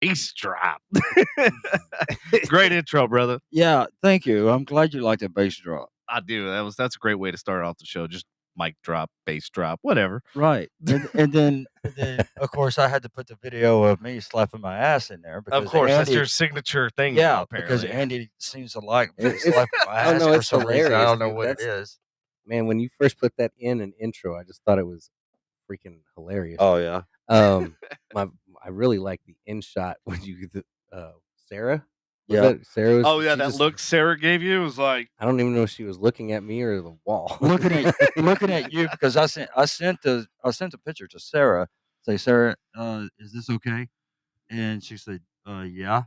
Bass drop. Great intro, brother. Yeah, thank you. I'm glad you like the bass drop. I do. That's a great way to start off the show. Just mic drop, bass drop, whatever. Right. And then of course I had to put the video of me slapping my ass in there because Of course, that's Andy, your signature thing. yeah, now, because apparently. Andy seems to like It's- slapping my oh, ass no, for it's some reason. I hilarious, don't know dude. what it That's- is. Man, when you first put that in an intro, I just thought it was freaking hilarious. Oh yeah. I really like the in shot when you Sarah. Was Yeah. that Sarah? Was, Oh yeah, she that just- look Sarah gave you was like. I don't even know if she was looking at me or the wall. looking at you because I sent the picture to Sarah. Say, Sarah, is this okay? And she said, yeah.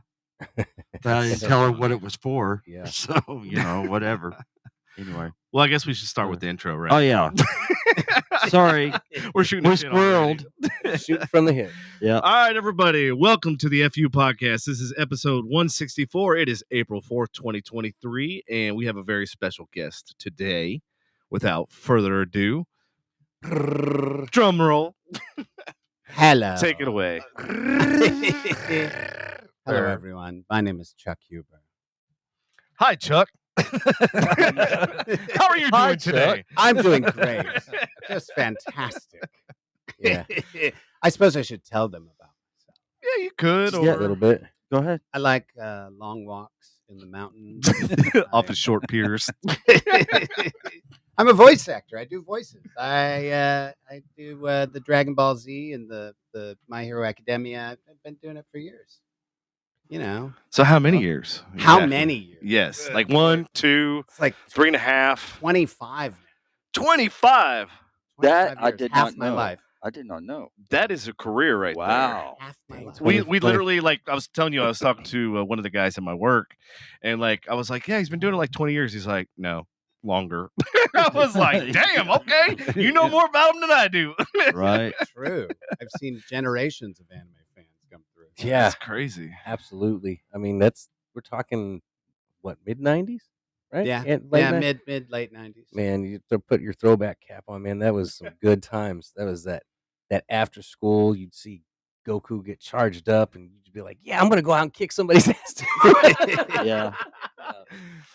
But I didn't tell her what it was for. Yeah. So, whatever. Anyway. Well, I guess we should start with the intro, right? Oh yeah. Sorry. We're shooting. We're the shit already. squirreled. Shooting from the hip. Yeah. All right, everybody. Welcome to the FU podcast. This is episode 164. It is April 4th, 2023, and we have a very special guest today. Without further ado, drum roll. Hello. Take it away. Hello, everyone. My name is Chuck Huber. Hi, Chuck. How are you doing today? I'm doing great. Just fantastic. Yeah. I suppose I should tell them about myself. Yeah, you could. Yeah, a little bit. Go ahead. I like long walks in the mountains. Off the short piers. I'm a voice actor. I do voices. I do the Dragon Ball Z and the My Hero Academia. I've been doing it for years. So how many years? How Exactly. many years? Yes. Like 1, 2, It's like 3.5. 25 now. 25. That 25 I years, did half not my know. life. I did not know. That is a career right Wow. Half my life. there. We 20 literally, like, I was telling you, I was talking to one of the guys at my work, and like I was like, yeah, he's been doing it like 20 years. He's like, no, longer. I was like, damn, okay, you know more about him than I do. Right. True. I've seen generations of anime fans come through. Yeah, That's crazy. absolutely. I mean, we're talking what, mid 90s, right? Yeah. And late Yeah, 90s? mid late 90s. Man, you put your throwback cap on, man. That was some good times. That was that after school, you'd see Goku get charged up, and you'd be like, "Yeah, I'm gonna go out and kick somebody's ass." Yeah.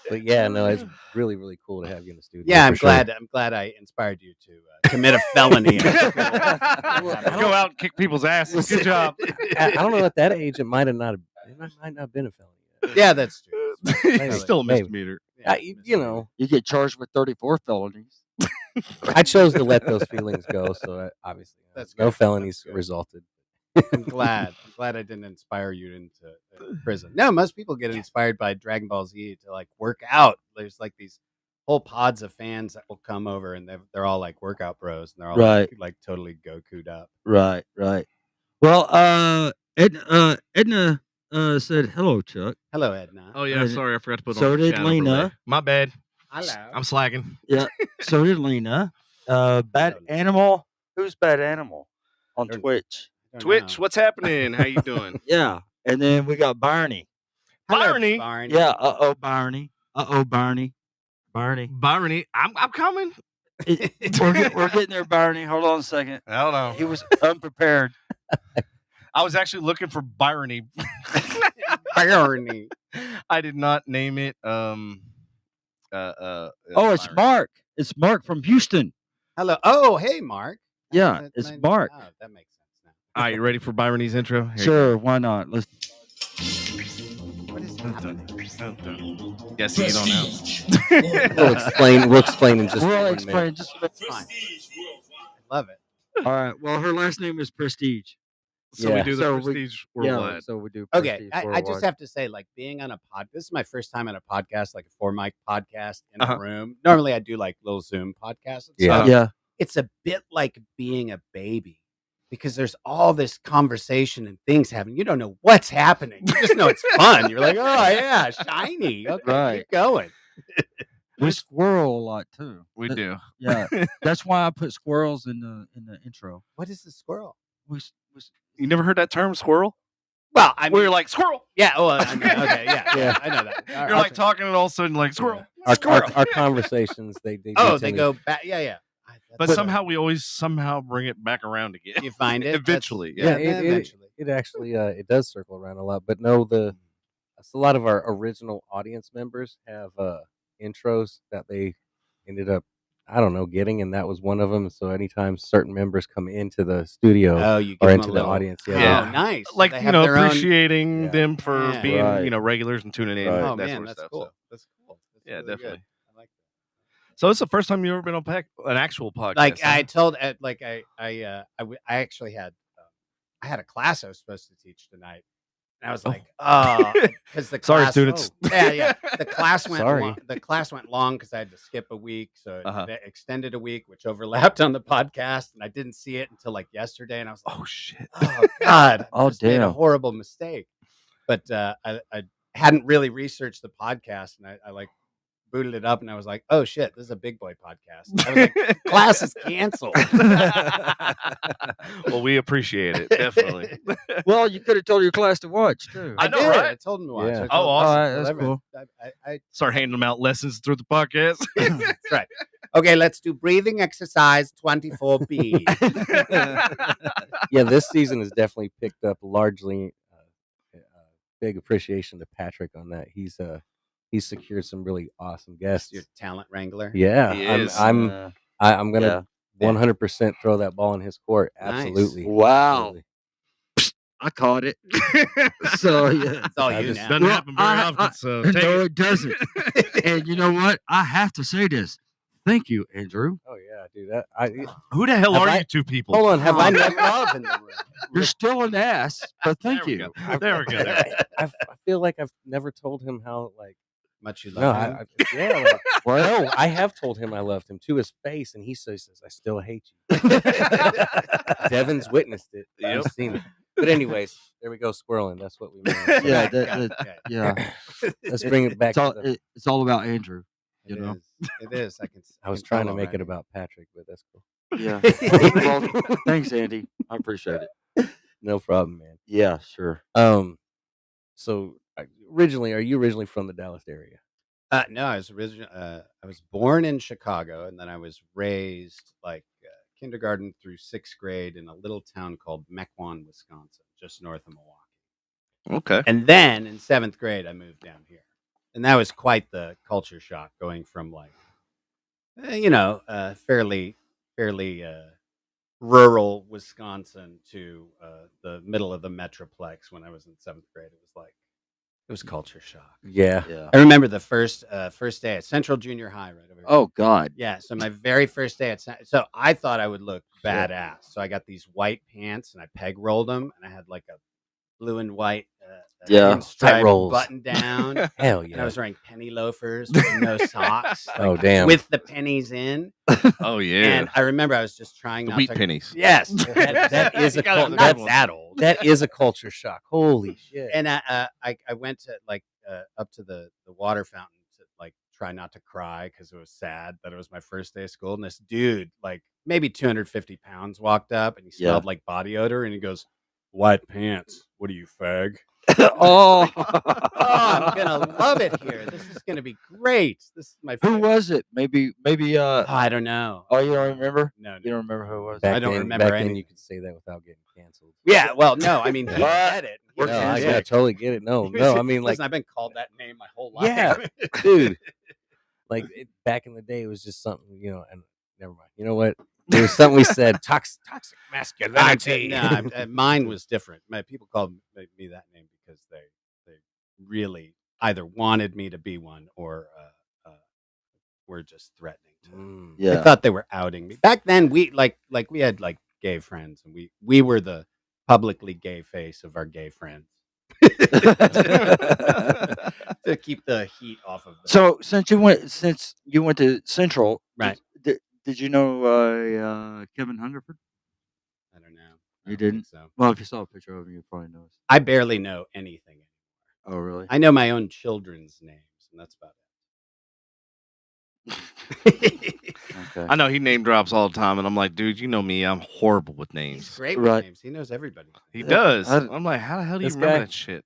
But yeah, no, it's really, really cool to have you in the studio. Yeah, I'm for sure. glad I inspired you to commit a felony. Go out and kick people's asses. Good job. I don't know at that age, it might not have been a felony. Yet. Yeah, that's true. It's still a Maybe. misdemeanor. You You get charged with 34 felonies. I chose to let those feelings go, so obviously That's no good. felonies That's good. resulted. I'm glad I didn't inspire you into prison. No, most people get inspired by Dragon Ball Z to like work out. There's like these whole pods of fans that will come over, and they're all like workout bros, and they're all Right. like totally Goku'd up. Right. Well, Edna said hello, Chuck. Hello, Edna. Oh yeah, sorry, I forgot to put So on. the did chat Lena. overlay. My bad. Hello. I'm slacking. So did Lena. Bad Animal. Who's Bad Animal on Don't- Twitch? Don't Twitch, know. what's happening? How you doing? Yeah. And then we got Barney. Hello, Barney. Barney. Yeah. Barney. Barney. Barney. Barney, I'm coming. We're getting there, Barney. Hold on a second. I don't know. He was unprepared. I was actually looking for Byrony. Barney. I did not name it. Oh, it's Byron. Mark. It's Mark from Houston. Hello. Oh, hey, Mark. Yeah, That- it's that- Mark. Oh, that makes sense now. All right, you ready for Byrony's intro? Here you Sure, why not? Let's. What is go. happening? Yes, you don't know. We'll explain in just We'll 1 explain minute. just a bit. Fine. I love it. All right. Well, her last name is Prestige. So Yeah. we do the So we- Prestige Worldwide. So we do. Okay, Prestige I just Worldwide. have to say, like, being on a pod. This is my first time on a podcast, like a 4-mic podcast in Uh-huh. a room. Normally, I do like little Zoom podcasts. And Yeah. stuff. Yeah. It's a bit like being a baby because there's all this conversation and things happening. You don't know what's happening. You just know it's fun. You're like, oh yeah, shiny. Okay, Right. keep going. We squirrel a lot too. We do. Yeah. That's why I put squirrels in the intro. What is the squirrel? We, s- You never heard that term, squirrel? Well, I mean, Where you're like, squirrel. yeah. Oh, I know, okay, yeah, Yeah. I know that. All You're right, like okay. talking and all of a sudden like, squirrel. Our conversations, they Oh, tend they to- go back. Yeah, yeah. But somehow we always somehow bring it back around again. You find it Eventually, yeah, yeah, it- eventually. it actually it does circle around a lot. But no, a lot of our original audience members have intros that they ended up, I don't know, getting, and that was one of them. So anytime certain members come into the studio Oh, you or give them into a the little. audience, Oh, Yeah. nice. So Like, they you have know, their own- appreciating Yeah. them for Yeah. being, Right. you know, regulars and tuning in. Right. Oh That man, sort of that's stuff. cool. So. That's cool. That's Yeah, really definitely. Good. I like that. So it's the first time you've ever been on an actual podcast. Like huh? I told, I actually had, I had a class I was supposed to teach tonight, and I was Oh. like, oh, because the Sorry, class, students. yeah, the class went Sorry. long. The class went long because I had to skip a week, so Uh-huh. it extended a week, which overlapped on the podcast, and I didn't see it until like yesterday, and I was like, Oh shit. oh god, I Oh, just made a damn. horrible mistake. But I hadn't really researched the podcast, and I like booted it up, and I was like, oh shit, this is a big boy podcast. I was like, class is canceled. Well, we appreciate it, definitely. Well, you could have told your class to watch too. I know, did. right? I told him to watch. Yeah. I told Oh, him- awesome. All right, told that's everyone. cool. I Start handing them out lessons through the podcast. that's right. Okay, let's do breathing exercise 24B. Yeah, this season has definitely picked up largely. Big appreciation to Patrick on that. He's secured some really awesome guests. Your talent wrangler. Yeah, He I'm is. I'm gonna 100% throw that ball in his court. Nice. Absolutely. Wow. Absolutely. I caught it. So yeah. It's all I you just- now. Doesn't Well, happen very I- often, so take No, it. it doesn't. And you know what? I have to say this. Thank you, Andrew. Oh yeah, dude. Who the hell Have are I- you two people? Hold on. Have Oh, I there's never? love in the room. You're still an ass, but thank There we you. go. There we go. There we go. I feel like I've never told him how Much you no, love him. yeah. No, I have told him I loved him to his face, and he says, "I still hate you." Devin's witnessed it. Yep. I've seen it. But anyways, there we go, squirreling. That's what we mean. Yeah, Okay. yeah. Let's bring it back. It's all about Andrew. It You know? is. It is. I was can trying tell to make it already. about Patrick, but that's cool. Yeah. Well, thanks, Andy. I appreciate it. No problem, man. Yeah, sure. So are you originally from the Dallas area? No, I was born in Chicago, and then I was raised like kindergarten through 6th grade in a little town called Mequon, Wisconsin, just north of Milwaukee. Okay. And then in 7th grade, I moved down here, and that was quite the culture shock, going from like, fairly rural Wisconsin to the middle of the metroplex. When I was in 7th grade, it was culture shock. Yeah. Yeah. I remember the first day at Central Junior High, right over here. Oh God. Yeah, so my very first day so I thought I would look Sure. badass. So I got these white pants and I peg rolled them, and I had like a blue and white Yeah. pinstripe rolls. button down. Hell And I yeah. was wearing penny loafers with no socks, Oh damn. with the pennies in. Oh yeah. And I remember I was just trying The not wheat to. pennies. Yes, That is a You gotta have cult- the not good ones. that old. That is a culture shock. Holy shit. And I went to like up to the water fountain to like try not to cry because it was sad that it was my first day of school. And this dude, like maybe 250 pounds, walked up, and he Yeah. smelled like body odor, and he goes, "White pants? What are you, fag?" Oh. Oh, I'm gonna love it here. This is gonna be great. This is my Who favorite. was it? Maybe. Oh, I don't know. Oh, you don't remember? No, You don't remember who it was? Back I don't then, remember back then anything. you could say that without getting canceled. Yeah, well, no, I mean, he What? said it. He We're No, said I, it. canceled. yeah, totally get it. No, I mean like Listen, I've been called that name my whole life. Yeah. dude. Like back in the day, it was just something, and never mind. You know what? It was something we said, toxic masculinity. Mine was different. People called me that name because they really either wanted me to be one or were just threatening to. Mm. They Yeah. thought they were outing me. Back then, we we had like gay friends, and we were the publicly gay face of our gay friends to keep the heat off of them. So since you went to Central, Right. Did you know Kevin Hungerford? I don't know. You I don't think didn't? So Well, if you saw a picture of him, you probably know. I barely know anything. Oh, really? I know my own children's names, and that's about it. Okay. I know he name drops all the time, and I'm like, dude, you know me, I'm horrible with He's names. great with Right. names. He knows everybody. He does. I- I'm like, how the hell do you This remember guy? that shit?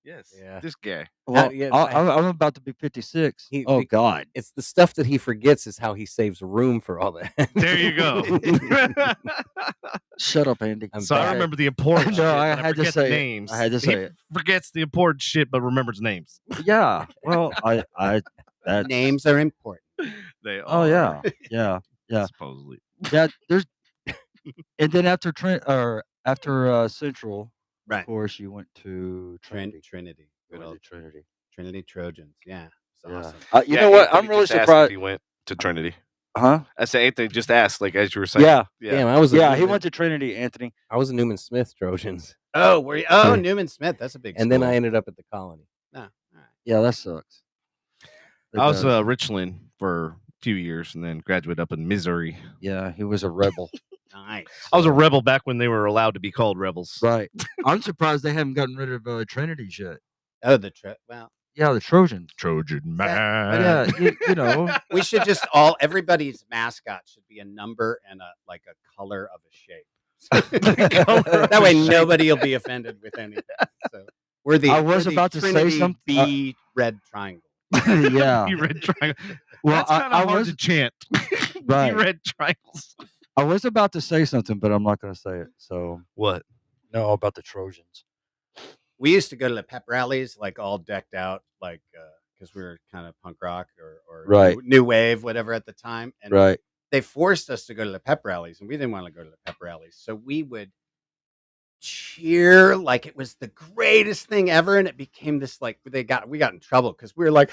Yes. Yeah. This guy. Well, yeah, I'm about to be 56. He- Oh he- God. It's the stuff that he forgets is how he saves room for all that. There you go. Shut up, Andy. I'm So I bad. remember the important No, shit. I but had to forget say the it. names. I had to He say it. forgets the important shit, but remembers names. Yeah. Well, that's Names are important. They Oh are. yeah, yeah, yeah, Supposedly. yeah. There's and then after Central, Right. of course, you went to Trinity. Trinity. Good You went old to Trinity. Trinity Trojans. Yeah. It's Yeah. awesome. You know what? I'm really surprised. He went to Trinity. Huh? I said Anthony just asked, like as you were saying. Yeah. Damn, I was a Yeah, he Newman, went to Trinity, Anthony. I was a Newman Smith Trojans, Oh, were you? Oh, Newman Smith. That's a big. and then school. I ended up at the Colony. No. All right. Yeah, that sucks. It I was does. Richland for a few years and then graduated up in Missouri. Yeah, he was a rebel. Nice. I was a rebel back when they were allowed to be called rebels. Right. I'm surprised they haven't gotten rid of Trinity yet. Oh, the trip. Well, Yeah, the Trojans. Trojan that- man. Yeah, you know. we should just everybody's mascot should be a number and a color of a shape. That way nobody will be offended with anything. So we're the I was we're the about to say Trinity something- B red triangle. Yeah. You red triangle. Well, That's kind I of hard was to chant. Right. You red triangles. I was about to say something, but I'm not going to say it. So What? no, about the Trojans. We used to go to the pep rallies, like all decked out, like because we were kind of punk rock or Right. new wave, whatever at the time, and Right. they forced us to go to the pep rallies, and we didn't want to go to the pep rallies, so we would cheer like it was the greatest thing ever, and it became this like we got in trouble because we were like,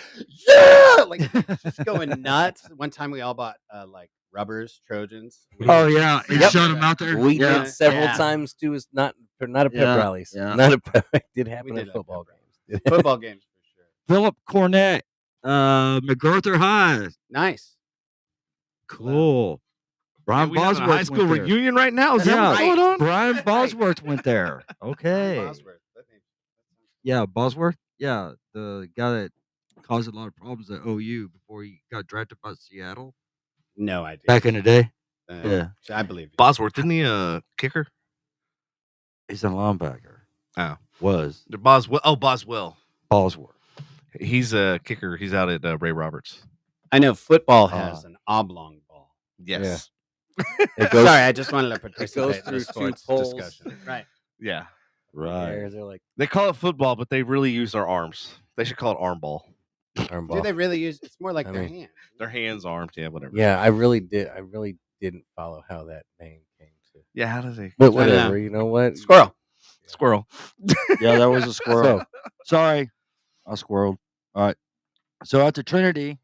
yeah, like just going nuts. One time we all bought like rubbers, Trojans. Oh yeah, and Yep. showed them out there. We yeah. did several Yeah. times too. Is not a pep Yeah, rallies. yeah. Not a pep. It did happen We at did football pep games. football games for sure. Philip Cornett, MacArthur High. Nice. Cool. Brian we having a Bosworth high school went there. reunion right now? Is that what's Yeah. going on? Brian Bosworth went there. Okay. Bosworth. That name- Yeah, Bosworth. Yeah, the guy that caused a lot of problems at OU before he got drafted by Seattle No idea. back in the day. Yeah, I believe you. Bosworth, isn't he a kicker? He's a linebacker. Oh. Was Boswell. Oh, Boswell. Bosworth. He's a kicker. He's out at Ray Roberts. I know football has an oblong ball. Yes. It goes, Sorry, I just wanted to participate in through the two sports poles. discussion. Right. Yeah. Right. They're like They call it football, but they really use their arms. They should call it arm ball. arm Do ball. they really use? It's more like I their mean- hands. Their hands, arms, yeah, whatever. Yeah, I really didn't follow how that name came to. Yeah, how does they? But I know. whatever, you know what? Squirrel. Squirrel. Yeah, that was a squirrel. So, Sorry, I squirreled. All right. So at the Trinity,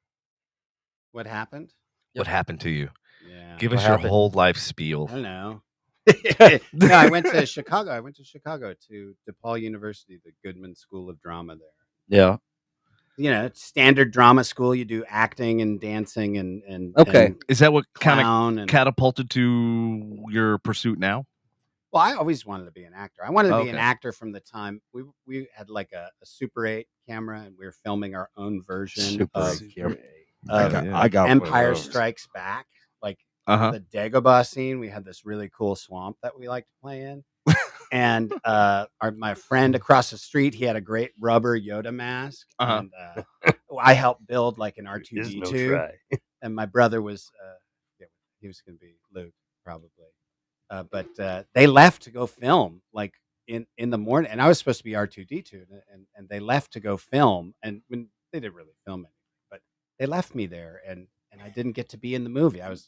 What happened? What happened to you? Yeah. Give What us your happened? whole life I spiel. don't know. No, I went to Chicago. I went to Chicago to DePaul University, the Goodman School of Drama there. yeah, You know, it's standard drama school. You do acting and dancing and Okay. and Is that what kind of clown and catapulted to your pursuit now? well, I always wanted to be an actor. I wanted to be an Okay. actor from the time we had like a Super 8 camera and we were filming our own version Super of, 8 camera. of Yeah. I got one of Empire those. Strikes Back. Like Uh-huh. the Dagobah scene, we had this really cool swamp that we liked to play in. And my friend across the street, he had a great rubber Yoda mask. Uh-huh. And I helped build like an there's no R2D2. try. And my brother was, he was going to be Luke, probably. But they left to go film like in the morning. And I was supposed to be R2D2. And they left to go film. And when they didn't really film anything, but they left me there. And I didn't get to be in the movie. I was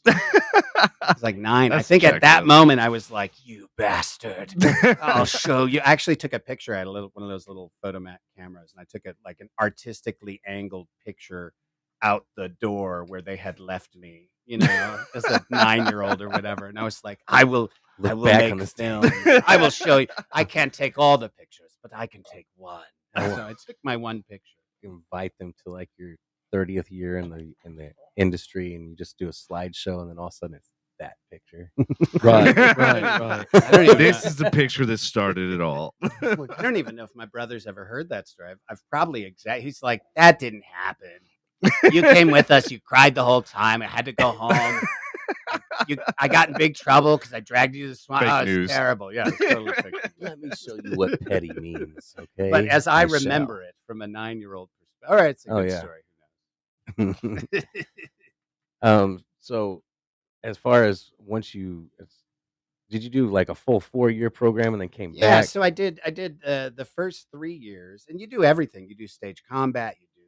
like 9. I That's think at jacked that up. moment I was like, "You bastard! I'll show you." I actually took a picture. I had one of those little photomat cameras, and I took like an artistically angled picture out the door where they had left me. You know, as a 9-year-old or whatever. And I was like, "I will Look back make on this film. I will show you. I can't take all the pictures, but I can take one." And so I took my one picture. You invite them to like your 30th year in the industry, and you just do a slideshow, and then all of a sudden it's that picture. right, right, right. I don't even This know. is the picture that started it all. I don't even know if my brother's ever heard that story. I've probably He's like, "That didn't happen. You came with us. You cried the whole time. I had to go home." I got in big trouble because I dragged you to the swamp. Fake Oh, it's news. terrible. Yeah, it's totally fake news. Let me show you what petty means. Okay, But as I shall. remember it from a 9-year-old perspective, all right, it's a Oh, good yeah. story. Who knows? So as far as did you do like a full 4-year program and then came Yeah, back? so I did the first 3 years, and you do everything. You do stage combat, you do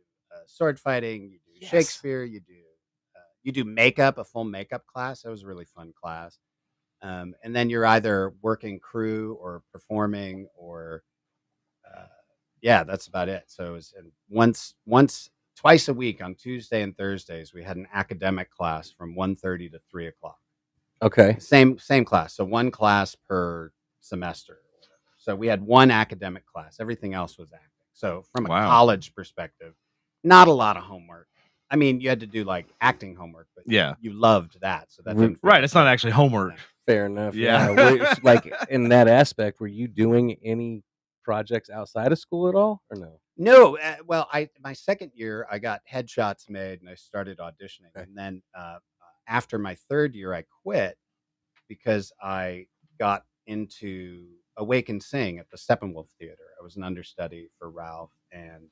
sword fighting, you do Yes. Shakespeare, you do makeup, a full makeup class. That was a really fun class. And then you're either working crew or performing, or yeah, that's about it. So it was, and twice a week on Tuesday and Thursdays, we had an academic class from 1:30 to 3:00. Okay. Same class. So one class per semester. So we had one academic class. Everything else was acting. So from a Wow. college perspective, not a lot of homework. I mean, you had to do like acting homework, but Yeah. you loved that. So that Right, didn't feel Right. like It's not homework. actually homework. Fair enough. Yeah. Like in that aspect, were you doing any projects outside of school at all, or no? No, well, my second year I got headshots made and I started auditioning, Okay. and then after my third year I quit because I got into Awake and Sing at the Steppenwolf Theater. I was an understudy for Ralph, and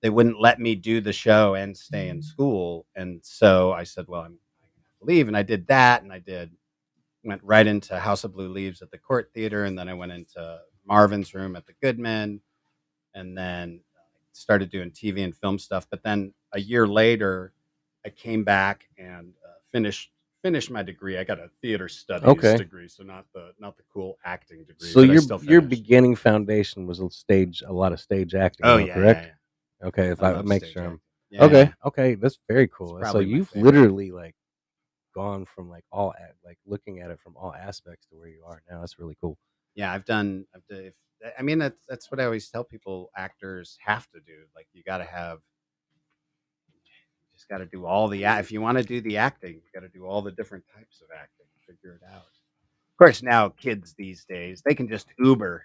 they wouldn't let me do the show and stay in school, and so I said, "Well, I'm going to have to leave," and I did that, and went right into House of Blue Leaves at the Court Theater, and then I went into Marvin's Room at the Goodman, and then started doing TV and film stuff. But then a year later, I came back and finished my degree. I got a theater studies degree, so not the cool acting degree. So but I still your finished. beginning foundation was a lot of stage acting. Oh though, yeah, correct. yeah. Okay, if I I love make stage sure. acting. Yeah, Okay, okay, that's very cool. So probably my you've favorite. literally like gone from like looking at it from all aspects to where you are now. That's really cool. Yeah, I mean, that's what I always tell people actors have to do. Like, you just got to do all if you want to do the acting, you got to do all the different types of acting, figure it out. Of course, now kids these days, they can just Uber.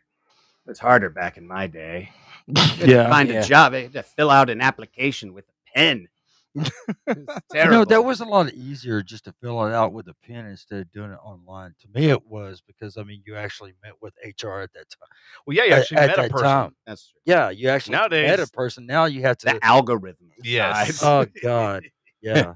It was harder back in my day. You had to find a job. They had to fill out an application with a pen. It's terrible. that was a lot easier just to fill it out with a pen instead of doing it online. To me, it was because you actually met with HR at that time. Well, yeah, you actually At met a that person. time. That's true. Yeah, you actually met a Nowadays- person. Now you have to. The algorithm. Yes. decides. Oh God. Yeah.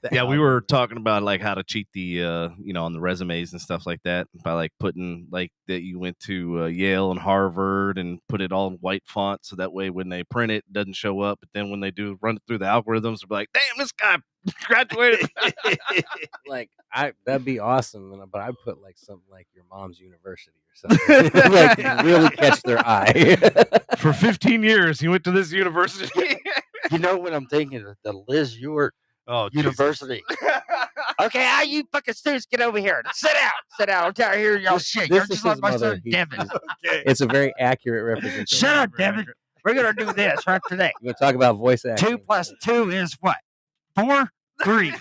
The Yeah, we were algorithm. talking about like how to cheat the on the resumes and stuff like that by like putting like that you went to Yale and Harvard and put it all in white font so that way when they print it doesn't show up, but then when they do run it through the algorithms, they'll be like, damn, this guy graduated. Like that'd be awesome, but I put like something like your mom's university or something, like really catch their eye. For 15 years, he went to this university. You know what I'm thinking? The Liz Ewart Oh, Jesus. University. Okay, all you fucking students, get over here. Sit down. I'm tired of hearing y'all shit. You're This is just like his my mother. son, Devin. It's a very accurate representation. Shut up, Devin. We're gonna do this right today. We're gonna talk about voice acting. 2 plus 2 is what? 4? 3?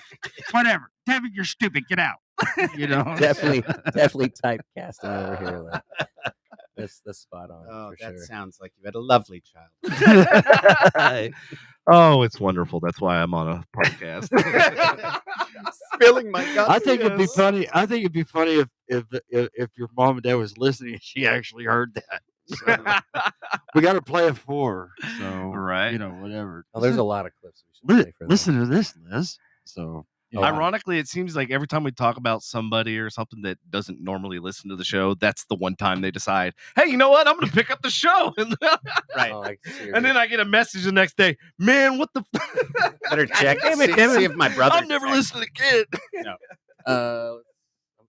Whatever. Devin, you're stupid. Get out. You know. definitely typecasting over here. Like, that's spot on Oh, for that sure. sounds like you had a lovely child. Oh, it's wonderful. That's why I'm on a podcast. Spilling my guts. I think it'd be Yes. funny. I think it'd be funny if your mom and dad was listening and she actually heard that. So, we got to play it for her. So Right. whatever. Oh, there's a lot of clips we should play for Listen to this, Liz. So Ironically, it seems like every time we talk about somebody or something that doesn't normally listen to the show, that's the one time they decide, hey, you know what? I'm going to pick up the show. Right. Oh, like, And then I get a message the next day, man, what the Better check. Damn it, see, damn it. see if my brother. I've never listened again. I'm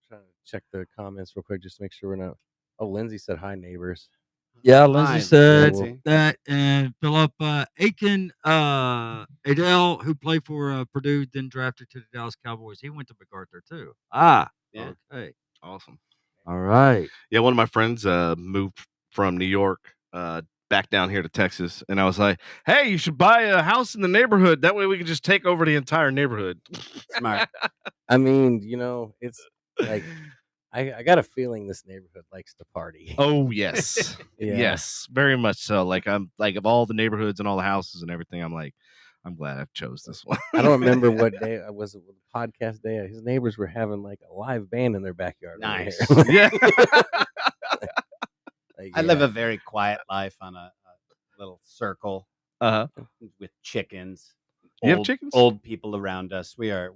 trying to check the comments real quick just to make sure we're not. Oh, Lindsay said hi, neighbors. yeah, Fine, Lindsay said Lindsay. that, and Philip Aiken Adele, who played for Purdue, then drafted to the Dallas Cowboys. He went to MacArthur too. Ah, Yeah. okay, Awesome. all right. Yeah, one of my friends moved from New York back down here to Texas. And I was like, hey, you should buy a house in the neighborhood. That way we can just take over the entire neighborhood. Smart. I mean, it's like I got a feeling this neighborhood likes to party. Oh, yes. Yeah. Yes, very much so. Like, I'm like, of all the neighborhoods and all the houses and everything, I'm like, I'm glad I chose this one. I don't remember what day it was. It was a podcast day. His neighbors were having like a live band in their backyard. over Nice. here. Yeah. Like, I live yeah. a very quiet life on a little circle Uh-huh. with chickens. You have Old- chickens? Old people around us. We are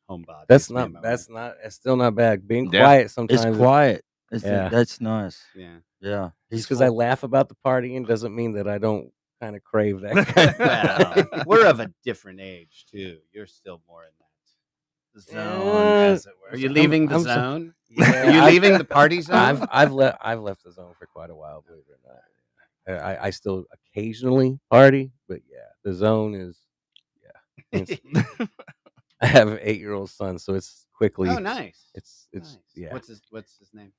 homebodies. That's me and not. my That's wife. not. It's still not bad. Being Yeah. quiet sometimes. It's quiet. Yeah. That's nice. Yeah. Yeah. Just because I laugh about the partying doesn't mean that I don't kind of crave that. Well, we're of a different age too. You're still more in that zone, as it were. Are you leaving the I'm so- zone? Yeah, Are you I've- leaving the party zone? I've left the zone for quite a while. Believe it or not. I still occasionally party, but yeah, the zone is. Yeah, it's- I have an 8-year-old son, so it's quickly. Oh, nice. It's Nice. yeah. What's his name?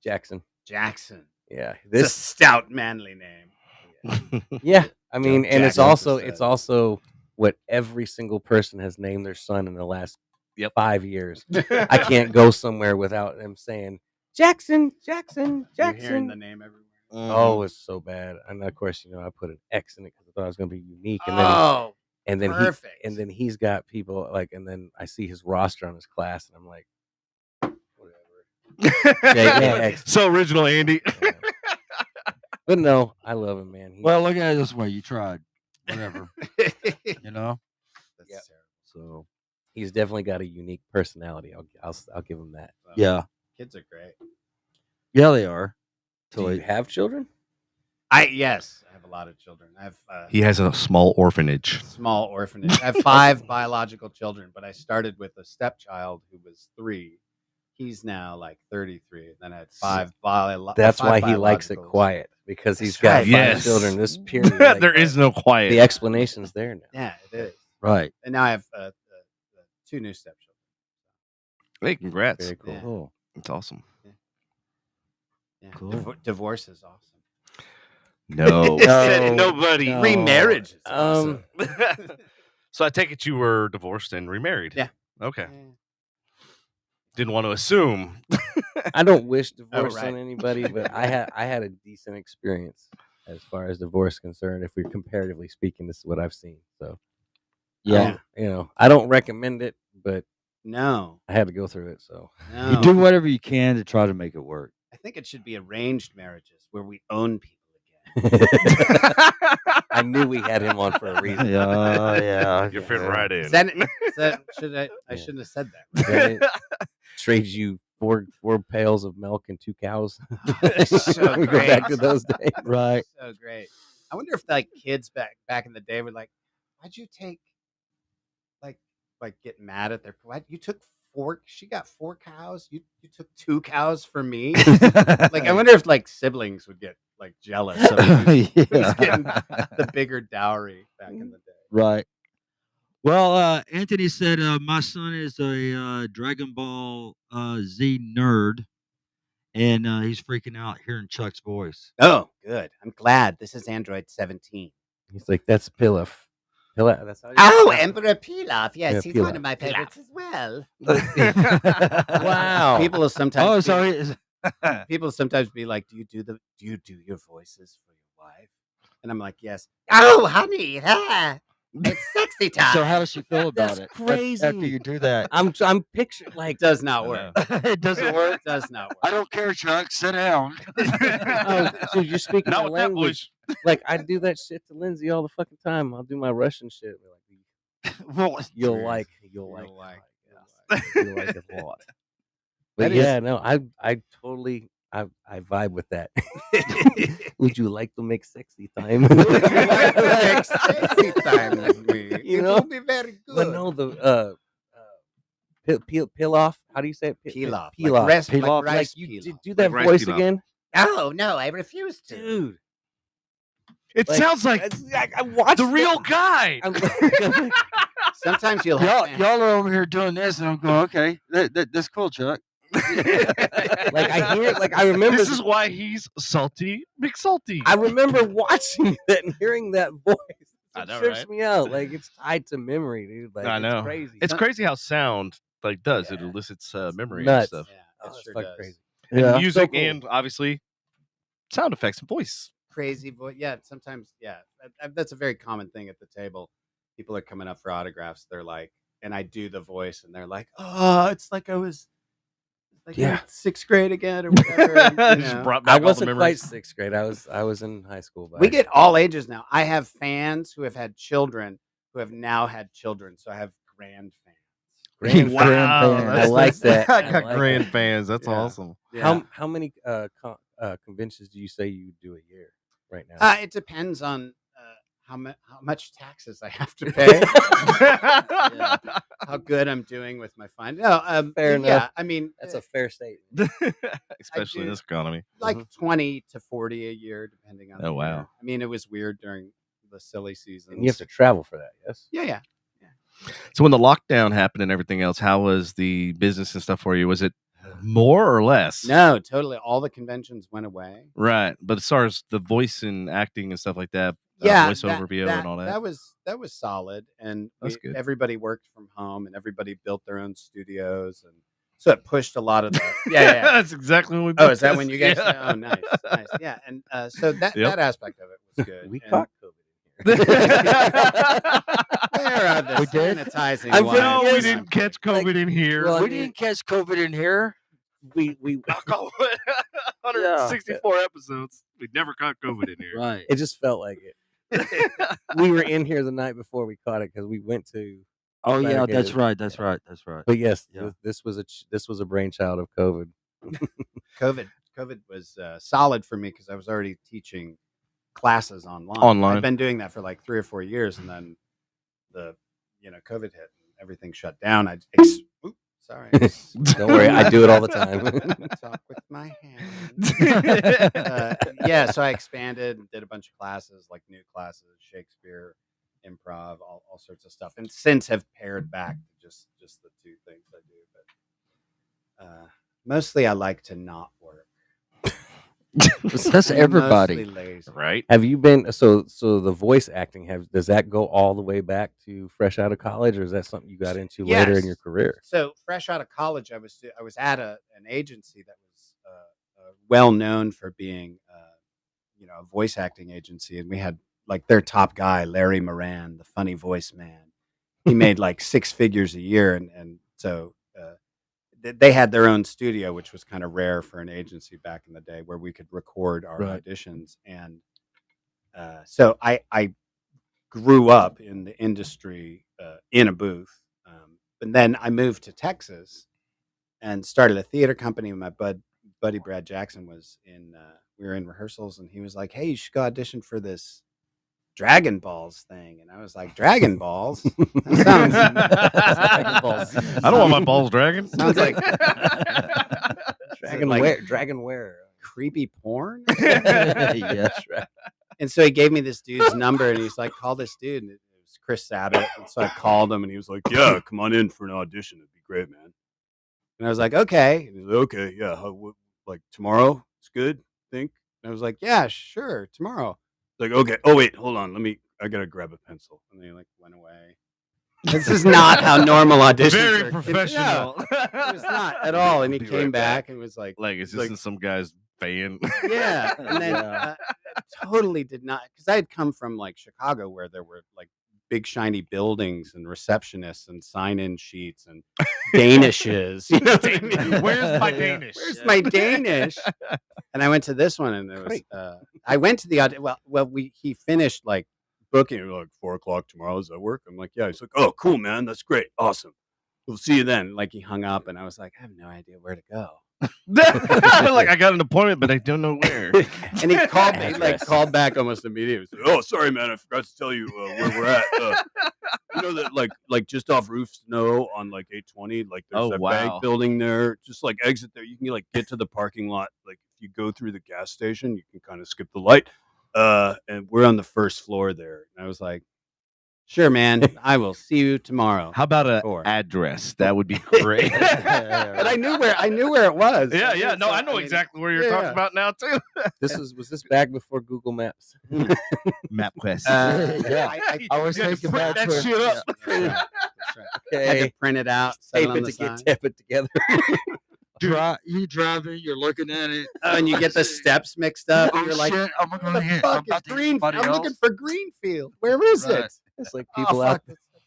Jackson. Jackson. Yeah, It's a this stout, manly name. yeah. I mean, and it's Jackson. also what every single person has named their son in the last Yep. 5 years. I can't go somewhere without them saying Jackson, Jackson, You're hearing Jackson. the name everywhere. Oh, it's so bad. And of course, I put an X in it because I thought it was going to be unique. And then, Oh, and then perfect. he's got people and then I see his roster on his class, and I'm like, whatever. X. So original, Andy. Yeah. But no, I love him, man. Well, look at it this way. You tried. Whatever. You know? That's Yep. terrible. So, He's definitely got a unique personality. I'll give him that. Well, yeah. kids are great. Yeah, they are. Do you have children? Yes, I have a lot of children. I have He has a small orphanage. small orphanage. I have 5 biological children, but I started with a stepchild who was 3. He's now like 33. And then I had 5 That's why he likes it biologicals. quiet, because he's That's got right. 5 Yes. children. This period, like, There is no quiet. the explanation's there now. Yeah, it is. Right. And now I have 2 new stepchildren. Hey, congrats. Very cool. Yeah. Cool. It's awesome. Yeah. Cool. Divorce is awesome. No. No. Nobody. No. Remarriage is awesome. So I take it you were divorced and remarried. Yeah. Okay. Didn't want to assume. I don't wish divorce right. on anybody, but I had a decent experience as far as divorce is concerned. If we're comparatively speaking, this is what I've seen. So Yeah. I don't recommend it, but No. I had to go through it. So No. You do whatever you can to try to make it work. I think it should be arranged marriages where we own people again. I knew we had him on for a reason. Yeah. You're fitting right in. Is that should I Yeah. shouldn't have said that. Right? Right? Trades you four pails of milk and 2 cows. So we go great. back to those days. Right. So great. I wonder if like kids back in the day were like, why'd you take like get mad at their you took 4 she got 4 cows, you took 2 cows for me. Like I wonder if like siblings would get like jealous of who's getting the bigger dowry back in the day. Right. Well, Anthony said my son is a Dragon Ball Z nerd, and he's freaking out hearing Chuck's voice. Oh, good. I'm glad. This is Android 17. He's like, that's Pilaf. Pilaf. That's how you Oh, Emperor Pilaf. Yes, Yeah, he's Pilaf. one of my favorites as well. Wow. People will sometimes Oh, be- sorry. people sometimes be like, do you do your voices for your wife? And I'm like, yes. Oh, honey, it's sexy time. So how does she feel about That's it? crazy. After you do that, I'm picturing like It does not work. it doesn't work. It does not work. I don't care, Chuck. Sit down. oh, so you're speaking Not my with that language. Like I do that shit to Lindsay all the fucking time. I'll do my Russian shit. We're like, Well, you'll Serious. like it You'll a like lot. That But is- yeah, no, I totally I vibe with that. Would you like to make sexy time? Like sexy time with me. You It know? will be very good. But no, the Pilaf. How do you say it? Pilaf. Pilaf. Like rice Pilaf. Like rice you pilaf. do that Like rice voice pilaf. again, Oh, no, I refuse to. dude. It sounds like I watched the real guy. I'm Sometimes you'll y'all, have y'all are over here doing this, and I'm going, okay, that's cool, Chuck. like I hear, like I remember. This is why he's salty, McSalty. I remember watching that and hearing that voice. I It know, trips right? me out. Like it's tied to memory, dude. Like I know. It's crazy. It's crazy how sound does. It Yeah. elicits memory nuts. and stuff. Yeah, Oh, it it's sure fucking does. crazy. And Yeah. music cool. and obviously sound effects and voice. Crazy voice. Yeah, sometimes. Yeah, that's a very common thing at the table. people are coming up for autographs. They're like, and I do the voice, and they're like, "Oh, it's like I was like in 6th grade again, or whatever." And, you Just know. brought I back all the wasn't quite memories. 6th grade. I was in high school. We get all ages now. I have fans who have had children who have now had children, so I have grand fans. Wow, fans. I like that. I I got like grand that. fans. That's Yeah. awesome. Yeah. How many conventions do you say you do a year right now? It depends on how much taxes I have to pay. How good I'm doing with my fund. No, Fair yeah, enough. I mean, That's a fair statement. Especially in do- this economy. like 20 to 40 a year, depending on. Oh, the wow. year. I mean, it was weird during the silly season. And you have to travel for that, yes? Yeah. So when the lockdown happened and everything else, how was the business and stuff for you? Was it more or less? No, totally. All the conventions went away. Right. But as far as the voice and acting and stuff like that, Yeah, voiceover VO and all that. That was solid, and That's good. everybody worked from home, and everybody built their own studios, and so it pushed a lot of the. Yeah. That's exactly when we. Oh, booked is that this. when you guys? Yeah. Oh, nice. Yeah, and so that aspect of it was good. We And caught COVID. where are the We did? sanitizing I'm wipes? No, we Yes. didn't catch COVID in here. well, I We mean- didn't catch COVID in here. We 164 episodes. We never caught COVID in here. Right. it just felt like it. We were in here the night before we caught it because we went to. Oh try to yeah, get that's it. right. That's right. That's right. But yes, Yeah. this was a brainchild of COVID. COVID was solid for me because I was already teaching classes online. Online. I've been doing that for like 3 or 4 years, and then the COVID hit and everything shut down. Sorry. Don't worry, I do it all the time. Talk with my hands. Yeah, so I expanded and did a bunch of classes, like new classes, Shakespeare, improv, all sorts of stuff, and since have pared back to just the 2 things I do. But mostly, I like to not work. That's I'm everybody. mostly lazy. Right. Have you been so the voice acting? Does that go all the way back to fresh out of college, or is that something you got into later in Yes. your career? So fresh out of college, I was at an agency that was well known for being a voice acting agency, and we had like their top guy, Larry Moran, the funny voice man. He made like 6 figures a year, and so they had their own studio, which was kind of rare for an agency back in the day, where we could record our Right. auditions. And so I grew up in the industry in a booth. But then I moved to Texas and started a theater company. My buddy Brad Jackson was we were in rehearsals, and he was like, "Hey, you should go audition for this Dragon Balls thing." And I was like, "Dragon Balls? That sounds Dragon Balls. I don't want my balls dragging. Sounds like Dragonware. creepy porn." Yes. Right. And so he gave me this dude's number, and he's like, "Call this dude." And it was Chris Sabat. And so I called him, and he was like, "Yeah, come on in for an audition. It'd be great, man." And I was like, "Okay." And he's like, "Okay, yeah. Like tomorrow? It's good, think?" And I was like, "Yeah, sure, tomorrow." Like, "Okay. Oh wait, hold on. I gotta grab a pencil." And then he like went away. This is not how normal auditions Very are. professional. No, it was not at all. And he Be came right back and was like, Like, is this Like- in some guy's van? yeah. And then Yeah. totally did not, because I had come from like Chicago, where there were like big shiny buildings and receptionists and sign-in sheets and Danishes. You know what I mean? Where's my Yeah. Danish? Where's my Danish? And I went to this one, and it was. Great. I went to the audition. Well, he finished like booking it, like 4:00 tomorrow. Does that work? I'm like, yeah. He's like, oh, cool, man. That's great. Awesome. We'll see you then. Like he hung up, and I was like, I have no idea where to go. Like, I got an appointment, but I don't know where. And he called me, like Address. called back almost immediately. He was like, oh, sorry, man, I forgot to tell you where we're at. You know that like just off Roof Snow on like 820, like there's Oh, that wow. bank building there. Just like exit there. You can like get to the parking lot. Like if you go through the gas station, you can kind of skip the light. And we're on the first floor there. And I was like, sure, man, I will see you tomorrow. How about an 4. address? That would be great. But I knew where it was. Yeah. No, So, I know mean, exactly where you're yeah. talking about now, too. Was this back before Google Maps? MapQuest. Yeah. I was You had to thinking print back that to it. shit up. That's right. That's right. I had Okay. to print it out, set Tape on it the to get sign. tape it together. You driving, you're looking at it. Oh, and you get the steps mixed up. Oh, You're like, shit, I'm what going to the hit. fuck is about to hit Green? somebody I'm else. looking for Greenfield. Where is Right. it? It's like Oh,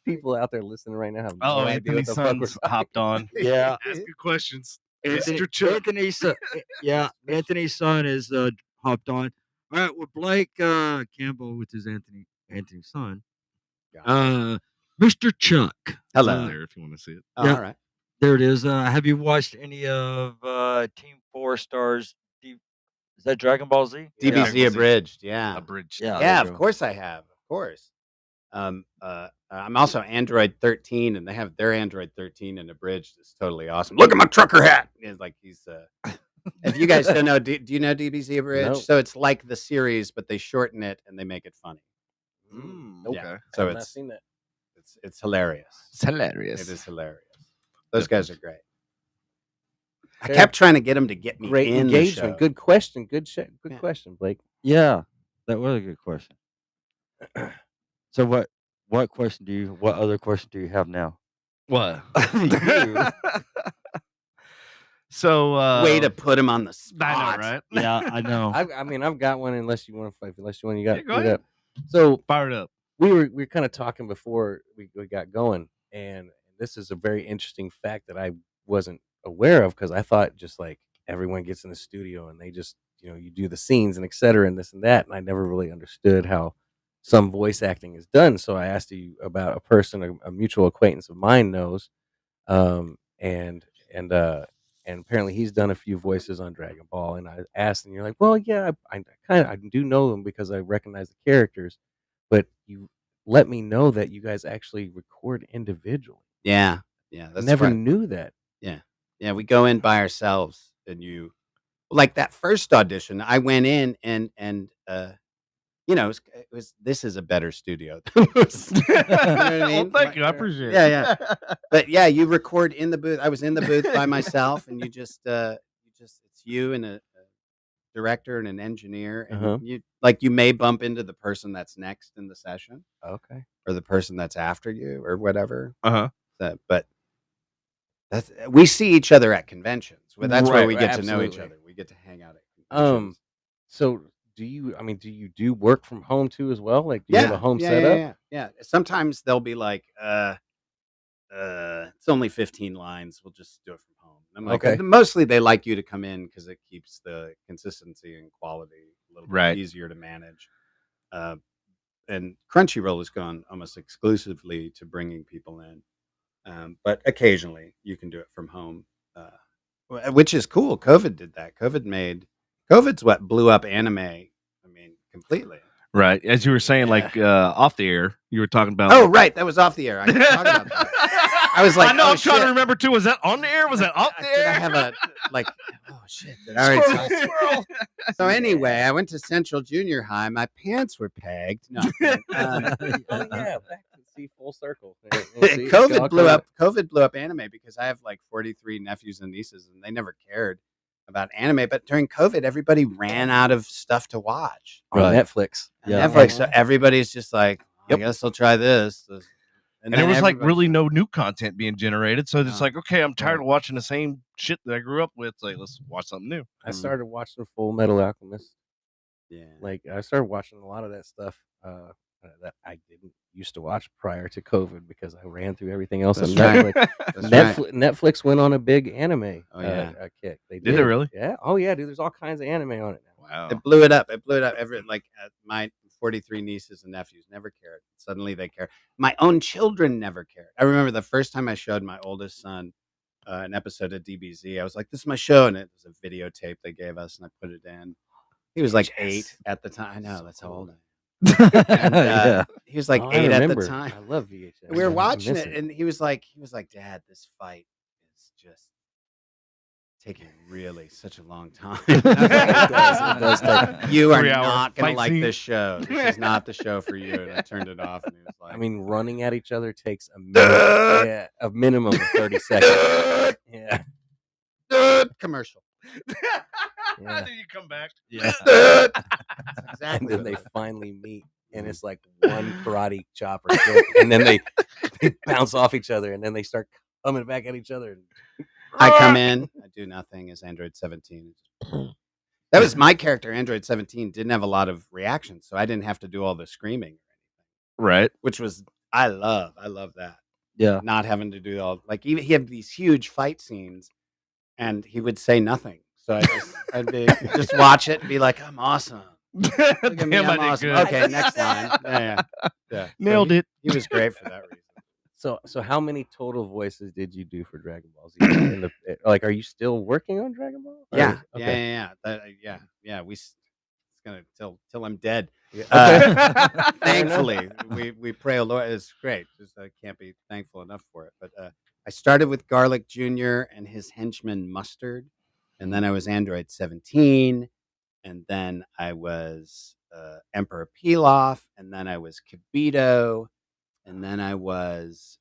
people fuck. out there listening right now have Oh, no idea Anthony what the fuck we're Sons talking hopped on. Yeah. Asking questions. Anthony, Mr. Chuck. Anthony's son, yeah, Anthony's son is hopped on. All right, well, Blake Campbell, which is Anthony's son, Mr. Chuck. Hello. There, if you want to see it. Oh, yeah. all right. There it is. Have you watched any of Team 4 Stars? Is that Dragon Ball Z? DBZ Dragon Ball Z. abridged. Yeah. Abridged. Yeah. Yeah, there of you go. course I have. Of course. I'm also Android 13, and they have their Android 13 in abridged. It's totally awesome. Look at my trucker hat. It's like he's. If you guys don't know, do you know DBZ abridged? No. So it's like the series, but they shorten it and they make it funny. Okay. Yeah. I So have not it's seen that. it's hilarious. It's hilarious. It is hilarious. Those guys are great. I Fair. kept trying to get them to get me Great in the engagement. show. Good question. Good Yeah. question, Blake. Yeah, that was a good question. So what other question do you have now? What? You. So Way to put him on the spot. I know, right? Yeah, I know. I've got one. Unless you want to, you got Yeah, go it ahead. up. So Fire it up. we were kind of talking before we got going, and this is a very interesting fact that I wasn't aware of because I thought just like everyone gets in the studio and they just you do the scenes and et cetera and this and that, and I never really understood how some voice acting is done. So I asked you about a person, a mutual acquaintance of mine knows, and apparently he's done a few voices on Dragon Ball, and I asked, and you're like, well, yeah, I do know them because I recognize the characters, but you let me know that you guys actually record individually. Yeah. I That's never right. knew that. Yeah, we go in by ourselves, and like that first audition. I went in and it was this is a better studio. Than this. You know what I mean? Well, thank you. I appreciate it. Yeah. But yeah, you record in the booth. I was in the booth by myself, and it's you and a director and an engineer, and you may bump into the person that's next in the session, Okay. or the person that's after you, or whatever. Uh-huh. But we see each other at conventions. Well, that's where we get to know each absolutely. other. We get to hang out at conventions. So do you do work from home too as well? Like, do you have a home setup? Yeah. Sometimes they'll be like, it's only 15 lines. We'll just do it from home. And I'm like, Okay. mostly they like you to come in because it keeps the consistency and quality a little bit easier to manage. And Crunchyroll has gone almost exclusively to bringing people in. But occasionally you can do it from home, which is cool. COVID did that. COVID's what blew up anime. I mean, completely. Right. As you were saying, like off the air, you were talking about. Oh, right. That was off the air. I didn't talk about that. I was like, I know. oh, I'm trying to shit. remember too. Was that on the air? Was that off the Did air? I have a oh shit. All right. Squirrel. So anyway, I went to Central Junior High. My pants were pegged. No, I'm kidding. Oh yeah, back to see full circle. See, COVID blew up anime because I have like 43 nephews and nieces, and they never cared about anime. But during COVID, everybody ran out of stuff to watch on Netflix. Yeah, Netflix. So everybody's just like, I guess I'll try this. And there was like really no new content being generated. So it's like, okay, I'm tired of watching the same shit that I grew up with. Like, let's watch something new. I started watching Full Metal Alchemist. Yeah. Like, I started watching a lot of that stuff that I didn't used to watch prior to COVID because I ran through everything else on Netflix. Netflix went on a big anime kick. They did it really? Yeah. Oh yeah, dude. There's all kinds of anime on it now. Wow. It blew it up. My 43 nieces and nephews never cared. Suddenly they care. My own children never cared. I remember the first time I showed my oldest son an episode of DBZ. I was like, "This is my show," and it was a videotape they gave us, and I put it in. He was like 8 at the time. I know, that's how old I am. And, he was like 8 at the time. I love VHS. We were watching it, and he was like, "Dad, this fight is just taking really such a long time." It does take. You are not going to like this show. This is not the show for you. And I turned it off, and he was like, I mean, running at each other takes a minimum of 30 seconds. Yeah. Commercial. Yeah. Then you come back. Yeah. Exactly. And then they finally meet, and it's like one karate chop or kick, and then they bounce off each other, and then they start coming back at each other. I come in, I do nothing as Android 17. That was my character. Android 17 didn't have a lot of reactions, so I didn't have to do all the screaming or anything. Right. which was I love that. Yeah. Not having to do all like even he had these huge fight scenes, and he would say nothing. So I'd be just watch it and be like, I'm awesome. Look at me, Damn, I I'm did awesome. good. Okay, next line. Yeah. So Nailed it. He was great for that reason. So how many total voices did you do for Dragon Ball Z? In the like, are you still working on Dragon Ball? Or- Yeah, Okay. yeah. It's gonna till I'm dead. Okay. Thankfully, we pray, oh Lord. It's great. Just I can't be thankful enough for it. But I started with Garlic Jr. and his henchman Mustard, and then I was Android 17, and then I was Emperor Pilaf, and then I was Kibito, and then I was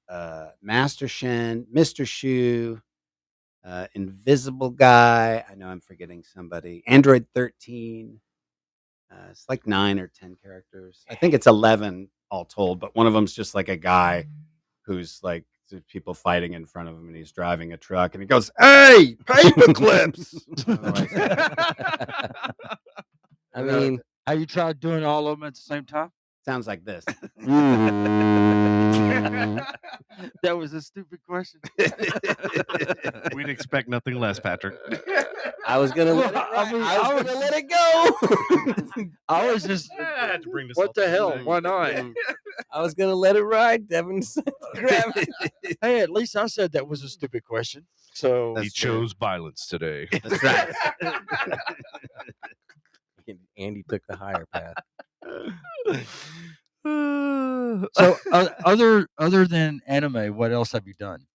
Master Shen, Mr. Shu, Invisible Guy. I know I'm forgetting somebody. Android 13. It's like 9 or 10 characters. I think it's 11 all told, but one of them's just like a guy who's like there's people fighting in front of him, and he's driving a truck, and he goes, "Hey, paper clips!" I mean, Have you tried doing all of them at the same time? Sounds like this. That was a stupid question. We'd expect nothing less, Patrick. I was gonna let it. I mean, I was gonna let it go. I was just, I had to bring this what up the to hell? thing. Why not? I was gonna let it ride. Devin grab it. Hey, at least I said that was a stupid question. So He That's true. chose violence today. That's right. Andy took the higher path. so other than anime, what else have you done?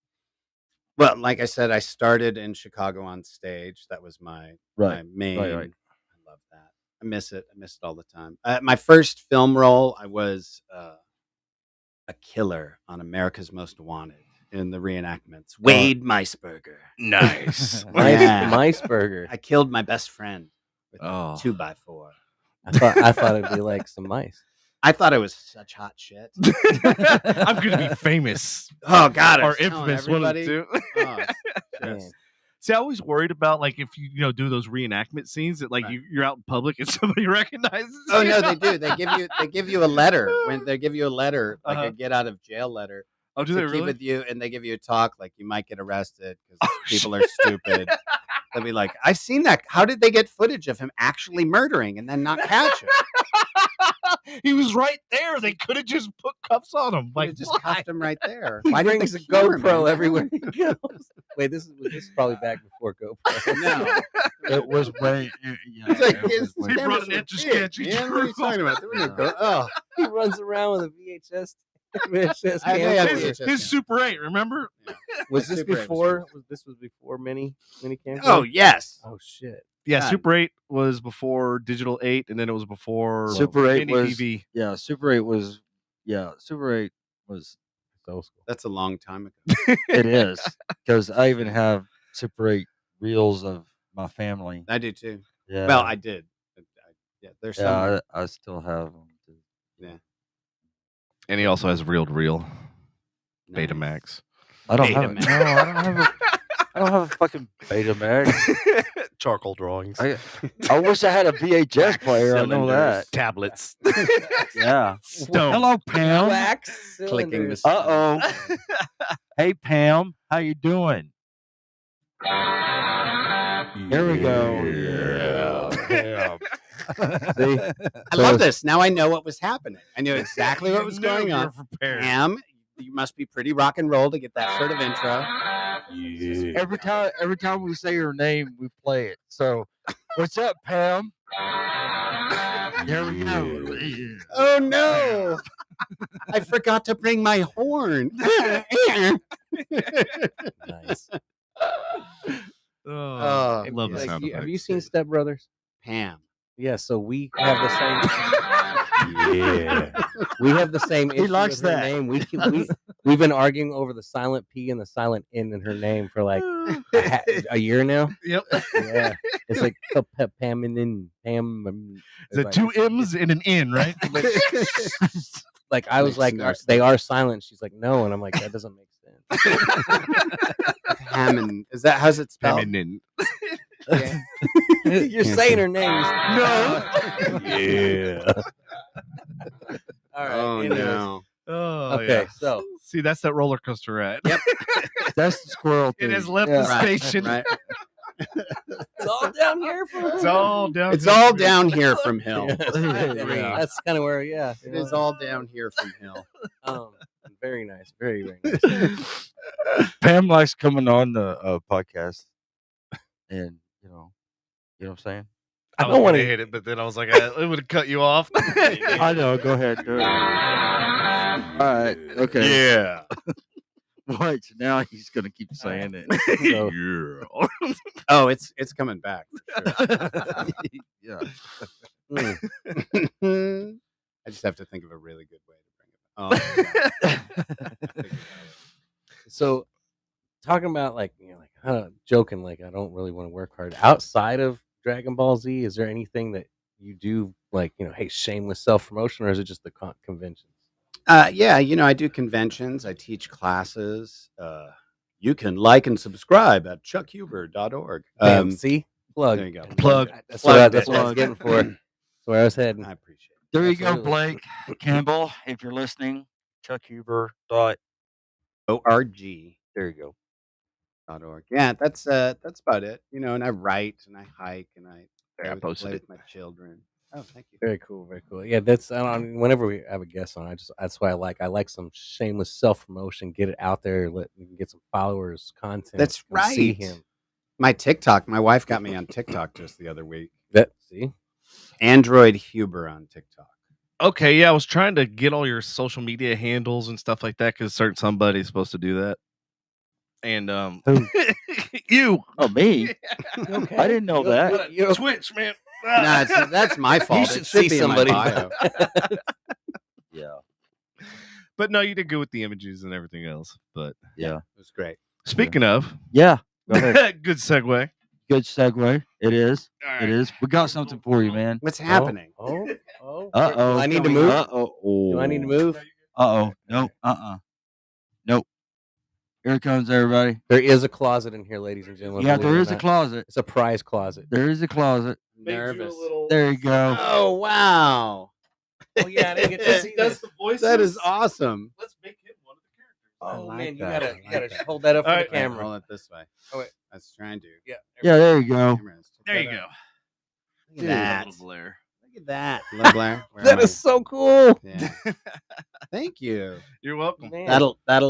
Well, like I said, I started in Chicago on stage. That was my main. right. I love that. I miss it. I miss it all the time. My first film role, I was a killer on America's Most Wanted in the reenactments. Wade Meisberger. Nice. Yeah. Meisberger. I killed my best friend with Oh. a 2x4. I thought it'd be like some mice. I thought it was such hot shit. I'm going to be famous. Oh God, I Or was telling infamous, one of the everybody. two. Oh, it's Man. just- See, I always worried about like if you do those reenactment scenes that like Right. you're out in public and somebody recognizes. Oh you. no, they do. They give you a letter when they give you a letter, like Uh-huh. a get out of jail letter. Oh, do to they keep really? with you, and they give you a talk like you might get arrested because Oh, people are stupid. They'll be like, "I've seen that. How did they get footage of him actually murdering and then not catch him? He was right there. They could have just put cuffs on him. Like Like just why? cuffed him right there. He Why didn't brings they a cure him, GoPro man? everywhere he goes. Wait, this is probably back before GoPro. No, It was way. Yeah, it's like it was his way- He brought cameras an were Etch-a-Sketch, big, he man. What are you drew talking about? There was no go- Oh, He runs around with a VHS I may have camcorder. VHS. His Super 8, remember? Was this Super 8 was before? This was before mini camcorder? Oh yes. Oh shit! Yeah, God. Super 8 was before Digital 8, and then it was before Super 8 Mini was DV. yeah. Super 8 was yeah. Super 8 was So school. That's a long time ago. it is because I even have Super 8 reels of my family. I do too. Yeah. Well, I did. Yeah, there's some. yeah. I still have them. And he also has Reel to Reel, Nice. Betamax. I don't have. Betamax. No, I don't have a. I don't have a fucking Betamax. Charcoal drawings. I wish I had a VHS player. I know that. Tablets. Yeah. Stone. Hello, Pam. Wax Clicking the cylinders. Uh-oh. Hey, Pam. How you doing? Here we go. Yeah. See? I love this. Now I know what was happening. I knew exactly what was You knew going you on. were prepared. Pam, you must be pretty rock and roll to get that sort of intro. Every time we say her name, we play it. So, what's up, Pam? There we go. Oh no! I forgot to bring my horn. Nice. Oh, Oh, love the Like, sound have you effects. seen Step Brothers? Pam. Yeah, so we have the same. Yeah, we have the same. Issue likes with her that. name. We've been arguing over the silent P and the silent N in her name for like a year now. Yep. Yeah, it's like Pam and then Pam. Is it two M's and an N, right? Like I was Makes like, no they sense. are silent. She's like, no, and I'm like, that doesn't make sense. Hammond. Is that how's it spelled? Feminine. Yeah. You're saying her name. No. Yeah. All All right. Oh anyways. no. Oh, Okay, yeah. so See, that's that roller coaster ride. Yep. That's the squirrel thing. It has left Yeah. the station. Right. it's all down here from It's all down. It's all down here from Hill. Yeah. That's kind of where, yeah. It is all down here from Hill. Very nice. Very, very nice. Pam likes coming on the podcast, and you know what I'm saying. I don't don't want wanna- to hit it, but then I was like, it would have cut you off. I know. Go ahead. Do it. All right. Okay. Yeah. What? Now he's gonna keep saying it. So- Yeah. Oh, it's coming back. Yeah. Mm. I just have to think of a really good way to bring it. Oh, So, talking about joking, like I don't really want to work hard outside of Dragon Ball Z. Is there anything that you do, like hey, shameless self promotion, or is it just the conventions? yeah, I do conventions. I teach classes. You can like and subscribe at chuckhuber.org. See, plug. There you go. Plug. That's Plug. what I was getting for. That's where I was heading. I appreciate it. There you go, Absolutely. Blake Campbell. If you're listening, chuckhuber.org. ORG.org. There you go. Yeah, that's about it. And I write and I hike and I Yeah, I play posted with it. my children. Oh, thank you. Very cool, very cool. Yeah, that's whenever we have a guest on, that's why I like some shameless self promotion. Get it out there, you can get some followers, content. That's and See right. him. My TikTok. My wife got me on TikTok just the other week. See, Android Huber on TikTok. Okay, yeah, I was trying to get all your social media handles and stuff like that because somebody's supposed to do that. And Who? you, Oh, me? okay. I didn't know that. Twitch, man. No, that's my fault. should It should see be somebody. in my bio. Yeah. But no, you did good with the images and everything else. But Yeah. It was great. speaking of, Yeah. Go ahead. good segue. Good segue. It is. All right. It is. We got something for you, man. What's happening? Oh. Uh-oh. Do I need to move? Uh-oh. Do I need to move? Uh-oh. Nope. Nope. Here it comes, everybody. There is a closet in here, ladies and gentlemen. Yeah, believe there it or is a not. closet. It's a prize closet. There is a closet. Nervous. There you go. Oh wow, Oh yeah, I didn't get to see That's this. the voice. that is awesome. Let's make him one of the characters. I Oh like man, you that. gotta I like gotta that. hold that up for All the right, camera. Roll it this way. Oh, wait. I was trying to. Yeah. Yeah, there you go. Cameras. Check There you that go. out. Look Dude, at that. little Blair. Look at that. Little Blair. Where That am is so cool. I? Yeah. Thank you. You're welcome. Man. That'll. That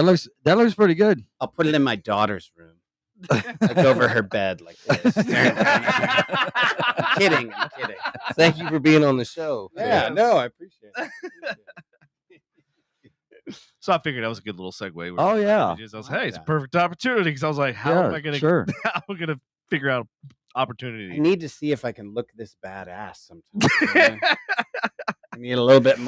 looks pretty good. I'll put it in my daughter's room. Like over her bed, like this. I'm kidding. I'm kidding. Thank you for being on the show. Yeah. No, I appreciate it. So I figured that was a good little segue. with Oh, the yeah. images. I was, I like hey, it's a that. perfect opportunity because I was like, how am I gonna Sure. how am I gonna figure out I opportunity? need to see if I can look this badass sometimes. I need a little bit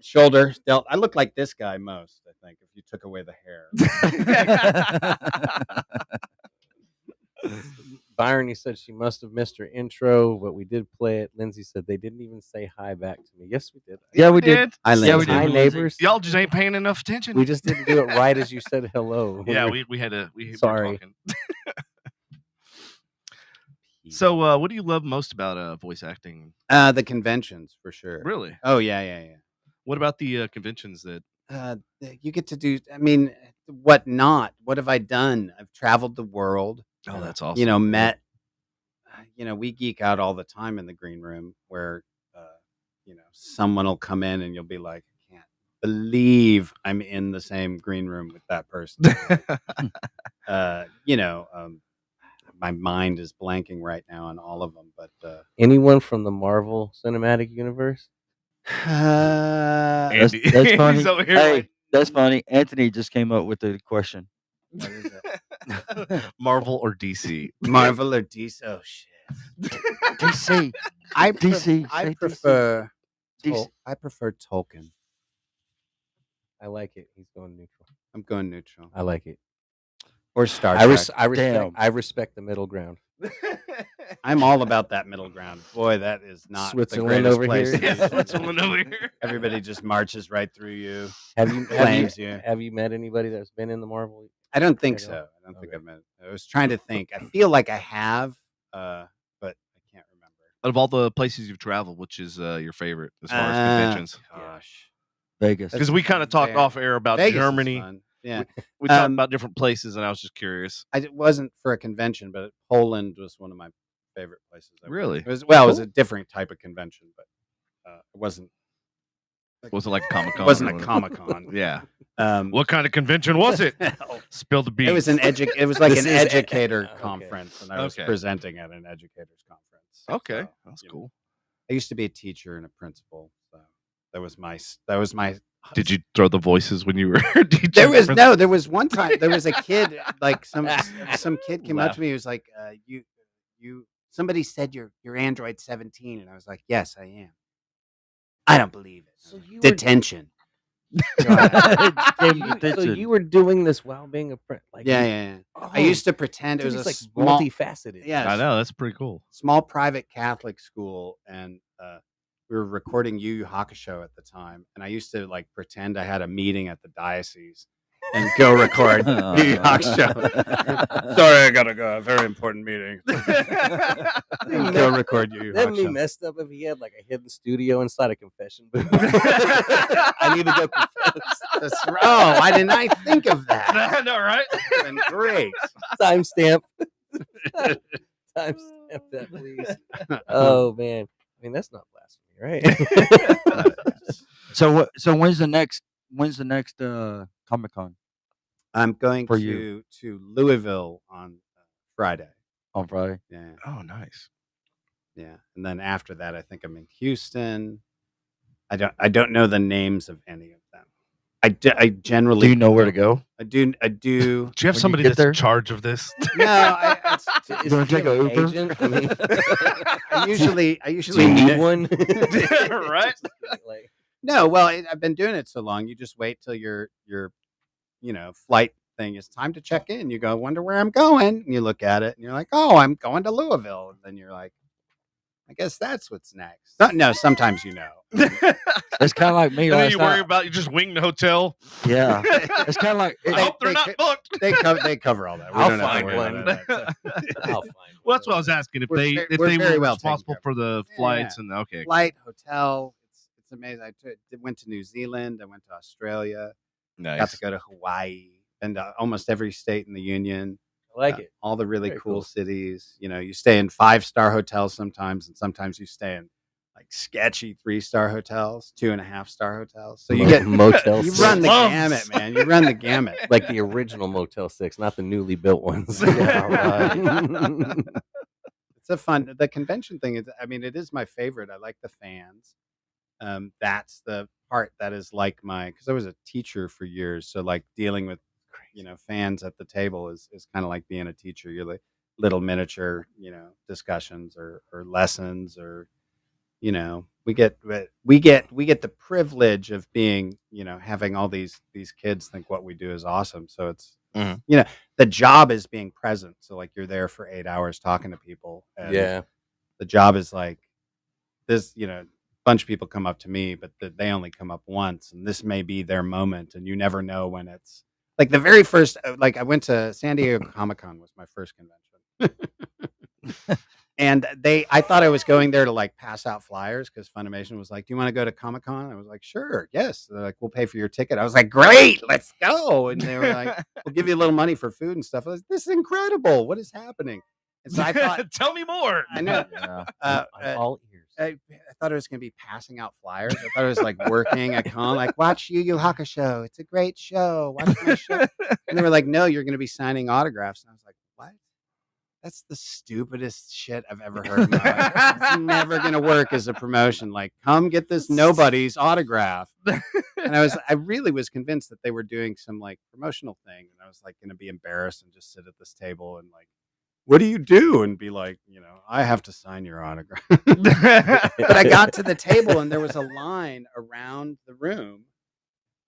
shoulder delt. I look like this guy most, I think, if you took away the hair. Byron, he said she must have missed her intro, but we did play it. Lindsay said they didn't even say hi back to me. Yes, we did. Yeah, we did. I Yeah, we Lindsay. did. Hi, neighbors. Y'all just ain't paying enough attention. We just didn't do it right as you said hello. yeah, we had to. We were Sorry. talking. So, what do you love most about voice acting? The conventions for sure. Really? Oh yeah. What about the conventions that? You get to do. I mean, what not? What have I done? I've traveled the world. Oh, that's awesome. Met. We geek out all the time in the green room where, someone will come in and you'll be like, I can't believe I'm in the same green room with that person. My mind is blanking right now on all of them, but Anyone from the Marvel Cinematic Universe? That's Andy. funny. He's over here Hey, like, that's funny. Anthony just came up with the question. what is it? Marvel or DC? Marvel or DC? Oh shit! DC. I DC. I Say prefer. DC. I prefer Tolkien. I like it. He's going neutral. I'm going neutral. I like it. Or Star I, Trek. Damn. respect the middle ground. I'm all about that middle ground. Boy, that is not Switzerland the greatest over place here. to Yeah, be. Switzerland over here. Everybody just marches right through you. Have you Flames you. have you met anybody that's been in the Marvel? I don't think I so. don't- I don't think okay. I've met. I was trying to think. I feel like I have, but I can't remember. of all the places you've traveled, which is your favorite as far as conventions? Gosh, Vegas. Because we kind of talked Very- off air about Vegas is Germany. fun. Yeah, We talked about different places, and I was just curious. it wasn't for a convention, but Poland was one of my favorite places. Really? It was a different type of convention, but it wasn't. Was it like Comic-Con? It wasn't or a whatever? Comic-Con. Yeah. Um, What kind of convention was it? Spill the beans. It was it was like This an is educator okay. conference, and I was Okay. presenting at an educators conference. Okay, So, that's you know, cool. I used to be a teacher and a principal, so that was my. Did you throw the voices when you were teaching? There was one time there was a kid like some kid came up Laugh. to me. He was like, you somebody said you're Android 17, and I was like, yes, I am. I don't believe it. So you were- Detention. Gave him So attention. you were doing this while being a like Yeah. Oh, I used to pretend it so was it's a like small, multifaceted. Yeah, I know, that's pretty cool. small private Catholic school, and we were recording YuYu Hakusho at the time, and I used to like pretend I had a meeting at the diocese and go record YuYu Hakusho. Sorry, I gotta go. A very important meeting. Go record YuYu That'd be Hakusho. messed up if he had like a hidden studio inside a confession booth. I need to go confess. Why didn't I think of that? I know, right? That'd been great. Timestamp. Timestamp that, please. Oh man, I mean that's not blasphemy, right? So when's the next Comic Con I'm going For to you. Louisville on Friday. on Friday? Yeah, Oh, nice. yeah, and then after that, I think I'm in Houston. I don't know the names of any of them. I generally Do you know where to go? I do. Do you have When you somebody get that's there? in charge of this? No, You want to take a Uber? Agent? I mean, I usually do you need one? Right? Like, No, well, I've been doing it so long. You just wait till your flight thing is time to check in. You go, wonder where I'm going, and you look at it, and you're like, oh, I'm going to Louisville, and then you're like, I guess that's what's next. No, sometimes you know. It's kind of like me And then last you worry night. about you just wing the hotel. Yeah, it's kind of like I hope they're they not could- booked. They cover all that. We I'll don't have to find worry one. about that. I'll find Well, that's what I was asking. If We're they ve- if we're they very were well taken responsible care of. for the Yeah, flights and okay. Flight, hotel. It's amazing. Went to New Zealand. I went to Australia. Nice. Got to go to Hawaii and almost every state in the union. I like it. All the really Very cool cool. cities. You stay in 5-star hotels sometimes, and sometimes you stay in like sketchy 3-star hotels, 2.5-star hotels. So you get Motel you 6. run the Slums. gamut, man. You run the gamut. like the original Motel 6, not the newly built ones. Yeah, right. It's the convention thing is, I mean, it is my favorite. I like the fans. That's the part that is like because I was a teacher for years. So like dealing with, fans at the table is kind of like being a teacher. You're like little miniature, discussions or lessons or, we get the privilege of being, having all these kids think what we do is awesome. So it's, Mhm. the job is being present. So like you're there for 8 hours talking to people. And Yeah. the job is like this, a bunch of people come up to me, but they only come up once, and this may be their moment, and you never know when it's like the very first. Like I went to San Diego Comic-Con was my first convention, and I thought I was going there to like pass out flyers because Funimation was like, "Do you want to go to Comic-Con?" I was like, "Sure, yes." They're like, "We'll pay for your ticket." I was like, "Great, let's go!" And they were like, "We'll give you a little money for food and stuff." I was, "This is incredible! What is happening?" And so I thought, Tell me more. I know. Yeah. I'm all ears. I thought it was going to be passing out flyers. I thought it was like working a con, like watch YuYu Hakusho. It's a great show. Watch my show. And they were like, no, you're going to be signing autographs. And I was like, what? That's the stupidest shit I've ever heard in my life. It's never going to work as a promotion. Like, come get this nobody's autograph. And I really was convinced that they were doing some like promotional thing. And I was like going to be embarrassed and just sit at this table and like, what do you do? And be like, I have to sign your autograph. But I got to the table and there was a line around the room.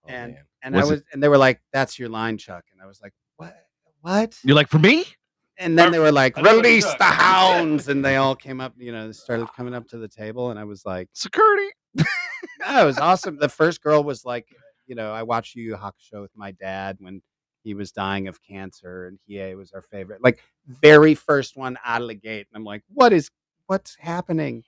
Oh, and man. and Was and they were like, that's your line, Chuck. And I was like, what? You're like, for me? And then they were like, I know what release Chuck. the hounds. And they all came up, they started coming up to the table. And I was like, Security. no, it was awesome. The first girl was like, I watched YuYu Hakusho with my dad when he was dying of cancer, and Hiei was our favorite. Like very first one out of the gate. And I'm like, what's happening?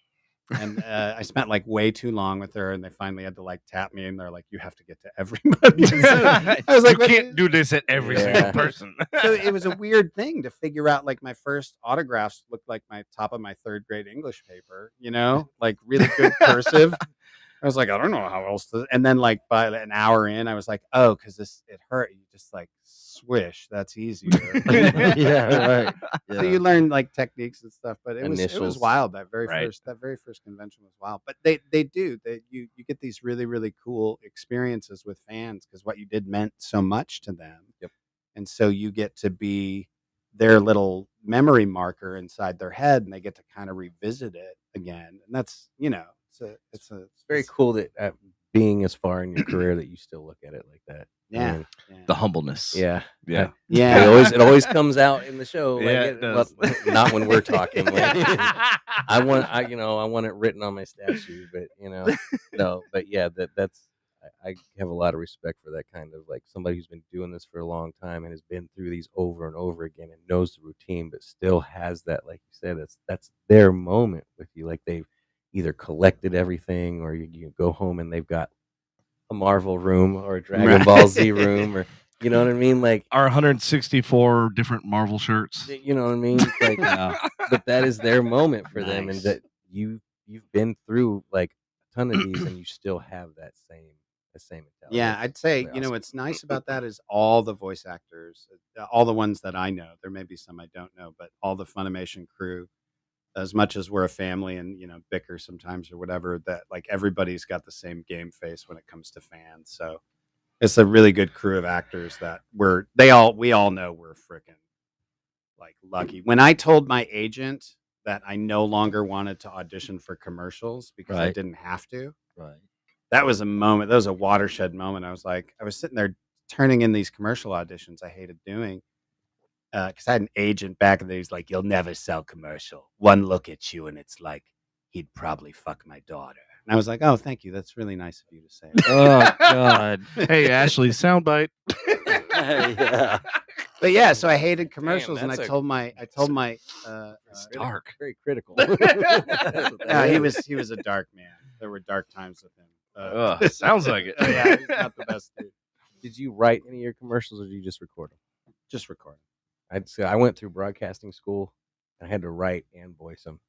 And I spent like way too long with her, and they finally had to like tap me, and they're like, "You have to get to everybody." So I was like, you can't do this at every single Yeah. person. so it was a weird thing to figure out. Like my first autographs looked like my top of my third grade English paper, like really good cursive. I was like, I don't know how else to. And then like by an hour in, I was like, oh, because it hurt. You just like swish. That's easier. Yeah, right. So you learn like techniques and stuff, but it was Initials. wild. That very Right. first convention was wild. But you get these really, really cool experiences with fans because what you did meant so much to them. Yep. And so you get to be their little memory marker inside their head, and they get to kind of revisit it again. And that's it's very cool that being as far in your career that you still look at it like that. Yeah. I mean, The humbleness. yeah. Yeah. Yeah. It always comes out in the show. Like Yeah, it does. well, not when we're talking. Like, I want it written on my statue, but no. But yeah, that's I have a lot of respect for that kind of like somebody who's been doing this for a long time and has been through these over and over again and knows the routine, but still has that, like you said, that's their moment with you. Like they've either collected everything, or you go home and they've got a Marvel room or a Dragon Ball Z room, or you know what I mean, like Our 164 different Marvel shirts. you know what I mean, like but that is their moment for them, and Nice. that you've been through like a ton of these and you still have that same mentality. Yeah, I'd say, really awesome. what's nice about that is all the voice actors, all the ones that I know, there may be some I don't know, but all the Funimation crew, as much as we're a family and, bicker sometimes or whatever, that like everybody's got the same game face when it comes to fans. So it's a really good crew of actors that we all know we're freaking like lucky. When I told my agent that I no longer wanted to audition for commercials because I Right. didn't have to, Right. that was a moment. That was a watershed moment. I was sitting there turning in these commercial auditions I hated doing because I had an agent back in the day who's like, "You'll never sell commercial. One look at you, and it's like he'd probably fuck my daughter." And I was like, "Oh, thank you. That's really nice of you to say." Oh God. Hey, Ashley, soundbite. Yeah. But yeah, so I hated commercials, and I that's a- told my It's dark. very critical. yeah, he was a dark man. There were dark times with him. Sounds like it. Oh, yeah, he's not the best dude. Did you write any of your commercials, or did you just record them? Just record. I'd say I went through broadcasting school and I had to write and voice them.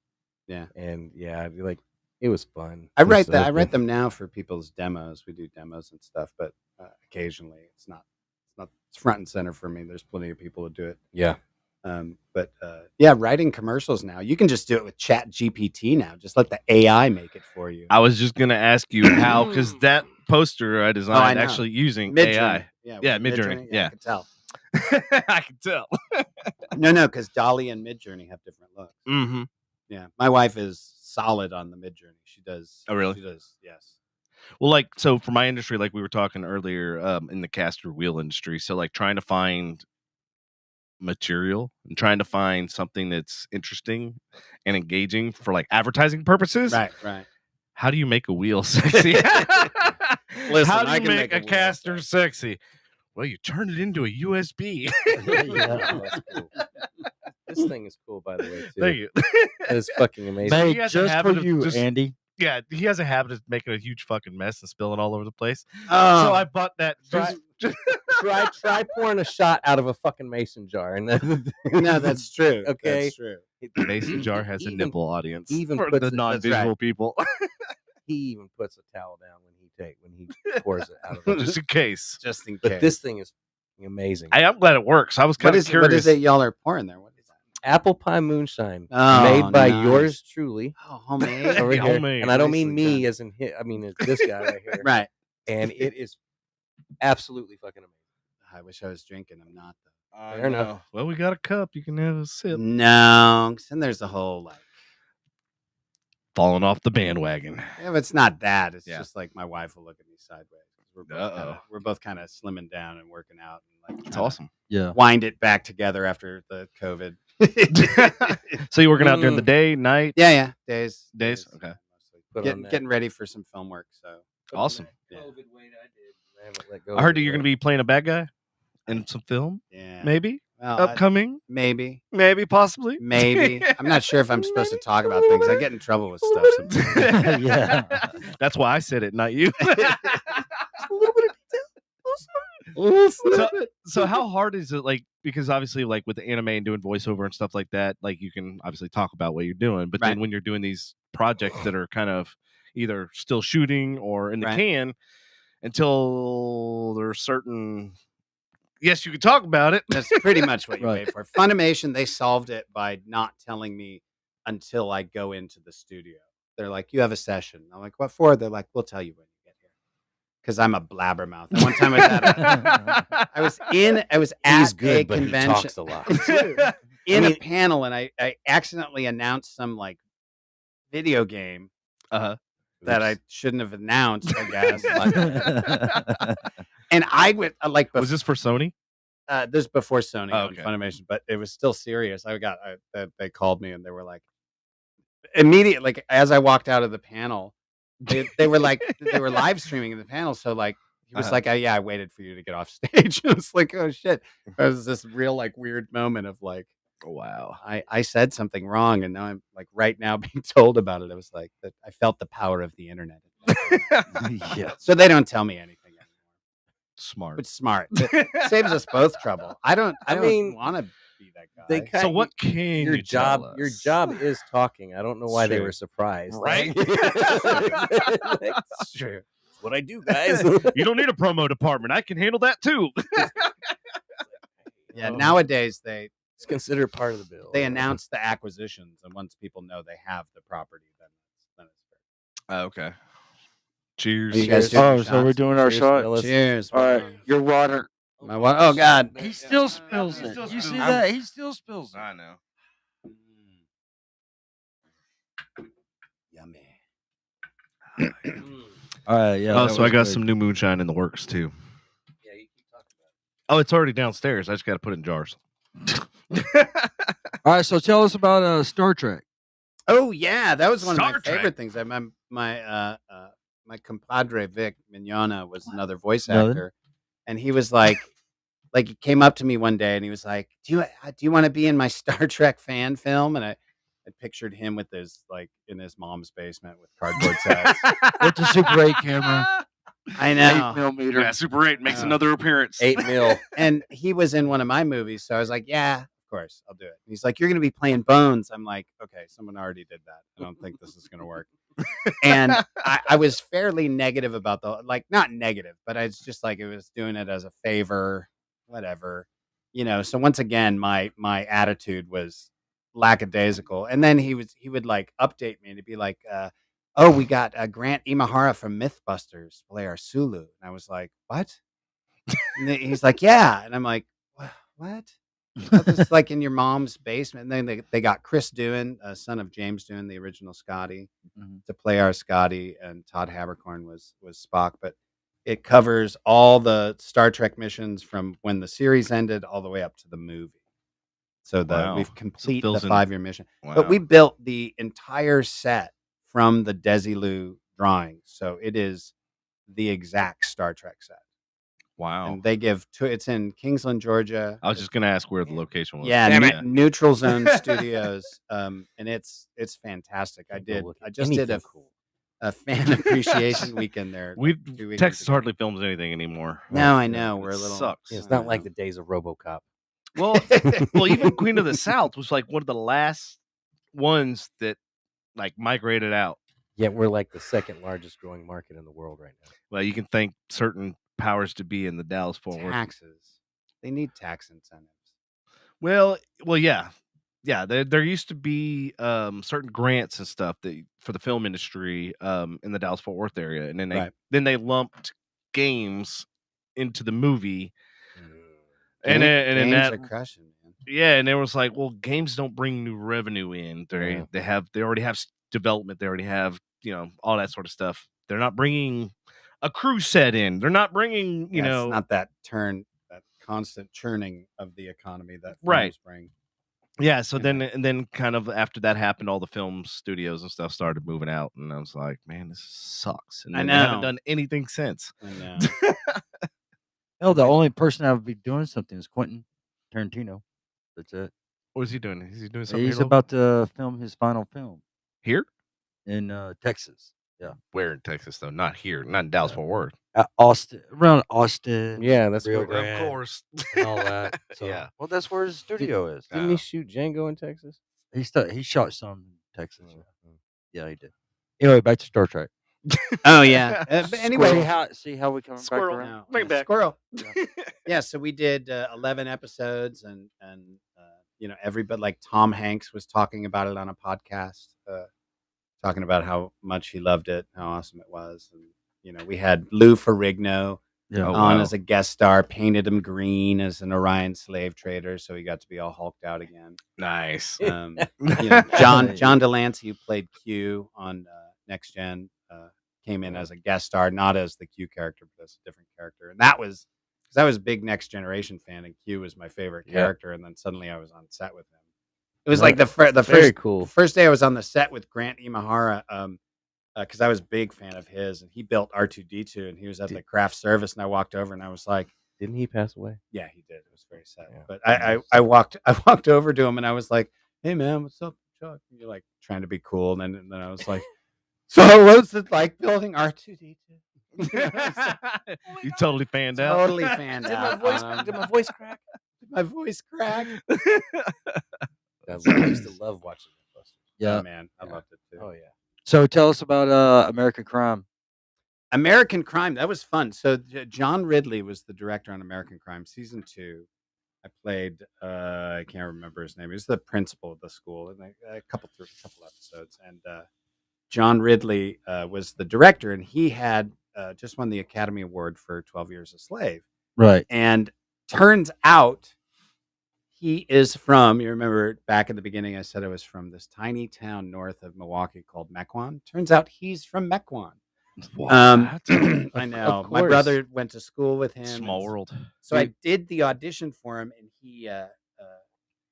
Yeah. And yeah, I'd be like, it was fun. I write It was I write them now for people's demos. We do demos and stuff, but occasionally it's not it's front and center for me. There's plenty of people who do it. Yeah. But yeah, writing commercials now, you can just do it with Chat GPT now. Just let the AI make it for you. I was just gonna ask you how, because that poster I designed know. actually using Midjourney. AI. Yeah, with Midjourney. Yeah. I can tell. I can tell. No, because Dolly and Midjourney have different looks. Mm-hmm. Yeah, my wife is solid on the Midjourney. She does. Oh, really? She does. Yes. Well, like, so for my industry, like we were talking earlier, in the caster wheel industry, so like trying to find material and trying to find something that's interesting and engaging for like advertising purposes. Right. How do you make a wheel sexy? Listen, How do I you can make make a a wheel caster sexy? Well, you turn it into a USB. Yeah, that's cool. This thing is cool, by the way, too. Thank you. That is fucking amazing. Made He has a just habit for of you, just- Andy. Yeah, he has a habit of making a huge fucking mess and spilling all over the place. Oh, So I bought that. Try- try pouring a shot out of a fucking mason jar, and no, that's true. Okay. That's true. The mason jar has a Even- nipple audience even for puts the it- that's non-visual right. people, he even puts a towel down when he pours it out of it. just in case. Just in case. But this thing is amazing. I'm glad it works. I was kind of curious. What is it y'all are pouring there? What is that? Apple pie moonshine, Oh, made by nice. yours truly. Oh, homemade. Over here. Homemade. And I don't Nicely mean me done. as in I mean it's this guy right here. Right. And it is absolutely fucking amazing. I wish I was drinking. I'm not though. Fair enough. Well, we got a cup. You can have a sip. No, 'cause then there's a whole like. Falling off the bandwagon. Yeah, but it's not that. It's Yeah. just like my wife will look at me sideways. Uh-oh. We're both kind of slimming down and working out and like It's trying to awesome. Yeah. wind it back together after the COVID. So you're working out during the day, night, Yeah, days. days? Okay. Mostly. Put on that. Getting ready for some film work. So Awesome. Yeah. COVID weight I did. I haven't let go. I heard that you're going to be playing a bad guy in some film, yeah, maybe. Well, upcoming? maybe. Maybe, possibly. Maybe. I'm not sure if I'm supposed to talk about things. I get in trouble with stuff sometimes. Yeah. That's why I said it, not you. So how hard is it, like, because obviously, like, with the anime and doing voiceover and stuff like that, like, you can obviously talk about what you're doing, but Right. then when you're doing these projects that are kind of either still shooting or in the Right. can until there's certain, yes, you can talk about it. That's pretty much what you Right. wait for. Funimation, they solved it by not telling me until I go into the studio. They're like, you have a session. I'm like, what for? They're like, we'll tell you when you get here. Because I'm a blabbermouth. And one time I was I was at He's a good, but convention he talks a lot. in a panel, and I accidentally announced some like video game that I shouldn't have announced, I guess. And I went like Was this for Sony? this before Sony Oh, on okay. Funimation, but it was still serious. They called me and they were like, immediately, like as I walked out of the panel, they were like, they were live streaming the panel. So like, he was like, oh, yeah, I waited for you to get off stage. It was like, oh shit. It was this real like weird moment of like, Wow. I said something wrong. And now I'm like right now being told about it. It was like that. I felt the power of the internet. Yeah. So they don't tell me anything anymore. Smart. It's smart. It saves us both trouble. I don't mean, want to be that guy. They So kind what can your you tell job us? your job is talking. I don't know why they True. were surprised. Right? It's true. That's what I do, guys. You don't need a promo department. I can handle that too. Yeah, nowadays It's considered part of the bill. they announce the acquisitions, and once people know they have the property, then it's fair. Okay. Cheers. Are you guys Cheers. doing Oh, your so we're shots? doing our Cheers, shot. fellas. Cheers. All right, man. your water. My what? Oh God. He still spills He it. still You see spills it. that? He still spills it. I know. Yummy. All right, yeah. Oh, that so I was got good. some new moonshine in the works too. Yeah, you keep talking about Oh, it's already downstairs. I just got to put it in jars. All right, so tell us about Star Trek. Oh yeah, that was one of Star my Trek. favorite ththings. My compadre Vic Mignogna was another voice Really? actor, and he was like he came up to me one day and he was like, do you want to be in my Star Trek fan film? And I pictured him with his like in his mom's basement with cardboard sets. With the Super 8 camera. I 8 know. millimeter. Yeah, Super 8 makes Oh. another appearance. 8 mil. And he was in one of my movies, so I was like, yeah, of course, I'll do it. And he's like, you're going to be playing Bones. I'm like, okay, someone already did that. I don't think this is going to work. And I was fairly negative about not negative, but I was just like, it was doing it as a favor, whatever, So once again, my attitude was lackadaisical. And then he would like update me and it'd be like, oh, we got Grant Imahara from Mythbusters to play our Sulu. And I was like, what? And he's like, yeah. And I'm like, what? This is like in your mom's basement. And then they got Chris Doohan, son of James Doohan, the original Scotty, to play our Scotty, and Todd Habercorn was Spock. But it covers all the Star Trek missions from when the series ended all the way up to the movie. So Wow. we've So it complete the fills in- 5-year mission. Wow. But we built the entire set from the Desilu drawings. So it is the exact Star Trek set. Wow. And they give it's in Kingsland, Georgia. I was just going to ask where the location was. Yeah, Damn it. Neutral Zone Studios. And it's fantastic. I just did a fan appreciation weekend there. We 2 weekends Texas ago. hardly films anything anymore. No, I know. We're a It little sucks. It's not like the days of RoboCop. Well, even Queen of the South was like one of the last ones that like migrated out. Yet we're like the second largest growing market in the world right now. Well, you can thank certain powers to be in the Dallas Fort Worth. taxes. They need tax incentives. Well, yeah. There used to be certain grants and stuff that for the film industry in the Dallas Fort Worth area, and then they lumped games into the movie, and then Games that are crushing, man. yeah, and it was like, well, games don't bring new revenue in. They already have development. They already have all that sort of stuff. They're not bringing a crew set in. They're not bringing It's not that constant churning of the economy that Right. films bring. Yeah, so Yeah. then kind of after that happened, all the film studios and stuff started moving out, and I was like, man, this sucks. And I then they haven't know. done anything since. I know. Hell, the only person that would be doing something is Quentin Tarantino. That's it. What is he doing? Is he doing something He's here, about to film his final film here? in Texas. Yeah, Where in Texas though? Not here. Not in Dallas Fort Worth. Austin, around Austin. Yeah, that's Rio where- Grande, Of course. and all that. So, Yeah. well, that's where his studio is. Didn't he shoot Django in Texas? He shot some in Texas. Yeah, he did. Anyway, back to Star Trek. Oh yeah. But anyway, See how we come Squirrel. back around. no, Bring it back. squirrel. Yeah, so we did 11 episodes, and everybody, like Tom Hanks was talking about it on a podcast, talking about how much he loved it, how awesome it was, and we had Lou Ferrigno Yeah. Oh, on wow. as a guest star, painted him green as an Orion slave trader, so he got to be all hulked out again. Nice. John Delancey, who played Q on Next Gen, came in as a guest star, not as the Q character, but as a different character. And that was because I was a big Next Generation fan, and Q was my favorite Yeah. character. And then suddenly I was on set with him. It was Right. like the Very first cool. first day I was on the set with Grant Imahara, because I was a big fan of his, and he built R2D2, and he was at the craft service, and I walked over, and I was like, Didn't he pass away? yeah, he did. It was very sad. Yeah. But I walked over to him, and I was like, hey man, what's up, Chuck? And you're like trying to be cool, and then I was like, so what's it like building R2D2? You totally fanned out. Totally fanned Did out. my voice crack? Did my voice crack? I used to love watching that. Yeah. Oh, man, I loved it too. Oh yeah. So tell us about American Crime. American Crime, that was fun. So John Ridley was the director on American Crime season 2. I played I can't remember his name. He was the principal of the school in a couple episodes. And John Ridley was the director, and he had just won the Academy Award for 12 Years a Slave. Right. And turns out he is from, you remember back in the beginning I said I was from this tiny town north of Milwaukee called Mequon. Turns out he's from Mequon. I know. Of My course. brother went to school with him. Small and world. So I did the audition for him, and he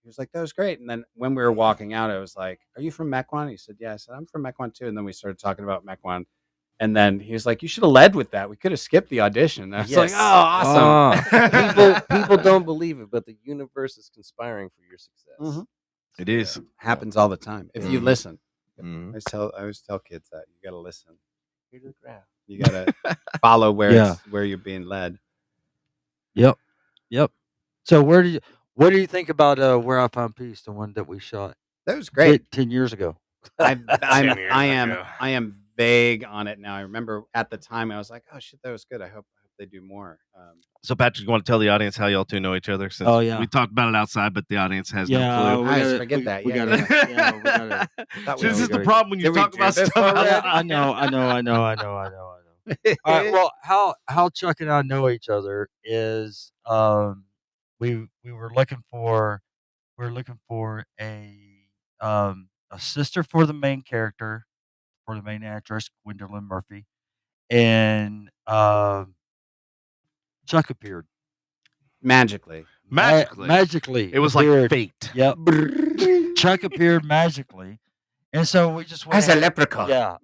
was like, that was great. And then when we were walking out, I was like, are you from Mequon? He said, yeah. I said, I'm from Mequon too. And then we started talking about Mequon. And then he was like, you should have led with that. We could have skipped the audition. I was like, Yes. oh, awesome. people don't believe it, but the universe is conspiring for your success. Mhm. It is. Happens all the time. If you Mhm. listen. Mhm. I always tell kids that. You got to listen. Hear the crowd. You got to follow where Yeah. where you're being led. Yep. So what do you think about Where I Found Peace, the one that we shot That was great. 10 years ago? I 10 years ago. am vague on it now. I remember at the time I was like, oh shit, that was good. I hope they do more. So, Patrick, you want to tell the audience how y'all two know each other? Since Oh, yeah. we talked about it outside, but the audience has Yeah, no clue. I always forget that. We Yeah, gotta, yeah. yeah, we gotta. Thought See, we this were is the gonna- problem when you Did we talk do about this stuff. already? I know. All right. Well, how Chuck and I know each other is we were looking for a sister for the main character, for the main actress Gwendolyn Murphy, and Chuck appeared Magically. magically. It was appeared. like fate. Yep. Chuck appeared magically, and so we just went As a ahead- leprechaun. Yeah.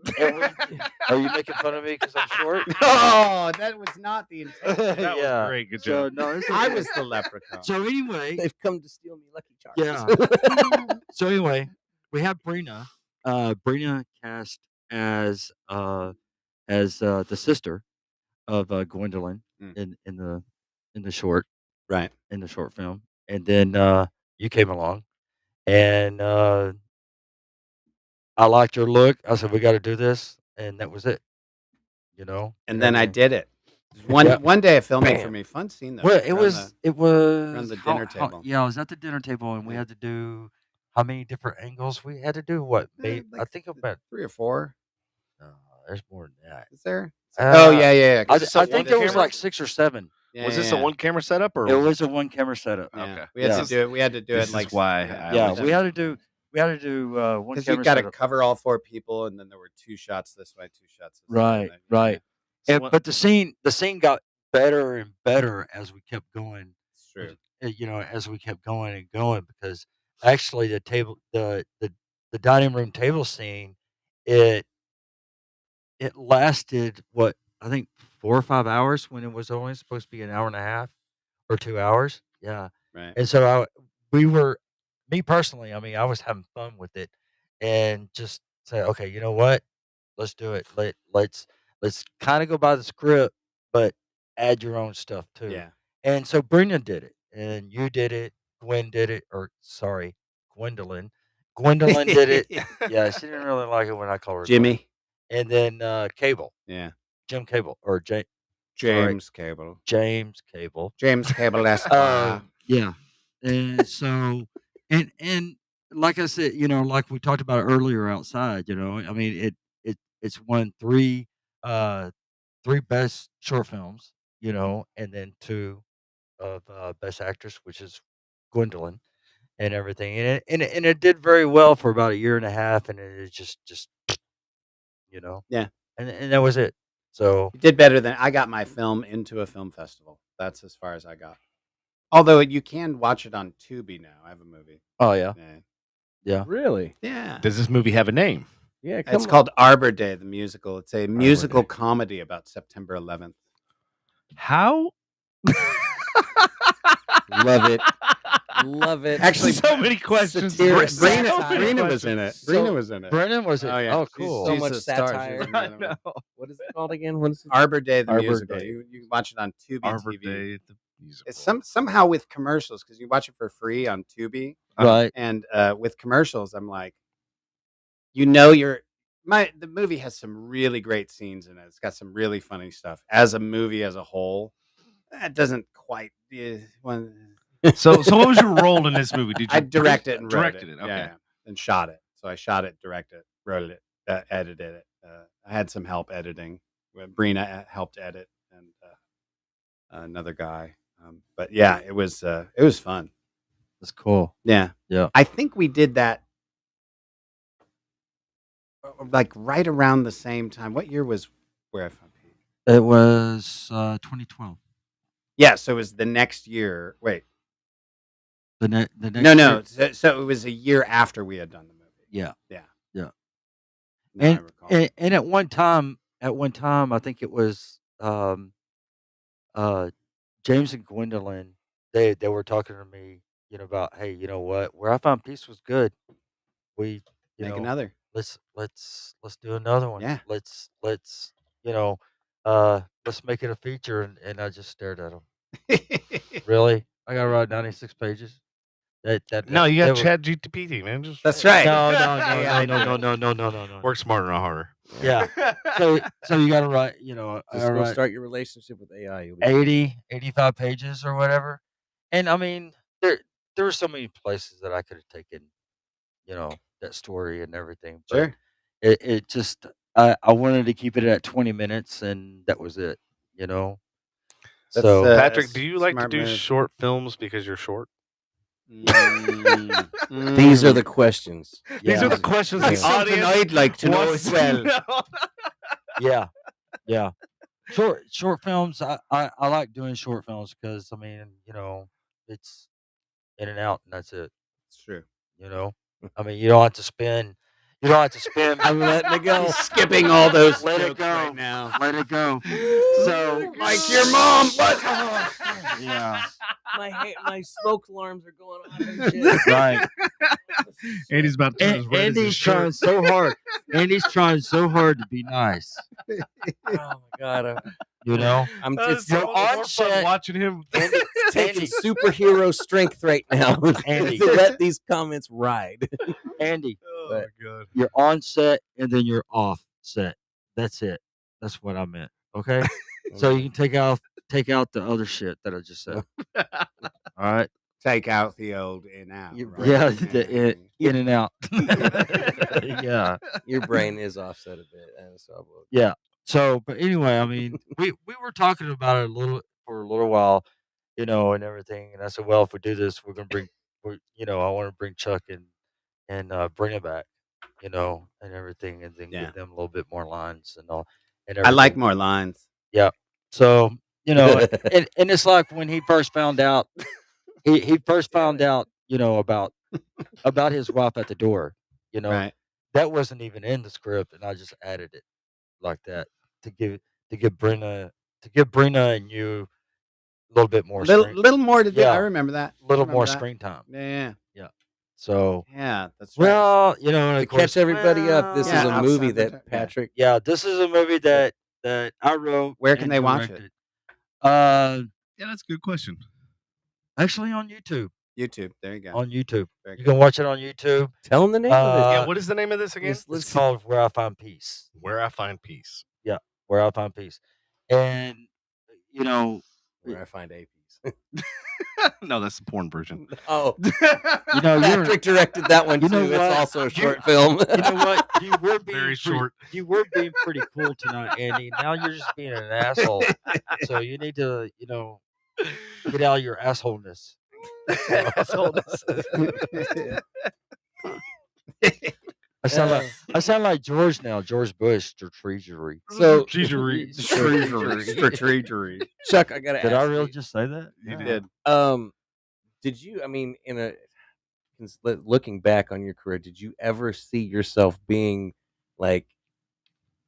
Are you making fun of me because I'm short? No, that was not the intent. That Yeah. was great. Good So job. no, it's I okay. was the leprechaun. So anyway, They've come to steal me Lucky Charms. yeah. So anyway, we have Brina. Brina cast as the sister of Gwendolyn Mm. in the short Right. film, and then you came along, and I liked your look. I said we got to do this, and that was it. You know. And then I did it. One day I filmed it for me. Fun scene though. Well, it Around was around the dinner how- table. yeah, I was at the dinner table, and we Yeah. had to do how many different angles we had to do. What? Eh, I like think about 3 or 4. there's more than that. Is there? Uh, yeah. 'cause I, it's a I think one there was camera- like 6 or 7. Yeah, Was this yeah, a one camera setup or It was a one camera setup. yeah. Okay. We had Yeah. to do it. We had to do This it like is why I Yeah, always- we had to do one because you camera got to setup. cover all 4 people, and then there were 2 shots this way, 2 shots this way. Right, and then- right. So And, what- but the scene got better and better as we kept going. It's true. As we kept going and going, because actually the dining room table scene, it lasted what I think 4 or 5 hours when it was only supposed to be an hour and a half or 2 hours. Yeah. Right. And so me personally, I mean, I was having fun with it, and just say, okay, you know what? Let's do it. Let's kind of go by the script, but add your own stuff too. Yeah. And so Brendan did it, and you did it. Gwen did it, or sorry, Gwendolyn. Gwendolyn did it. Yeah, she didn't really like it when I called her Gwen. Jimmy. And then Cable, Yeah. Jim Cable, or James Cable. James Cable. James Cable Esquire. Yeah. And so, and like I said, like we talked about earlier outside, I mean, it's won three best short films, and then 2 of best actress, which is Gwendolyn and everything. And it did very well for about a year and a half, and it just Yeah. and that was it. So You did better than I got my film into a film festival. That's as far as I got. Although you can watch it on Tubi now. I have a movie. oh yeah. Yeah. Really? Yeah. Does this movie have a name? Yeah. It's called Arbor Day, the musical. It's a musical Day. comedy about September 11th. How? Love it. Love it. Actually, so many questions. satiric Brina was in it. Brina was in it. Brennan was it? Oh, yeah. Oh, She's- cool. So she's much a star. satire. She's in I it. know. What is it called again? What is it? Arbor Day, the Arbor musical. Day. You can watch it on Tubi Arbor TV. Day, the musical. It's somehow with commercials because you watch it for free on Tubi. Right. And with commercials, I'm like, the movie has some really great scenes in it. It's got some really funny stuff. As a movie as a whole, that doesn't quite. So what was your role in this movie? Did you I directed it and wrote directed it? Yeah, Okay. yeah, and shot it. So I shot it, directed it, wrote it, edited it. I had some help editing. Brina helped edit, and another guy. But yeah, it was fun. That's cool. Yeah. Yeah. I think we did that like right around the same time. What year was Where I Found Pete? It was 2012. Yeah, so it was the next year. Wait. The next No. year- So it was a year after we had done the movie. Yeah. Yeah. Yeah. Now I recall. And at one time, I think it was James and Gwendolyn. They were talking to me, about, hey, you know what? Where I Found Peace was good. We Make another. let's do another one. Yeah. Let's let's make it a feature. And I just stared at him. Really? I got to write 96 pages. No, you got that Chat GPT, man. Just That's right. No. work smarter, not harder. Yeah. So you got to write, Just go start your relationship with AI. You'll be 85 pages or whatever. And I mean, there were so many places that I could have taken, that story and everything. But Sure. it just, I wanted to keep it at 20 minutes, and that was it, That's, So Patrick, do you like to smart do move. short films because you're short? These are the questions. These are yeah, the questions That's the something audience I'd like to know wants as to well. know. yeah. Short films. I like doing short films because, I mean, it's in and out, and that's it. It's true. I mean, you don't have to spend. I'm letting it go. He's skipping all those Let it jokes go. right now. Let it go. So Like your mom. What? yeah, My smoke alarms are going off and shit. right. Andy's about to turn as red as his Andy's trying shirt. so hard. Andy's trying so hard to be nice. Oh my god. It's It's so You're much on more fun set. watching him. taking superhero strength right now Andy. to let these comments ride. Andy, Oh my god. you're on set and then you're off set. That's it. That's what I meant. Okay. So you can take out the other shit that I just said. All right. Take out the old in out. You're right? Yeah, the in and out. Yeah. Your brain is offset a bit. And so Yeah. So, but anyway, I mean, we were talking about it for a little while, and everything. And I said, well, if we do this, we're gonna bring, I want to bring Chuck and bring it back, and everything, and then Yeah. give them a little bit more lines and all. And I like everything. more lines. So, and it's like when he first found out, he first found out, about his wife at the door. Right. That wasn't even in the script, and I just added it like that to give Brina and you little bit more little more to do. Yeah. I remember that. a little I more remember that. screen time. Yeah. So, Yeah, that's right. well, you know, and To of course, catch everybody up, this Yeah, is a outside movie the that yeah. Patrick. yeah, this is a movie that I wrote. Where can and they watch it? directed. Yeah, that's a good question. Actually on YouTube. YouTube. There you go. On YouTube, Very you good. can watch it on YouTube. Tell them the name of it. Yeah, what is the name of this again? It's called Where I Find Peace. Where I Find Peace. Where I Find Peace, and you know, Where I find APs. No, that's the porn version. Oh, you know, Patrick directed that one you too. know It's what? also a short film. You know what? You were being Very short. You were being pretty cool tonight, Andy. Now you're just being an asshole. So you need to, you know, get out of your assholeness. I sound like George now. George Bush or Treasury. So Treasury. Treasury. Chuck, I gotta Did ask I really you, just say that? You did. did you? I mean, looking back on your career, did you ever see yourself being like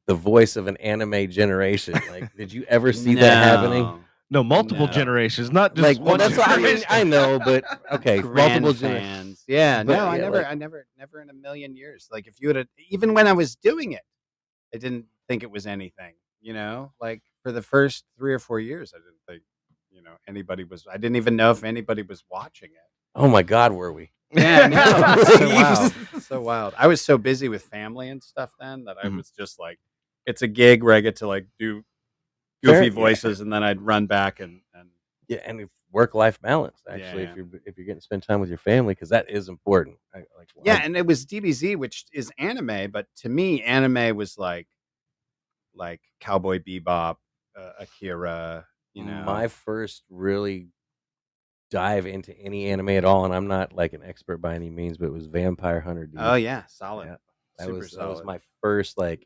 the voice of an anime generation? Like, did you ever see that happening? No, multiple No. generations, not just Like, well, one that's what I mean. generation. I know, but okay, multiple generations. fans. Yeah, But, no, I yeah, never, like- I never in a million years. Like if you would have, even when I was doing it, I didn't think it was anything. You know, like for the first 3 or 4 years, I didn't think, you know, anybody was. I didn't even know if anybody was watching it. Oh my God, were we? Yeah, no, it's so wild, so wild. I was so busy with family and stuff then that I Mhm. was just like, it's a gig where I get to like do Fair, goofy yeah. voices, and then I'd run back and Yeah, and work-life balance. Yeah, Actually, yeah. if you're getting to spend time with your family, because that is important. yeah, and it was DBZ, which is anime, but to me, anime was like Cowboy Bebop, Akira. You know, my first really dive into any anime at all, and I'm not like an expert by any means, but it was Vampire Hunter D. oh yeah, solid. Yeah, Super that was solid. my first like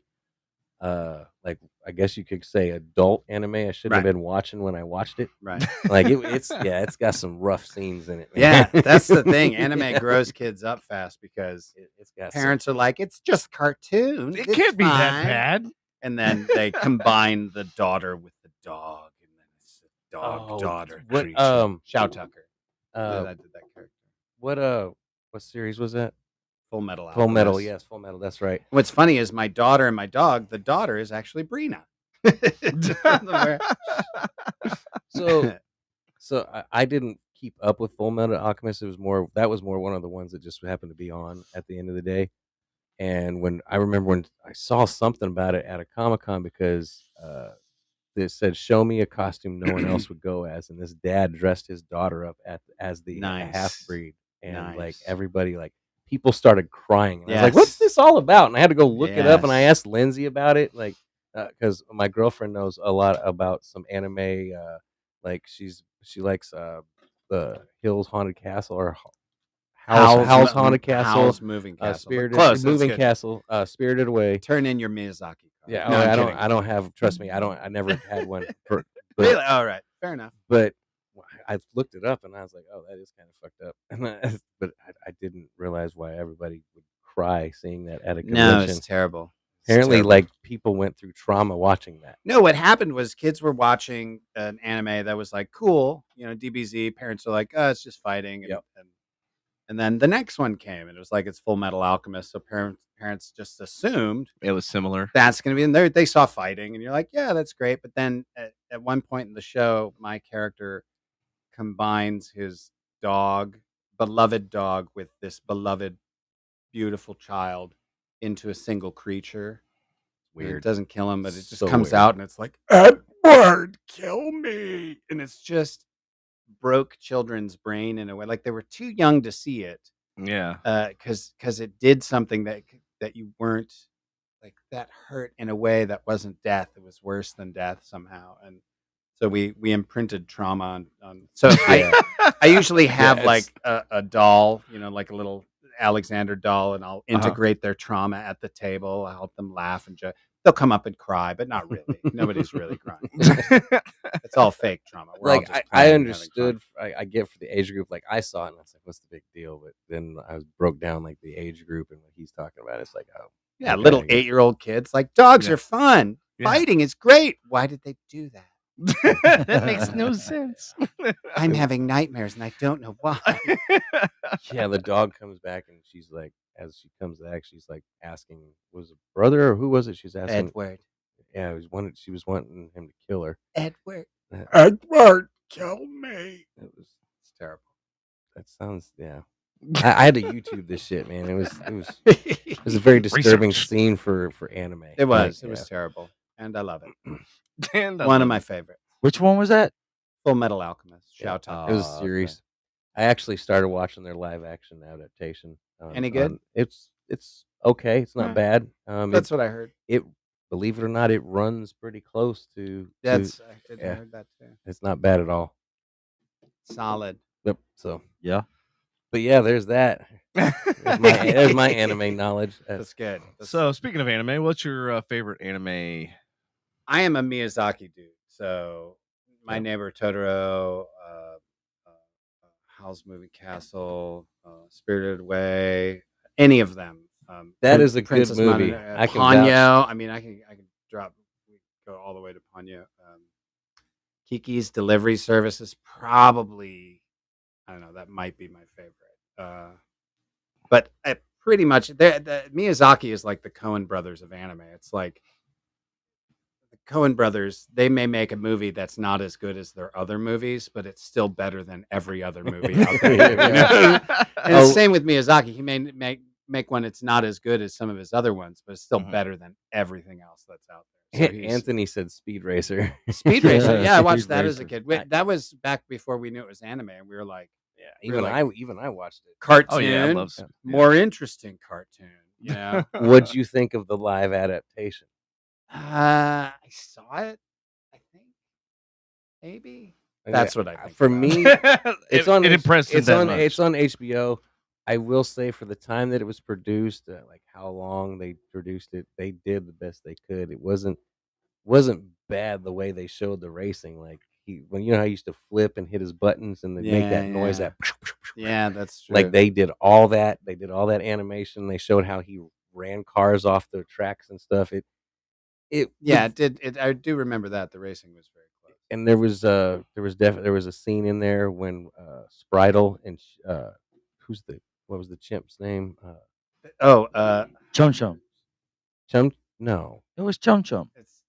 I guess you could say adult anime. I shouldn't have Right. been watching when I watched it. Right. Like it's got some rough scenes in it. Yeah, man. that's the thing. Anime grows kids up fast because It's got parents are like, it's just cartoon. It It's can't be that fine." bad. And then they combine the daughter with the dog, and then it's a Oh, daughter. what creature. Shou Tucker. uh, I did that character. what series was that? Full Metal. Full Metal. Alchemist. Yes, Full Metal. That's right. What's funny is my daughter and my dog. The daughter is actually Brina. So I didn't keep up with Full Metal Alchemist. That was more one of the ones that just happened to be on at the end of the day. And when I saw something about it at a Comic-Con because it said show me a costume no one else would go as, and this dad dressed his daughter up as the Nice. half breed, and like Nice. everybody people started crying. And I was like, Yes. what's this all about? And I had to go look it up, and I Yes. asked Lindsay about it, like because my girlfriend knows a lot about some anime. Like she likes the Hills Haunted Castle or Howl's Haunted Castle, Howl's Moving Castle. Spirited Close, that's Moving good. Castle, Spirited Away. Turn in your Miyazaki card. Yeah, No, I'm I kidding. don't have. Trust me, I never had one. Really? All right. Fair enough. But I looked it up and I was like, oh, that is kind of fucked up. But I didn't realize why everybody would cry seeing that at a convention. No, it's terrible. It's Apparently, terrible. like people went through trauma watching that. No, what happened was kids were watching an anime that was like cool, you know, DBZ. Parents are like, oh, it's just fighting. And, Yep. and then the next one came and it was like, it's Full Metal Alchemist. So parents just assumed It was similar. that's going to be in there. They saw fighting and you're like, yeah, that's great. But then at one point in the show, my character combines his beloved dog, with this beloved, beautiful child into a single creature. And Weird. It doesn't kill him, but it just So comes weird. out and it's like, Edward, kill me. And it's just broke children's brain in a way. Like they were too young to see it. Yeah. Because it did something that you weren't, like, that hurt in a way that wasn't death. It was worse than death somehow. And so we imprinted trauma on so I usually have Yeah, like a doll, you know, like a little Alexander doll, and I'll integrate their trauma at the table. I'll help them laugh and they'll come up and cry, but not really. Nobody's really crying. It's all fake trauma. We're all Like just I playing and having understood. I get for the age group. Like I saw it and I was like, what's the big deal? But then I broke down like the age group and what he's talking about. It's like, oh, Yeah, okay. little 8-year-old kids like dogs Yeah. are fun. Yeah. Fighting is great. Why did they do that? That makes no sense. I'm having nightmares and I don't know why. Yeah, the dog comes back and she's like, as she comes back, she's like asking, was it brother or who was it? She's asking. Edward. Yeah, she was wanting him to kill her. Edward. That- Edward, kill me. It's terrible. That sounds I had to YouTube this shit, man. It was a very disturbing Research. scene for anime. It was. Like, It was terrible. And I love it. And I One of love my it. favorites. Which one was that? Full Metal Alchemist. Yeah. Shou Tucker. It was a Okay. series. I actually started watching their live action adaptation. Any good? It's okay. It's Yeah. not bad. That's what I heard. Believe it or not, it runs pretty close to. I yeah. heard that too. It's not bad at all. Solid. Yep. So, Yeah. but yeah, there's that. There's my anime knowledge. That's good. So speaking of anime, what's your favorite anime? I am a Miyazaki dude. So My Yeah. Neighbor Totoro, Howl's Moving Castle, Spirited Away, any of them. That is a good Princess movie. Mononoke, I can Ponyo. I mean, I can drop, go all the way to Ponyo. Kiki's Delivery Service is probably, I don't know, that might be my favorite. But pretty much, the Miyazaki is like the Coen brothers of anime. It's like the Coen brothers, they may make a movie that's not as good as their other movies, but it's still better than every other movie out there. You know? And the same with Miyazaki. He may make one that's not as good as some of his other ones, but it's still Mhm. better than everything else that's out there. So Anthony said Speed Racer. Speed Racer. Yeah, I watched Speed that as a Racer. kid. That was back before we knew it was anime, and we were like, Yeah, Really? even I watched it. cartoon, Oh yeah, I love yeah. more interesting cartoon. You know, What'd you think of the live adaptation? I saw it. I think maybe that's what I think. For about me, it, it's on. It impressed him It's that on. much. It's on HBO. I will say, for the time that it was produced, like how long they produced it, they did the best they could. It wasn't bad the way they showed the racing. Like when you know how he used to flip and hit his buttons and they make that noise. Yeah. That Yeah, that's true. like they did all that. They did all that animation. They showed how he ran cars off the tracks and stuff. It did. I do remember that the racing was very close. and there was a scene in there when Spritle and what was the chimp's name? Chum Chum. No, It was Chum Chum. It's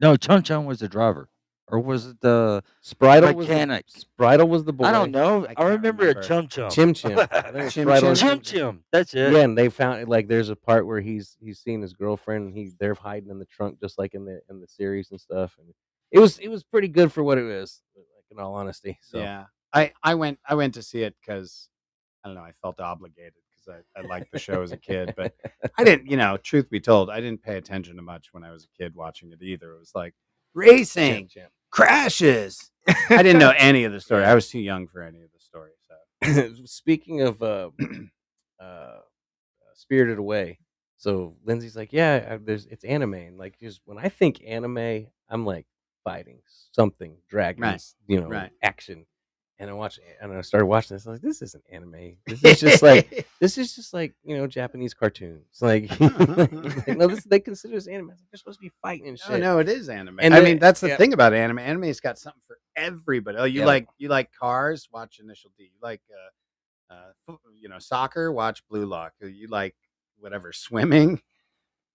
No, Chum Chum was the driver, or was it the Spritle mechanic? was the boy. I don't know. I I can't remember a remember. Chum Chum. Chim Chim. I think Chim Spritle Chim? and Chum Chum. That's it. Yeah, and they found like there's a part where he's seeing his girlfriend and they're hiding in the trunk just like in the series and stuff. And it was pretty good for what it was, like in all honesty. So Yeah, I went to see it because I don't know. I felt obligated because I liked the show as a kid, but I didn't. You know, truth be told, I didn't pay attention to much when I was a kid watching it either. It was like racing, Chim crashes. I didn't know any of the story. I was too young for any of the story. So Chim. Speaking of Spirited Away, so Lindsay's like, yeah, it's anime, and like just when I think anime, I'm like fighting something, dragons, Right. action. And I started watching this. I'm like, this isn't anime. This is just like Japanese cartoons. Like, no, they consider this anime. Like, they're supposed to be fighting and shit. Oh no, it is anime. And I the- mean, that's the yeah. thing about anime. Anime's got something for everybody. Oh, you Yeah. like cars? Watch Initial D. You like soccer? Watch Blue Lock. You like whatever swimming?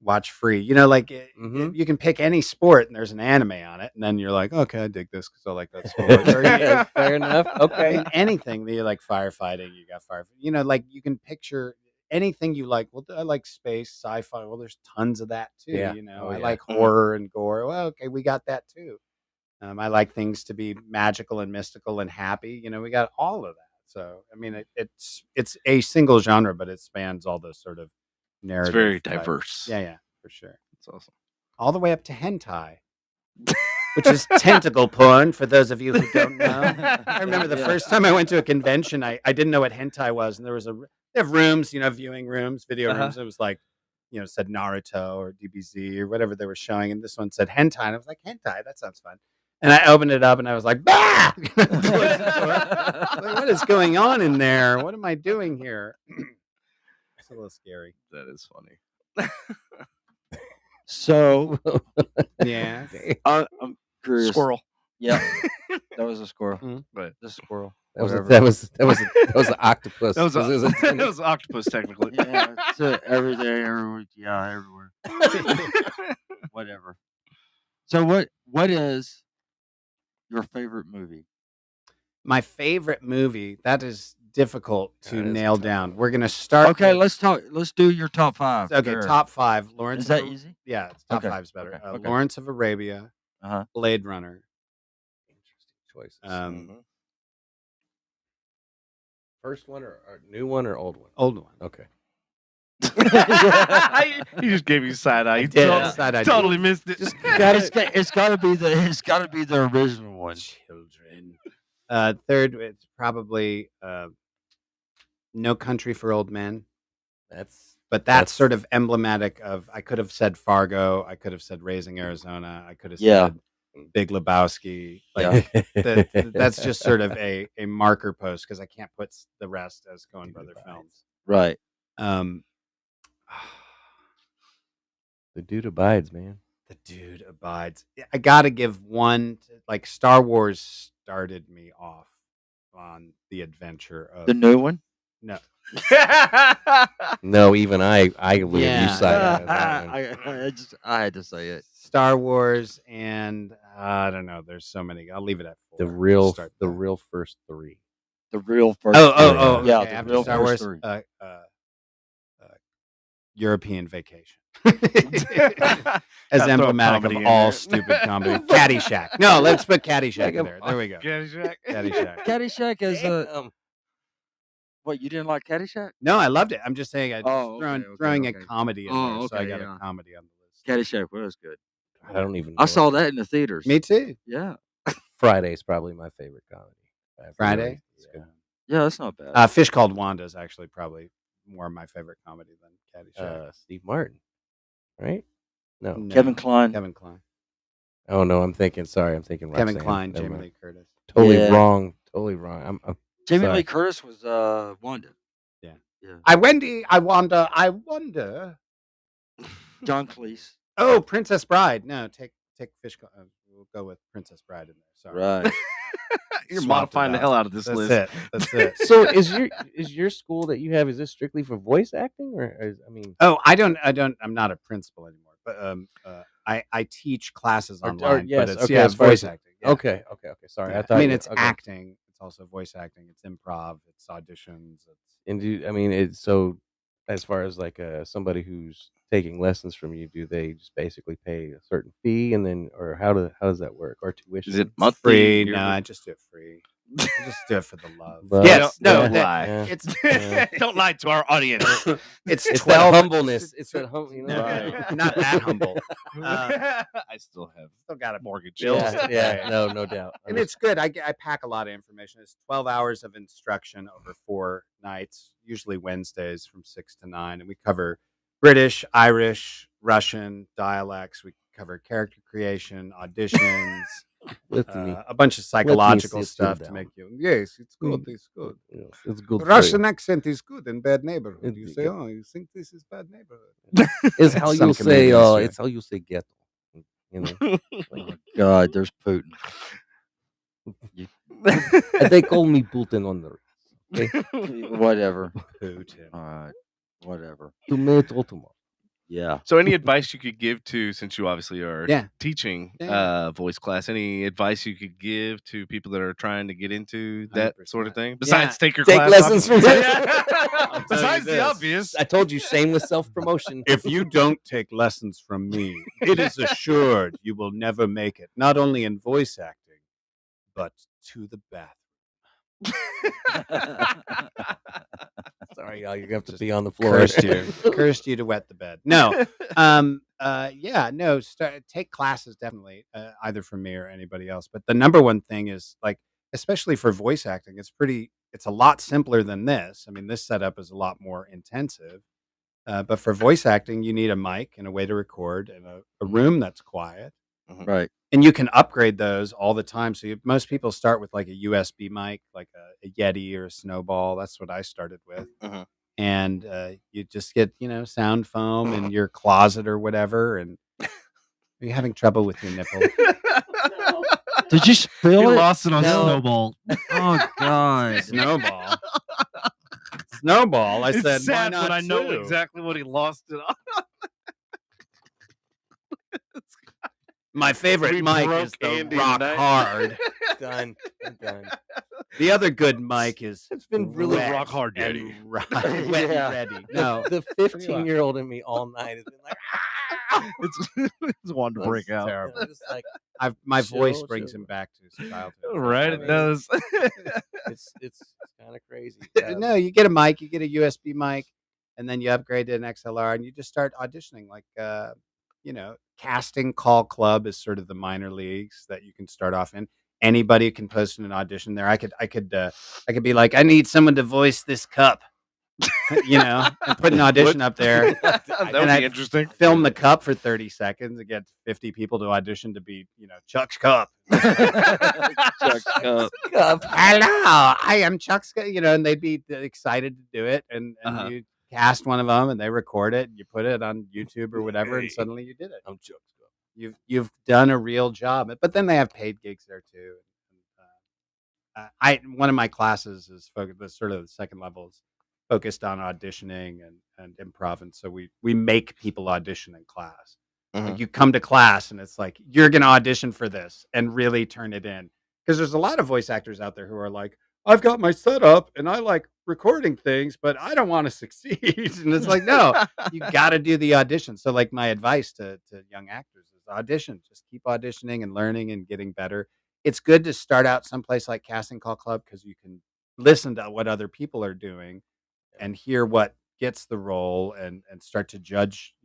Watch Free. You know, like Mhm. you can pick any sport and there's an anime on it, and then you're like, okay, I dig this because I like that sport. Or, Yeah, fair enough. I Okay. mean, anything that you like, firefighting, you got fire. You know, like you can picture anything you like. Well, I like space, sci-fi. Well, there's tons of that too. Yeah. You know, Oh, I yeah. like horror and gore. Well, okay, we got that too. I like things to be magical and mystical and happy. You know, we got all of that. So, I mean, it's a single genre, but it spans all those sort of It's narrative. very type- diverse. Yeah, for sure. It's awesome. All the way up to hentai, which is tentacle porn. For those of you who don't know, I remember the first time I went to a convention, I didn't know what hentai was, and they have rooms, viewing rooms, video rooms. It was like, said Naruto or DBZ or whatever they were showing, and this one said hentai, and I was like, hentai, that sounds fun. And I opened it up, and I was like, bah! Closed the door. Like, what is going on in there? What am I doing here? It's a little scary. That is funny. So Yeah. I'm curious. Squirrel. Yeah, that was a squirrel. Right. The squirrel. That was Whatever. that was an octopus. That was It was a that was an octopus, technically. Yeah, it's every day, every week. Yeah, everywhere. Whatever. So what is your favorite movie? My favorite movie, that is difficult to That is a nail tough down. one. We're going to start. Okay, with- let's do your top 5. Okay, Sure. top 5. Lawrence. Is that of, easy? Yeah, top Okay, 5 is better. okay. Lawrence of Arabia, Uh-huh. Blade Runner. Interesting choices. First one or new one or old one? Old one. Okay. He just gave you side eye. You did. totally, Side-eye. totally missed it. It's got to be the original one. Children. Third, it's probably No Country for Old Men. That's sort of emblematic of. I could have said Fargo. I could have said Raising Arizona. I could have said Big Lebowski. Like that's just sort of a marker post because I can't put the rest as Coen Brother films. Right. The Dude Abides, man. The Dude Abides. I got to give one. Like Star Wars started me off on the adventure of The new one? No. No, even I believe Yeah. you side that one. I had to say it. Star Wars and I don't know. There's so many. I'll leave it at 4. The real Start the there. real first 3. The real first. Oh, yeah. okay, The after real Star first Wars, 3. European Vacation, Gotta as throw a emblematic comedy of in all there. stupid comedy. Caddyshack. No, let's put Caddyshack in there. There we go. Caddyshack. Caddyshack. Caddyshack is what, you didn't like Caddyshack? No, I loved it. I'm just saying, I just throwing a okay. comedy in Oh, there, so I okay, got yeah. a comedy on the list. Caddyshack was good. I don't even know I saw what- that in the theaters. Me too. Yeah. Friday's probably my favorite comedy. Friday. Yeah. Yeah, that's not bad. Fish Called Wanda is actually probably more my favorite comedy than Caddyshack. Steve Martin, right? No. No, Kevin Kline. Kevin Kline. Oh no, I'm thinking Kevin Roxanne. Kline. Never Jamie mind. Lee Curtis. Totally Yeah. wrong. Totally wrong. I'm Jamie sorry. Lee Curtis was Wanda. Yeah. Yeah. I wonder. John Cleese. Oh, Princess Bride. No, take Fish. We'll go with Princess Bride in there. Sorry. Right. You're Swapped modifying it the out. hell out of this That's list. it. That's it. So is your school that you have, is this strictly for voice acting I mean Oh, I'm not a principal anymore, but I teach classes online. yes, but it's okay, as far voice as- acting. Yeah. okay. Sorry. Yeah. I thought I mean, you- it's okay. acting. It's also voice acting. It's improv. It's auditions. It's So as far as like somebody who's taking lessons from you, do they just basically pay a certain fee and then, or how does that work? Or tuition? Is it monthly? free. yearly? No, I just do it free. I just do it for the love. But- Yes. No. Yeah. that- Yeah. It's Don't lie to our audience. it's It's 12 that humbleness. It's that humble. You know? No, not that humble. I still have Still got a mortgage. bills Yeah, to yeah, pay. no doubt. And it's good. I pack a lot of information. It's 12 hours of instruction over 4 nights, usually Wednesdays from 6 to 9. And we cover British, Irish, Russian dialects. We cover character creation, auditions, with me. a bunch of psychological sit stuff down. to make you. Yes, it's good. It's good. Yes, it's good. Russian accent is good in bad neighborhood. You It's say, good. oh, you think this is bad neighborhood? It's how Some you say. comedians say. It's how you say ghetto. You know. Oh my God, there's Putin. And they call me Putin on the Whatever. Putin. All right. Whatever. tomato tomato. Yeah. So, any advice you could give to, since you obviously are Yeah. teaching Yeah. voice class, any advice you could give to people that are trying to get into that sort of 100%. thing? Besides, take your Take class, lessons from obviously. me. I'll tell Besides you the this. obvious. I told you, shameless self promotion. If you don't take lessons from me, it is assured you will never make it, not only in voice acting, but to the bathroom. Sorry, y'all, you're gonna have to be on the floor. Cursed you to wet the bed. No, take classes definitely, either from me or anybody else. But the number one thing is, like, especially for voice acting, it's a lot simpler than this. I mean, this setup is a lot more intensive. But for voice acting, you need a mic and a way to record and a room that's quiet. Right. And you can upgrade those all the time. So most people start with like a USB mic, like a Yeti or a Snowball. That's what I started with. Mhm. And you just get, sound foam in your closet or whatever. And are you having trouble with your nipple? Did you He spill it? lost it on No. Snowball. Oh God. Snowball. Snowball. I It's said, sad why not when I know two? exactly what he lost it on. My favorite We mic broke is the Andy rock tonight. hard. Done. I'm done. The other good mic is It's been really wet rock hard, and Daddy. wet Yeah. and ready. No, The 15-year-old in me all night has been like, It's wanting to break out. terrible. I'm just like, my voice Chill, brings chill. him back to his childhood. Right, I it mean, does. it's kind of crazy. No, you get a mic, you get a USB mic, and then you upgrade to an XLR, and you just start auditioning. Like, Casting Call Club is sort of the minor leagues that you can start off in. Anybody can post in an audition there. I could be like, I need someone to voice this cup, and put an audition up there. That And would I be interesting. Film the cup for 30 seconds and get 50 people to audition to be, Chuck's cup. Chuck's cup. Hello, I am Chuck's cup. And they'd be excited to do it, and Uh-huh. you cast one of them, and they record it, you put it on YouTube or whatever, and suddenly you did it. I'm Chuck's cup. You've done a real job. But then they have paid gigs there too. One of my classes is focused, sort of the second level is focused on auditioning and improv, and so we make people audition in class. Like, you come to class and it's like, you're gonna audition for this and really turn it in, because there's a lot of voice actors out there who are like, I've got my setup and I like recording things, but I don't want to succeed. And it's like, no, you got to do the audition. So, like, my advice to young actors is audition. Just keep auditioning and learning and getting better. It's good to start out someplace like Casting Call Club, because you can listen to what other people are doing and hear what gets the role, and start to judge,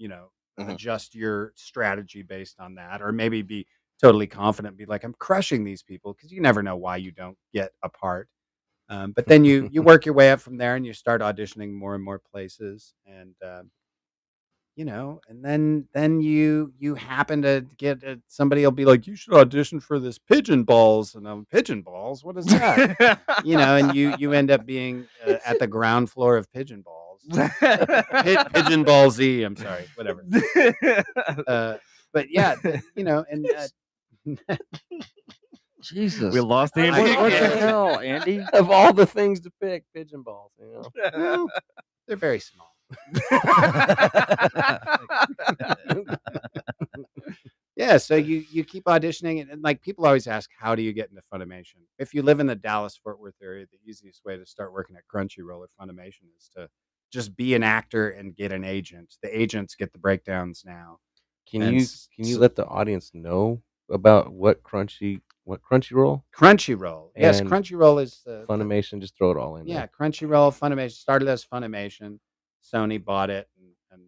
adjust your strategy based on that, or maybe be totally confident, be like, I'm crushing these people, because you never know why you don't get a part. But then you work your way up from there, and you start auditioning more and more places, and and then you happen to get somebody will be like, you should audition for this Pigeon Balls, and Pigeon Balls, what is that? And you end up being at the ground floor of Pigeon Balls, Pigeon Ball Z. I'm sorry, whatever. But yeah, and Jesus. We lost Andy. What the again. hell, Andy? Of all the things to pick, pigeon balls. well, they're very small. Yeah, so you keep auditioning, and like, people always ask, how do you get into Funimation? If you live in the Dallas-Fort Worth area, the easiest way to start working at Crunchyroll or Funimation is to just be an actor and get an agent. The agents get the breakdowns now. Can And you let the audience know about what Crunchyroll? Crunchyroll? Yes, And Crunchyroll is Funimation, just throw it all in yeah, there. Crunchyroll. Funimation started as Funimation. Sony bought it and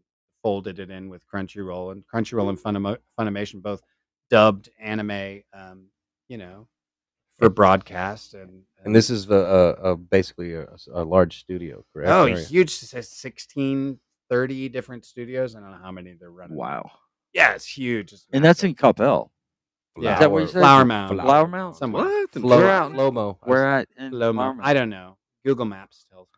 folded it in with Crunchyroll, and Crunchyroll and Funimation both dubbed anime, for broadcast. And this is basically a large studio, correct? oh, Or- huge, 16, 30 different studios. I don't know how many they're running. Wow. Yeah, it's huge. It's And that's massive. in Capel. Yeah. Is that what you said? Flower Mound. Flower Mound? Somewhere. What? We're out- Flomo. Where at? In Flower Flower Mound. Mound? I don't know. Google Maps tells me.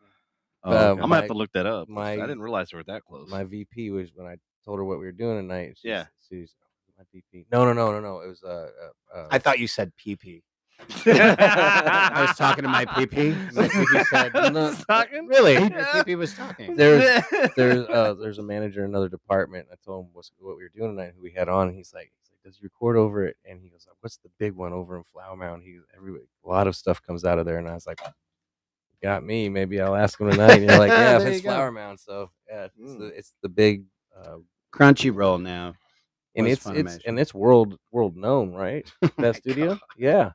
Oh, okay. I'm gonna have to look that up. my- I didn't realize they were that close. My VP was when I told her what we were doing tonight. Yeah. She's my VP. No. It was I thought you said PP. I was talking to my PP. My PP said, No, Talking? really? My PP was talking. there's a manager in another department. I told him what we were doing tonight, who we had on. He's like, does he record over it? And he goes, what's the big one over in Flower Mound? A lot of stuff comes out of there. And I was like, got me. Maybe I'll ask him tonight. And you're like, yeah, if There it's you go. Flower Mound. So yeah, it's the big Crunchyroll now. and was it's world known, right? That studio? Yeah.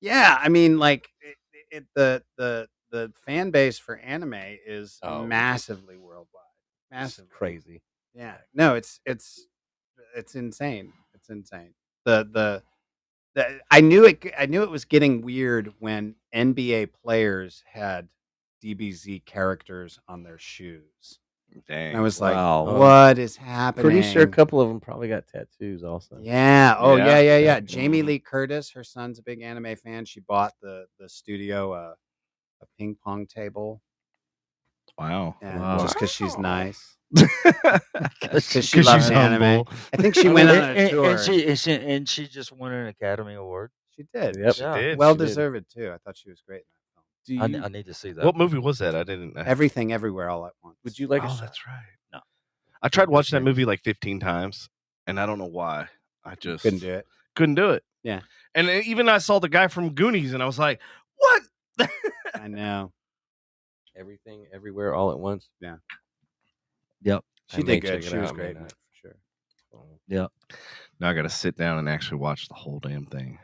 Yeah, I mean, like, the fan base for anime is Oh. massively worldwide. It's Massive. crazy. Yeah. No, it's insane. It's insane. I knew it was getting weird when NBA players had DBZ characters on their shoes. Dang. And I was like, Wow. what is happening? Pretty sure a couple of them probably got tattoos also. Yeah. Oh, Yeah. yeah. Jamie Lee Curtis, her son's a big anime fan. She bought the studio a ping pong table. Wow. Yeah, Wow. just because she's nice. Because Because she loves she's anime. humble. I think she went on a tour. and she just won an Academy Award. She did. Yep. She Yeah. did. Well she did. deserved too. I thought she was great in that film. Do you, I need to see that. What movie was that? I didn't. Everything, everywhere, all at once. would you like a Oh, shot? that's right. No. I tried watching that great. movie like 15 times, and I don't know why. I just Couldn't do it. Couldn't do it. Yeah. And even I saw the guy from Goonies, and I was like, "What?" I know. Everything, everywhere, all at once. Yep. I She may did good. check it She was out, great may in not. it, for sure. Yep. Now I got to sit down and actually watch the whole damn thing,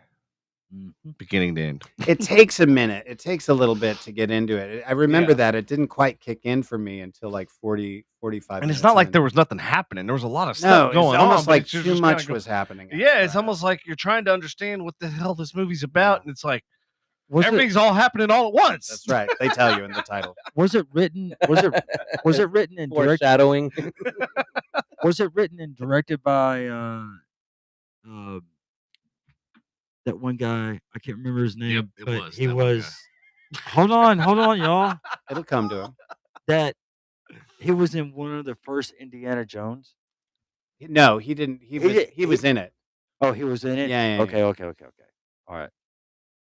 Mhm. beginning to end. It takes a minute. It takes a little bit to get into it. I remember Yeah. that. It didn't quite kick in for me until like 40, 45 And minutes it's not like in. there was nothing happening. There was a lot of No, stuff it's going on. almost but like it's just too kinda much go- was happening. Yeah, after it's that. almost like you're trying to understand what the hell this movie's about, and it's like Was it everything's all happening all at once. That's right. They tell you in the title. was it written and directed Foreshadowing. was it written and directed by that one guy? I can't remember his name, it but was he that one was. Hold on, y'all. It'll come to him. That he was in one of the first Indiana Jones. No, he didn't. He was. did- He was in it. Oh, he was in it. Yeah. Okay. All right.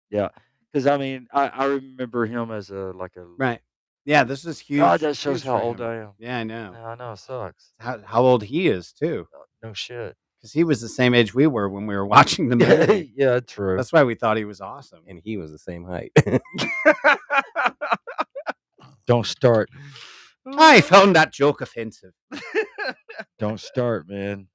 Yeah, because I mean, I remember him as a Right. Yeah. This is huge. God, that shows huge how for old him. I am. Yeah, I know. Yeah, I know, it sucks. How old he is too, No shit. because he was the same age we were when we were watching the movie. Yeah, true. That's why we thought he was awesome. And he was the same height. Don't start. I found that joke offensive. Don't start, man.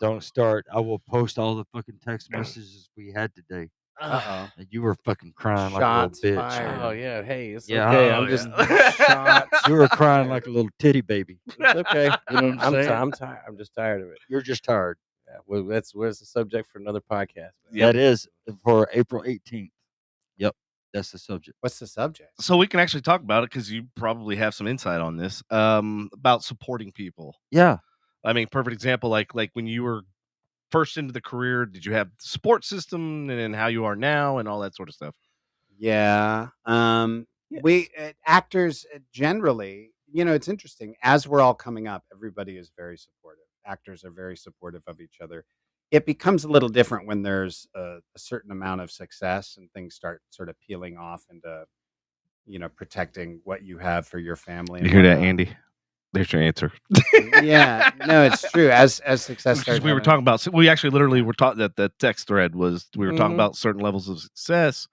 Don't start. I will post all the fucking text messages we had today. Uh And you were fucking crying Shots like a little bitch. fired. Oh yeah, hey, it's Yeah. okay. Oh, I'm just yeah. You were crying like a little titty baby. it's okay. You know what I'm saying? I'm tired. I'm just tired of it. You're just tired. Yeah, well, where's the subject for another podcast? That is for April 18th. Yep. That's the subject. What's the subject? So we can actually talk about it because you probably have some insight on this about supporting people. Yeah. I mean, perfect example, like when you were first into the career, did you have the support system and how you are now and all that sort of stuff? Yeah. Yes. We actors generally, it's interesting. As we're all coming up, everybody is very supportive. Actors are very supportive of each other. It becomes a little different when there's a certain amount of success and things start sort of peeling off into, protecting what you have for your family. You and hear that, whatnot. Andy? There's your answer. Yeah, no, it's true. As success Because starts, we were talking about, we actually literally were taught that the text thread was, we were talking Mhm. about certain levels of success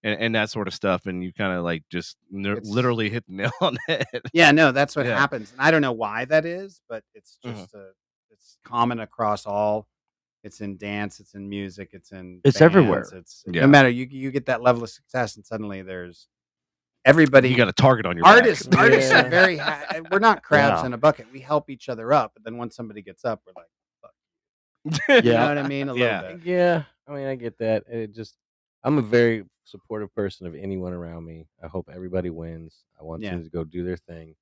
and that sort of stuff. And you kind of like just It's- literally hit the nail on the head. Yeah, no, that's what Yeah. happens. And I don't know why that is, but it's Mhm. just it's common across all. It's in dance, it's in music, it's in It's bands, everywhere. It's Yeah. no matter you get that level of success, and suddenly there's everybody. You got a target on your artists. back. Artists Yeah. are very. We're not crabs Yeah. in a bucket. We help each other up, but then once somebody gets up, we're like, fuck. You know what I mean? A Yeah. little bit. Yeah, I mean, I get that. I'm a very supportive person of anyone around me. I hope everybody wins. I want Yeah. them to go do their thing,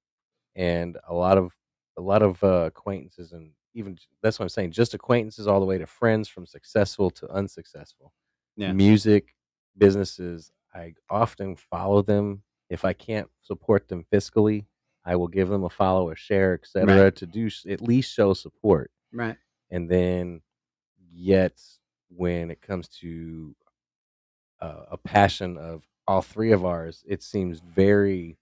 and a lot of acquaintances, and even that's what I'm saying. Just acquaintances, all the way to friends, from successful to unsuccessful. Yeah. Music businesses, I often follow them. If I can't support them fiscally, I will give them a follow, a share, etc., Right. to do at least show support. Right. And then, yet, when it comes to a passion of all three of ours, it seems very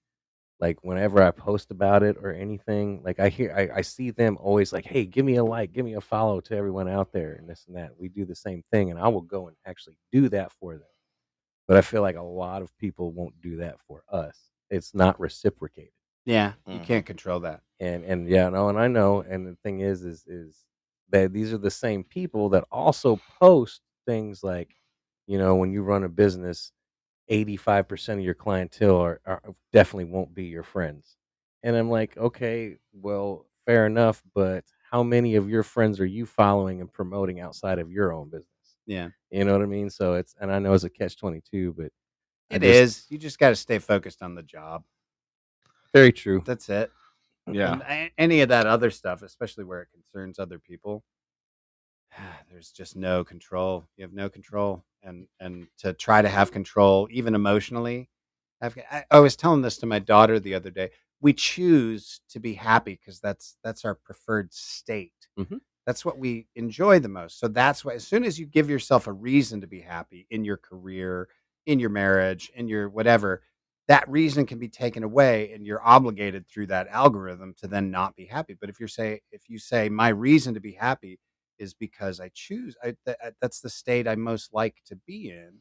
like whenever I post about it or anything, like I see them always like, hey, give me a like, give me a follow to everyone out there, and this and that. We do the same thing, and I will go and actually do that for them. But I feel like a lot of people won't do that for us. It's not reciprocated. Yeah. You Mhm. can't control that. And yeah, no, and I know. And the thing is that these are the same people that also post things like, when you run a business, 85% of your clientele are definitely won't be your friends. And I'm like, okay, well, fair enough, but how many of your friends are you following and promoting outside of your own business? Yeah. You know what I mean? So and I know it's a catch-22, but It is. You just got to stay focused on the job. very true. That's it. Yeah. And any of that other stuff, especially where it concerns other people, there's just no control. You have no control, and to try to have control, even emotionally. I was telling this to my daughter the other day. We choose to be happy because that's our preferred state. Mhm. That's what we enjoy the most. So that's why as soon as you give yourself a reason to be happy in your career, in your marriage, in your whatever, that reason can be taken away and you're obligated through that algorithm to then not be happy. But if you say my reason to be happy is because I choose, that's the state I most like to be in,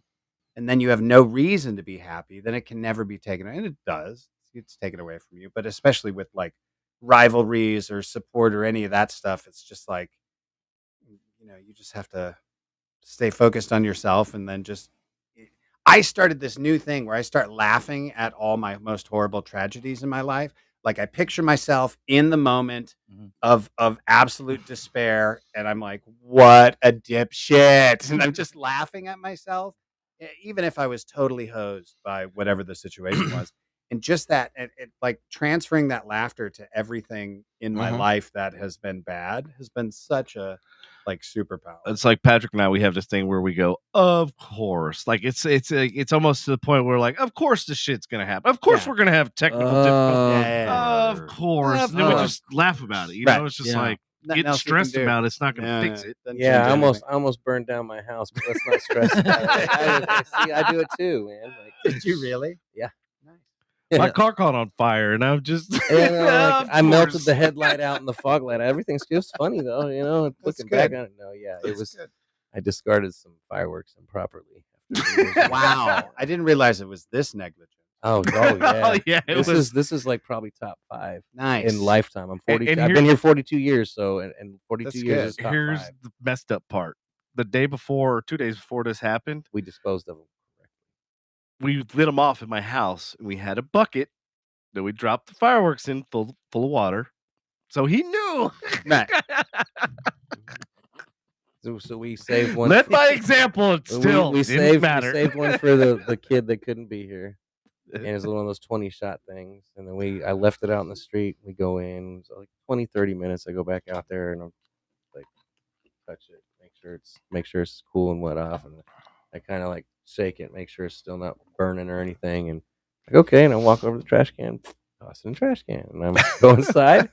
and then you have no reason to be happy, then it can never be taken away. And it does. It's taken away from you. But especially with like rivalries or support or any of that stuff, it's just like, you just have to stay focused on yourself and then just I started this new thing where I start laughing at all my most horrible tragedies in my life. Like I picture myself in the moment of absolute despair, and I'm like, "What a dipshit!" And I'm just laughing at myself, even if I was totally hosed by whatever the situation was. And just that, like transferring that laughter to everything in my life that has been bad has been such a like superpower. It's like Patrick and I, we have this thing where we go, of course. Like it's almost to the point where like, of course this shit's gonna happen. Of course we're gonna have technical difficulties. Of course. And then we just laugh about it. You know, it's just like getting stressed about it's not gonna fix it. Yeah, I almost burned down my house, but let's not stress about it. I do it too, man. Like, did you really? Yeah. My car caught on fire, and I'm just I melted the headlight out and the fog light. Everything's just funny though, looking back on it. No, it was good. I discarded some fireworks improperly. Wow, I didn't realize it was this negligent. Oh yeah, oh, yeah. This is like probably top 5. Nice in lifetime. I'm 40. I've been here 42 years, so and 42 years is top Here's 5. the messed up part. The day before, or 2 days before this happened, we disposed of them. We lit them off in my house, and we had a bucket that we dropped the fireworks in full of water. So he knew. Right. So we saved one. Led by example. It still we didn't matter. We saved one for the kid that couldn't be here. And it was one of those 20-shot things. And then I left it out in the street. We go in. So like 20, 30 minutes. I go back out there and I'm like, touch it, make sure it's cool and wet off. And I kind of like shake it, make sure it's still not burning or anything. And like, okay, and I walk over to the trash can, toss it in the trash can, and I'm go inside.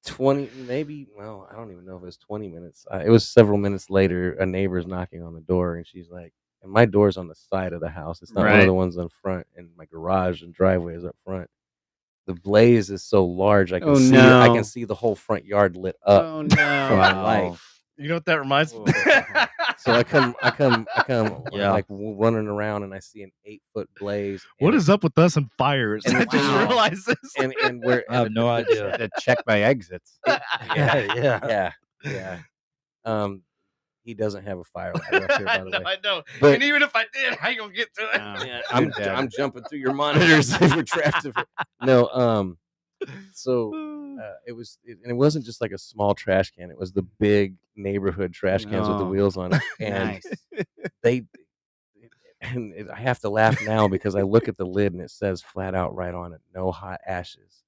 20, maybe, well, I don't even know if it was 20 minutes. It was several minutes later. A neighbor's knocking on the door, and she's like, and my door's on the side of the house. It's not one of the ones on front, and my garage and driveway is up front. The blaze is so large, I can see the whole front yard lit up from the light. You know what that reminds me? So I come like running around, and I see an 8-foot blaze. What is up with us and fires? And I just realized this. And we're I have no idea. To check my exits. Yeah. He doesn't have a fire ladder up here, by the way. I know. But, and even if I did, how you gonna get to it? I'm jumping through your monitors if we're trapped. No. So it wasn't just like a small trash can. It was the big neighborhood trash cans with the wheels on it. And I have to laugh now because I look at the lid and it says flat out right on it, no hot ashes.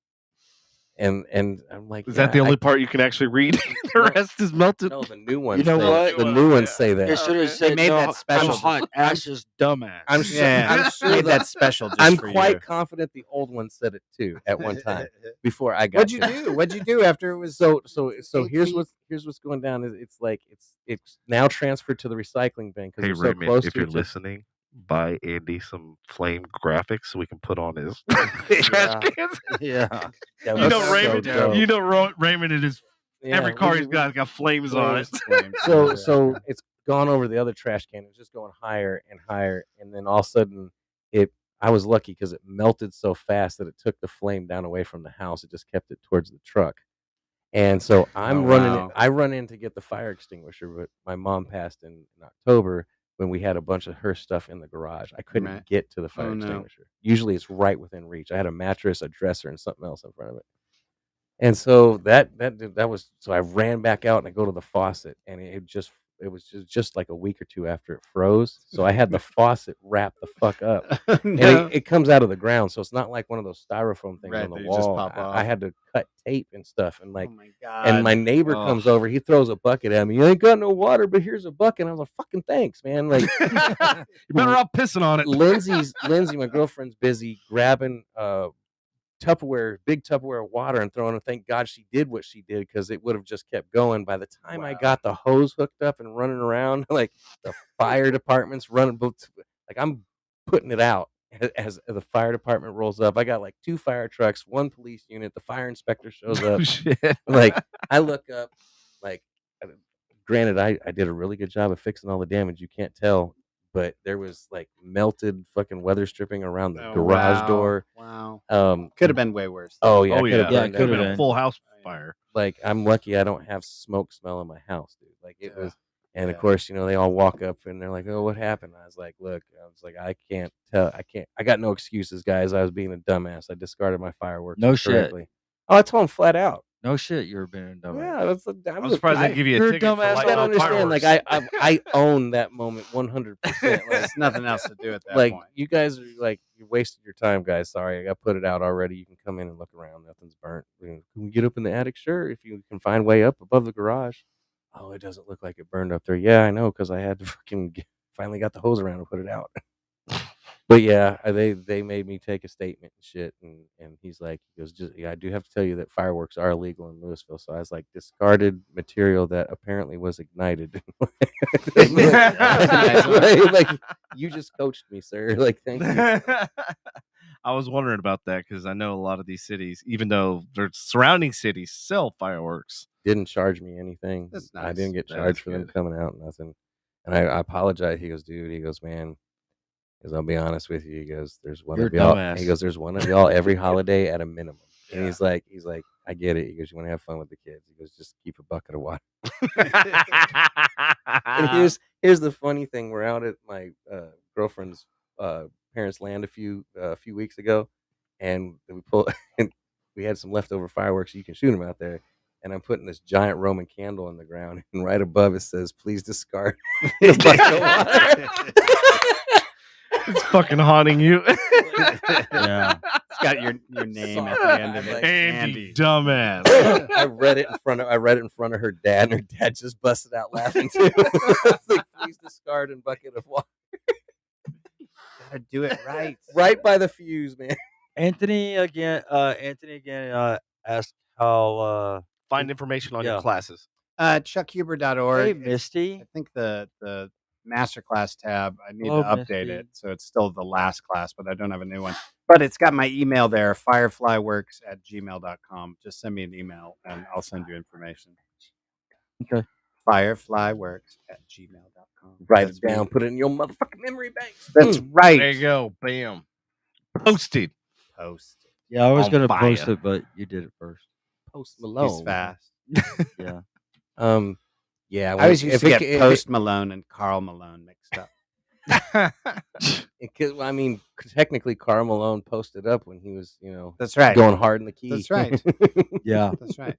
And I'm like, is that the only part you can actually read? The rest is melted. No, the new ones. You know what? The new ones say that. It should have said made that special. Hot ashes, dumbass. I'm sure made that special. Just I'm for quite you. confident the old one said it too at one time before I got. What'd you do after it was so here's what's going down. It's like it's now transferred to the recycling bin because Hey, so Raymond, close if to you're it. listening, buy Andy some flame graphics so we can put on his trash cans. Yeah. You know, Raymond. You know, Raymond and his every car he's got flames on it. So it's gone over the other trash can. It's just going higher and higher, and then all of a sudden I was lucky because it melted so fast that it took the flame down away from the house. It just kept it towards the truck. And so I'm running. I run in to get the fire extinguisher, but my mom passed in October when we had a bunch of her stuff in the garage. I couldn't get to the fire extinguisher. Usually it's right within reach. I had a mattress, a dresser, and something else in front of it. And so that was, so I ran back out and I go to the faucet, and it was just like a week or two after it froze. So I had the faucet wrapped the fuck up. And it comes out of the ground, so it's not like one of those styrofoam things on the wall. Just pop off. I had to cut tape and stuff, and like, oh my God. and my neighbor comes over. He throws a bucket at me. You ain't got no water, but here's a bucket. And I was like, fucking thanks, man. Like, you better off pissing on it. Lindsay, my girlfriend's busy grabbing big Tupperware of water and throwing it. Thank God she did what she did because it would have just kept going. By the time I got the hose hooked up and running around, like the fire department's running, like I'm putting it out as the fire department rolls up. I got like 2 fire trucks, 1 police unit. The fire inspector shows up. Shit. Like I look up, like granted, I did a really good job of fixing all the damage. You can't tell. But there was like melted fucking weather stripping around the garage door. Wow. Um, Could have been way worse. Oh yeah, Oh yeah, Yeah, it it could have could've been a been. full house fire. like I'm lucky I don't have smoke smell in my house, dude. Like it was, and of Yeah. course, they all walk up and they're like, "Oh, what happened?" I was like, "Look, I can't tell. I got no excuses, guys. I was being a dumbass. I discarded my fireworks No shit. incorrectly." Oh, I told him flat out. No shit, you were being a dumbass. Yeah, I'm surprised they give you you're a a ticket for dumbass. I lighting don't off understand. Like fireworks. I own that moment 100%. Like, There's nothing else to do at that like point. you guys are like you're wasting your time, guys. Sorry, I got put it out already. You can come in and look around. Nothing's burnt. Can we get up in the attic? Sure, if you can find way up above the garage. Oh, it doesn't look like it burned up there. Yeah, I know because I had to finally got the hose around and put it out. But yeah, they made me take a statement and shit, and he goes, yeah, I do have to tell you that fireworks are illegal in Louisville. So I was like, discarded material that apparently was ignited. like you just coached me, sir. Like thank you. I was wondering about that because I know a lot of these cities, even though their surrounding cities sell fireworks. Didn't charge me anything. That's I nice. didn't get That charged is for them good. coming out. Nothing. And I apologize. He goes, dude. He goes, man. Because I'll be honest with you. He goes, there's one You're of a y'all. dumbass. He goes, there's one of y'all every holiday at a minimum. And Yeah. he's like, I get it. He goes, you want to have fun with the kids. He goes, just keep a bucket of water. And here's the funny thing. We're out at my girlfriend's parents' land a few weeks ago, and we had some leftover fireworks. So you can shoot them out there. And I'm putting this giant Roman candle in the ground, and right above it says, "Please discard a bucket of water." It's fucking haunting you. Yeah. It's got your name at the end of it. Andy, dumbass. I read it in front of her dad, and her dad just busted out laughing too. It's like, please discard a bucket of water. Gotta do it right. Right by the fuse, man. Anthony again asked how Find information on your Yeah. classes. ChuckHuber.org. hey It's- Misty. I think the masterclass tab, I need Hello, to update Misty. it. So it's still the last class, but I don't have a new one. But it's got my email there, fireflyworks@gmail.com. Just send me an email and I'll send you information. Okay. Fireflyworks@gmail.com. Write That's it down. me. Put it in your motherfucking memory banks. That's right. There you go. Bam. Posted. Post. Yeah, I was On gonna fire. post it, but you did it first. Post Malone. He's fast. Yeah. Yeah. I always used to get if Post Malone and Carl Malone mixed up. Because I mean, technically, Karl Malone posted up when he was, That's right. going hard in the key. That's right. Yeah. That's right.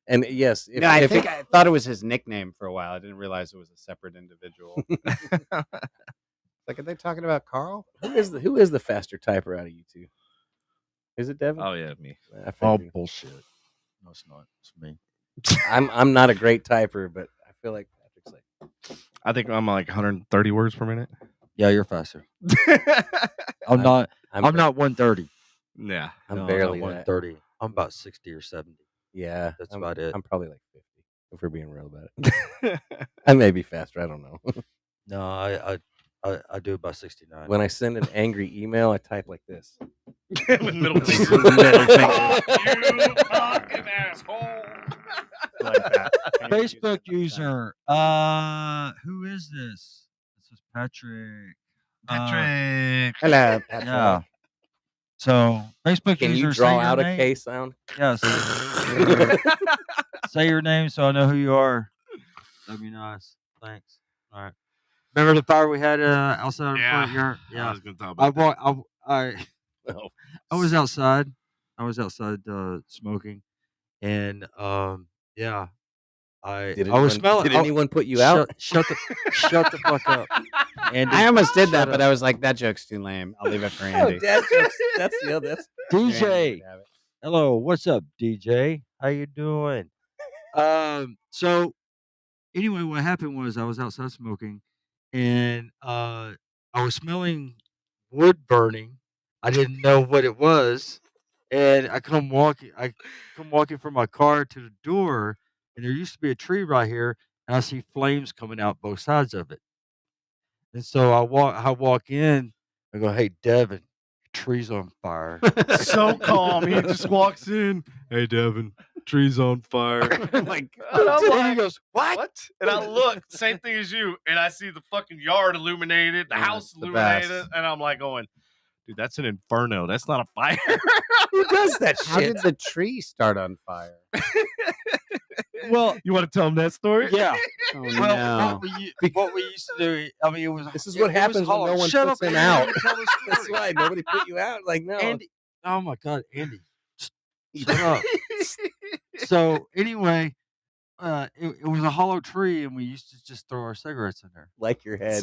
And yes, if, No, I if think I thought it was his nickname for a while. I didn't realize it was a separate individual. Like, are they talking about Carl? who is the faster typer out of you two? Is it Devin? Oh yeah, me. I Oh figured. bullshit. No, it's not. It's me. I'm not a great typer, but I feel like Patrick's like. I think I'm like 130 words per minute. Yeah, you're faster. I'm not. I'm not 130. Yeah. I'm No, barely not that. 130. I'm about 60 or 70. Yeah, That's I'm, about it. I'm probably like 50 if we're being real about it. I may be faster. I don't know. No, I do about 69. When I send an angry email, I type like this. With middle finger. Middle finger. You fucking asshole. Like that. Facebook user. Who is this? This is Patrick. Patrick. Hello, Patrick. Yeah. So Facebook Can user. you draw say your out a name. K sound? Yes. Say your name so I know who you are. That'd be nice. Thanks. All right. Remember the fire we had outside the front yard? I Yeah. was gonna talk I about walked. I was outside. I was outside smoking, and yeah. I was smelling. Did anyone put you out? Shut the fuck up. Andy. I almost did that, Shut but up. I was like, that joke's too lame. I'll leave it for Oh, Andy. dad jokes. That's the other. That's DJ. Hello, what's up, DJ? How you doing? So anyway, what happened was I was outside smoking, and I was smelling wood burning. I didn't know what it was, And I come walking from my car to the door, and there used to be a tree right here, and I see flames coming out both sides of it. And so I walk in, I go, "Hey, Devin, your tree's on fire." So calm. He just walks in. Hey, Devin, tree's on fire. Oh my God. And I'm And like, he goes, "What?" And I look, same thing as you, and I see the fucking yard illuminated, the Yeah, house it's the illuminated, best. and I'm like going, dude, that's an inferno. That's not a fire. Who does that How shit? did the tree start on fire? Well, You want to tell him that story? yeah. Oh Well, no. what we used to do, I mean, it was. This is it what was happens when hollow. no one Shut puts up, him Andy, let out. me tell the That's story. why nobody put you out. Like, no. Andy, oh my God, Andy, shut up. So anyway, it was a hollow tree, and we used to just throw our cigarettes in there. Like your head.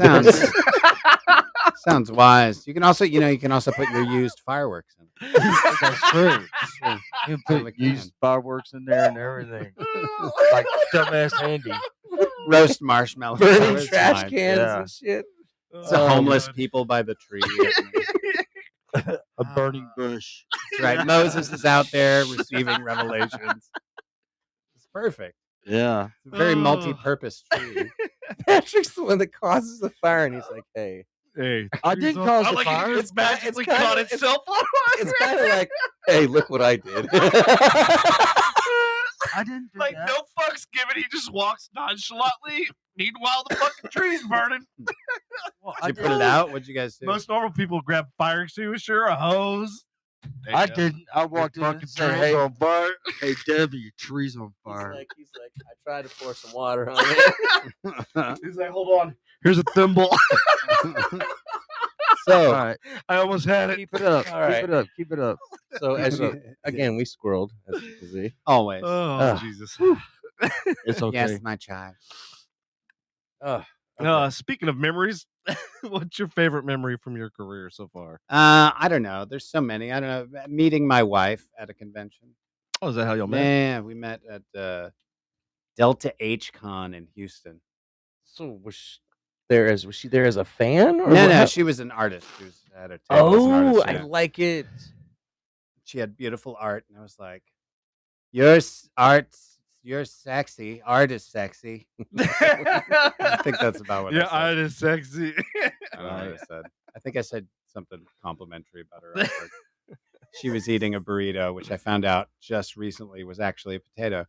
Sounds wise. You can also put your used fireworks in. That's true. You can Totally put used fireworks in there and everything, like dumbass Andy. Roast marshmallows. Burning It's trash fine. cans Yeah. and shit. It's the Oh, homeless God. people by the tree. A burning bush. That's right. Moses is out there receiving revelations. It's perfect. Yeah. It's a very Oh. multi-purpose tree. Patrick's the one that causes the fire, and he's like, "Hey, Hey, I tree's didn't on- cause I the like fire. It just magically kinda- caught it's- itself on it's kind of like, hey, look what I did." I didn't do like that. no fucks given. He just walks nonchalantly. Meanwhile, the fucking tree's burning. Well, Did you put it out? What'd you guys do? Most normal people grab a fire extinguisher, a hose. I didn't. I walked in fucking and said, tree's "Hey, on fire. hey, Debbie, your tree's on fire." He's like, I tried to pour some water on it. He's like, hold on. Here's a thimble. All So, right, I almost had it. keep it up. All right. Keep it up. Keep it up. so as Keep it you again, we squirreled, as you can see. Always. Oh, Jesus. It's okay. Yes, my child. Speaking of memories, what's your favorite memory from your career so far? I don't know. There's so many. I don't know. Meeting my wife at a convention. Oh, is that how y'all met? Man, we met at Delta H Con in Houston. So was she there as a fan? Or No, what? she was an artist. She was at her table as an Oh, artist, I yeah. like it. She had beautiful art, and I was like, "You're sexy. Art is sexy." I think that's about what I Yeah, said. art is sexy. I don't know what I said. I think I said something complimentary about her artwork. She was eating a burrito, which I found out just recently was actually a potato.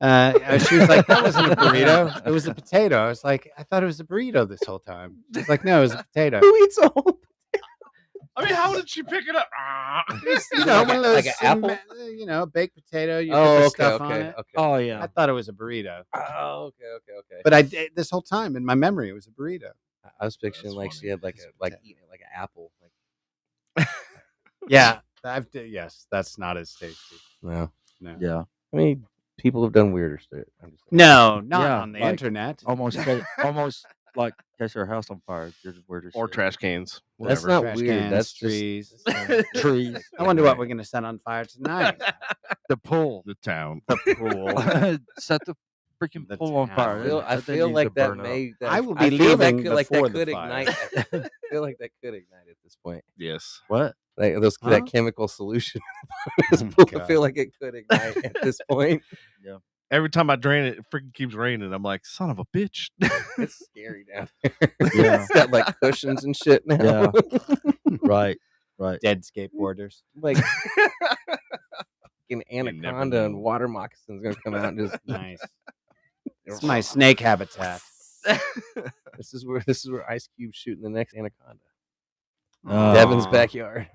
She was like, "That wasn't a burrito. It was a potato." I was like, "I thought it was a burrito this whole time." She's like, "No, it was a potato." Who eats a whole? I mean, how did she pick it up? You know, Like one a- of those, like an apple? Baked potato. You Oh, put the okay, stuff on okay, it. okay. Oh I yeah. thought it was a burrito, Oh, okay. but I did this whole time in my memory it was a burrito. I was picturing That's like funny. she had like It's a like potato. eating it like an apple. Like, Yeah, yes, that's not as tasty. no, No, Yeah. I mean, people have done weirder shit. I'm just no, not Yeah, on the like- internet. Almost like catch her house on fire. Just weird as Or shit. trash cans. That's Whatever. not Trash weird. cans, That's just- trees. trees. I wonder what we're gonna set on fire tonight. The pool. The town. The pool. Set the freaking The pool on town. fire. I That thing feel needs like to that burn up. may. That I will be feel leaving that before could the fire. ignite. I feel like that could ignite at this point. Yes. What? Like Huh? that chemical solution. Oh my I God. feel like it could ignite at this point. Every time I drain it, it freaking keeps raining. I'm like, son of a bitch. It's scary down there. Yeah. It's got like cushions and shit now. Yeah. Right. Right. Dead skateboarders. Like an never anaconda and know. water moccasins gonna come out and just Nice. It's my snake habitat. This is where Ice Cube's shooting the next anaconda. Aw. Devin's backyard.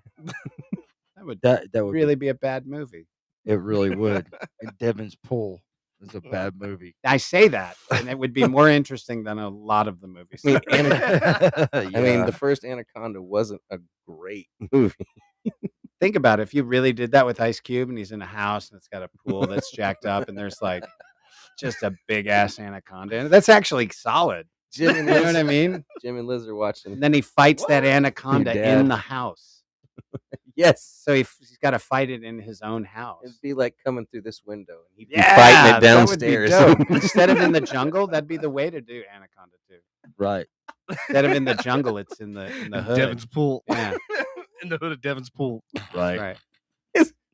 That would That would really be a bad movie. It really would. And Devin's Pool is a bad movie. I say that, and it would be more interesting than a lot of the movies. I mean, I I mean, the first Anaconda wasn't a great movie. Think about it. If you really did that with Ice Cube and he's in a house and it's got a pool that's jacked up and there's like just a big ass anaconda in it, that's actually solid. Jim You and know Liz, what I mean? Jim and Liz are watching. And then he fights that anaconda Your dad. in the house. Yes, So he's got to fight it in his own house. it'd be like coming through this window, and he'd be Yeah, fighting it that would be downstairs. dope. Instead of in the jungle, that'd be the way to do Anaconda 2. right. Instead of in the jungle, it's in the hood. Devin's pool. Yeah, In the hood of Devin's pool. Right. right.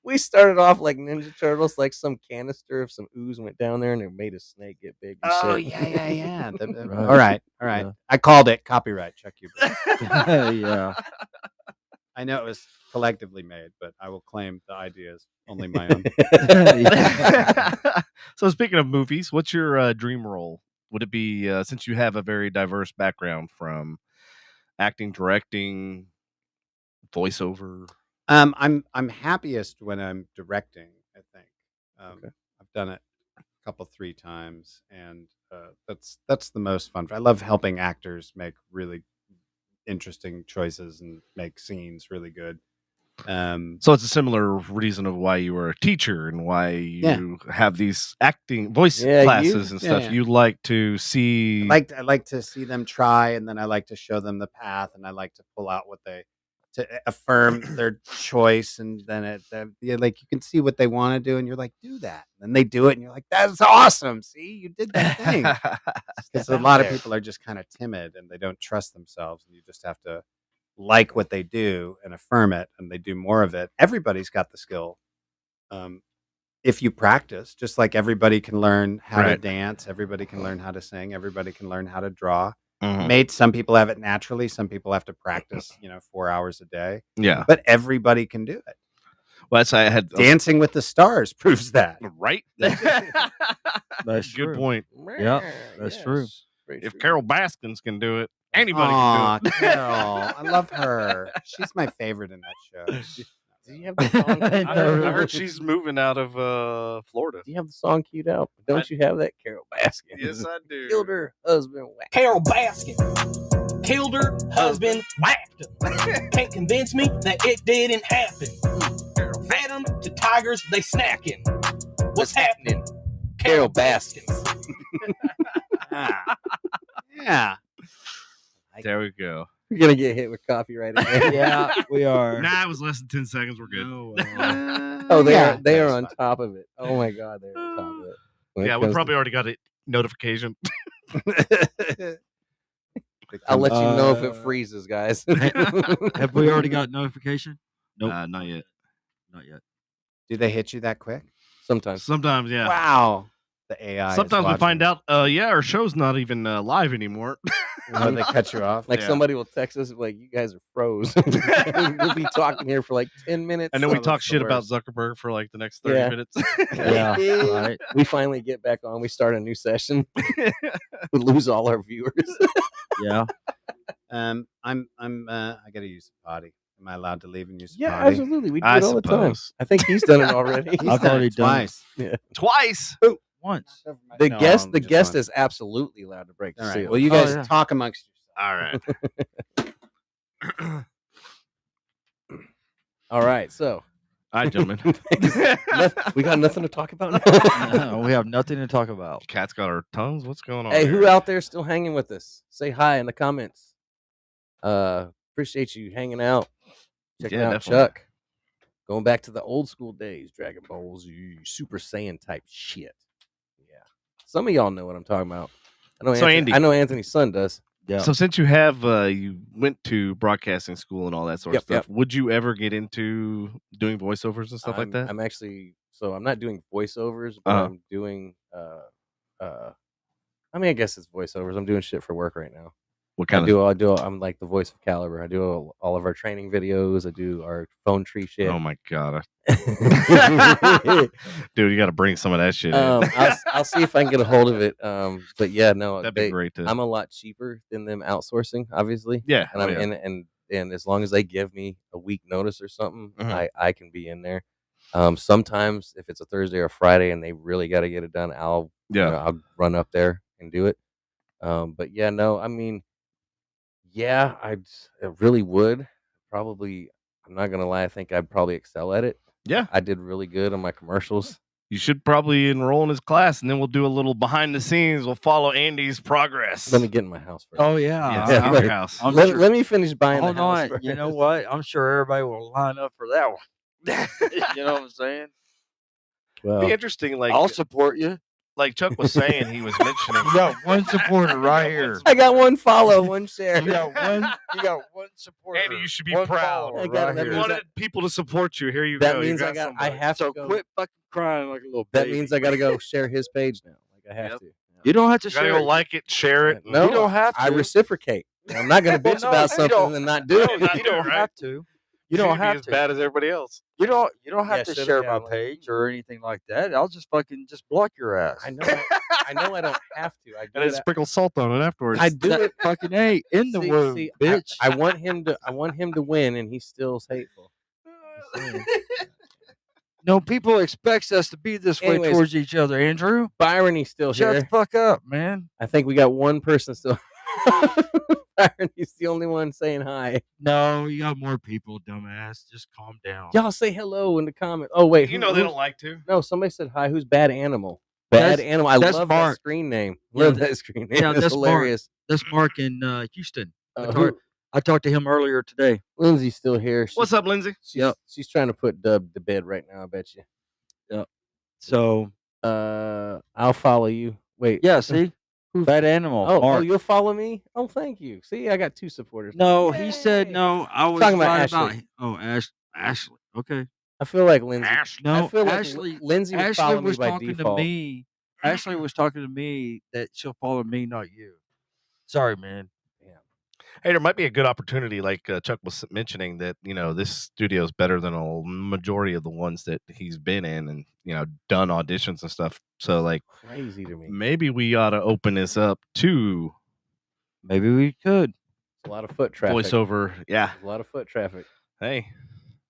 We started off like Ninja Turtles, like some canister of some ooze went down there and it made a snake get big. And Oh shit. yeah. Right. All right. Yeah. I called it. Copyright. Check you. Yeah. I know it was collectively made, but I will claim the idea is only my own. So speaking of movies, what's your dream role? Would it be since you have a very diverse background from acting, directing, voiceover? I'm happiest when I'm directing. I think Okay. I've done it a couple 3 times, and that's the most fun. I love helping actors make really interesting choices and make scenes really good. So it's a similar reason of why you were a teacher and why you have these acting voice classes and stuff. yeah. You like to see I like to see them try, and then I like to show them the path, and I like to pull out what they to affirm their choice, and then like you can see what they want to do, and you're like, do that, and then they do it, and you're like, that's awesome. See, you did that thing. Because a lot of people are just kind of timid and they don't trust themselves, and you just have to like what they do and affirm it, and they do more of it. Everybody's got the skill. If you practice, just like everybody can learn how to dance, everybody can learn how to sing, everybody can learn how to draw. Some people have it naturally, some people have to practice, 4 hours a day. Yeah. But everybody can do it. Well, I had Dancing with the Stars proves that. Right? That's good true. point. Yeah, that's true. If Carol Baskins can do it, anybody can do it. Carol, I love her. She's my favorite in that show. Do you have the song? I heard she's moving out of Florida. Do you have the song queued out? Don't you have that, Carol Baskin? Yes, I do. Killed her husband. Whack. Carol Baskin killed her husband, whacked him. Can't convince me that it didn't happen. Fed them to tigers, they snacking. What's happening? Carol Baskin. Yeah. There we go. We're gonna get hit with copyright again. Yeah, we are. Nah, it was less than 10 seconds. We're good. Oh, they are on top of it. Oh my god, they're on top of it. When it Yeah, we comes probably already got a notification. I'll let you know if it freezes, guys. Have we already got notification? Nope. Not yet. Not yet. Do they hit you that quick? Sometimes. Sometimes, yeah. Wow. The AI. Sometimes we find out, our show's not even live anymore. Oh, they cut you off. Like somebody will text us like, "You guys are froze." We'll be talking here for like 10 minutes, and then we talk shit about Zuckerberg for like the next 30 minutes. Yeah, right. We finally get back on. We start a new session. We lose all our viewers. Yeah. I gotta use the potty. Am I allowed to leave and use the Yeah, potty? absolutely. We do I it all the time. suppose. I think he's done it already. I've already done it. Twice. Twice. Once. The No, guest just is once. absolutely allowed to break the All right. seal. Well, you Oh, guys yeah. talk amongst yourselves. All right. All right, so All right, gentlemen. we got nothing to talk about now. No, we have nothing to talk about. Cat's got our tongues. What's going on? Hey, here? who out there still hanging with us? Say hi in the comments. Appreciate you hanging out. Checking out definitely. Chuck. Going back to the old school days, Dragon Ball Z, Super Saiyan type shit. Yeah. Some of y'all know what I'm talking about. I know Anthony's son does. Yeah. So since you have you went to broadcasting school and all that sort of Yep, stuff, would you ever get into doing voiceovers and stuff like that? I'm actually I'm not doing voiceovers, but I'm doing I guess it's voiceovers. I'm doing shit for work right now. What kind of? I'm like the voice of Caliber. I do all of our training videos. I do our phone tree shit. Oh my god, dude, you got to bring some of that shit in. I'll see if I can get a hold of it. But yeah, no, That'd be great. I'm a lot cheaper than them outsourcing, obviously. Yeah, And and as long as they give me a week notice or something, Mhm. I can be in there. Sometimes if it's a Thursday or Friday and they really got to get it done, I'll run up there and do it. But yeah, no, I mean. Yeah, I really would. Probably, I'm not going to lie. I think I'd probably excel at it. Yeah. I did really good on my commercials. You should probably enroll in his class, and then we'll do a little behind the scenes. We'll follow Andy's progress. Let me get in my house first. Oh yeah. Yeah, Yeah, your house. I'm let, sure- let me finish buying Hold the house on. first. You know what? I'm sure everybody will line up for that one. You know what I'm saying? It'd Well, be interesting. Like, I'll support you. like Chuck was saying, he was mentioning. You got one supporter right here. I got one follow, one share. You got one supporter. Andy, you should be one proud. follower I got it. right That You here. means wanted people to support you. Here you That go. means you I got. I have So to go. quit fucking crying like a little That baby. means I got to go share his page now. Like I have Yep. to. You don't have to You gotta share go it. like it, share it. No, you don't have to. I reciprocate. I'm not going to Well, bitch no, about you something don't. and not do No, it. not you do it, don't right? have to. You Shouldn't don't be have as to. bad as everybody else. You don't have Yeah, to should've share got my a little- page or anything like that. I'll just fucking just block your ass. I know. I know. I don't have to. I do And then it. sprinkle salt on it afterwards. I do That it. fucking ain't in the womb, bitch. I want him to. I want him to win, and he still's hateful. No, people expects us to be this way Anyways, towards each other, Andrew. Byron's still Shut here. the fuck up, man. I think we got one person still. Byron's the only one saying hi. No, you got more people, dumbass. Just calm down. Y'all say hello in the comment. Oh wait, you know they don't like to. No, somebody said hi. Who's Bad Animal? Bad That's- Animal. I that's love Mark. that screen name. Yeah, Love that- that screen name. yeah, It's that's Mark. hilarious. That's Mark in Houston. Who- I talked to him earlier today. Lindsay's still here. What's up, Lindsay? She's trying to put Dub to bed right now. I bet you. So I'll follow you. Wait. yeah, see, Bad Animal. Oh, Mark. you'll follow me? Oh, thank you. See, I got two supporters. No, he said Yay. no. I was Talking about right Ashley. Ashley. Okay. I feel like Lindsay. No, I feel like Ashley. Lindsay would Ashley follow me was by talking default. to me. Ashley was talking to me that she'll follow me, not you. Sorry, man. Hey, there might be a good opportunity, like Chuck was mentioning, that this studio is better than a majority of the ones that he's been in, and done auditions and stuff. So, like, Crazy to me. maybe we ought to open this up to Maybe we could. It's a lot of foot traffic. voiceover. Yeah, A lot of foot traffic. hey,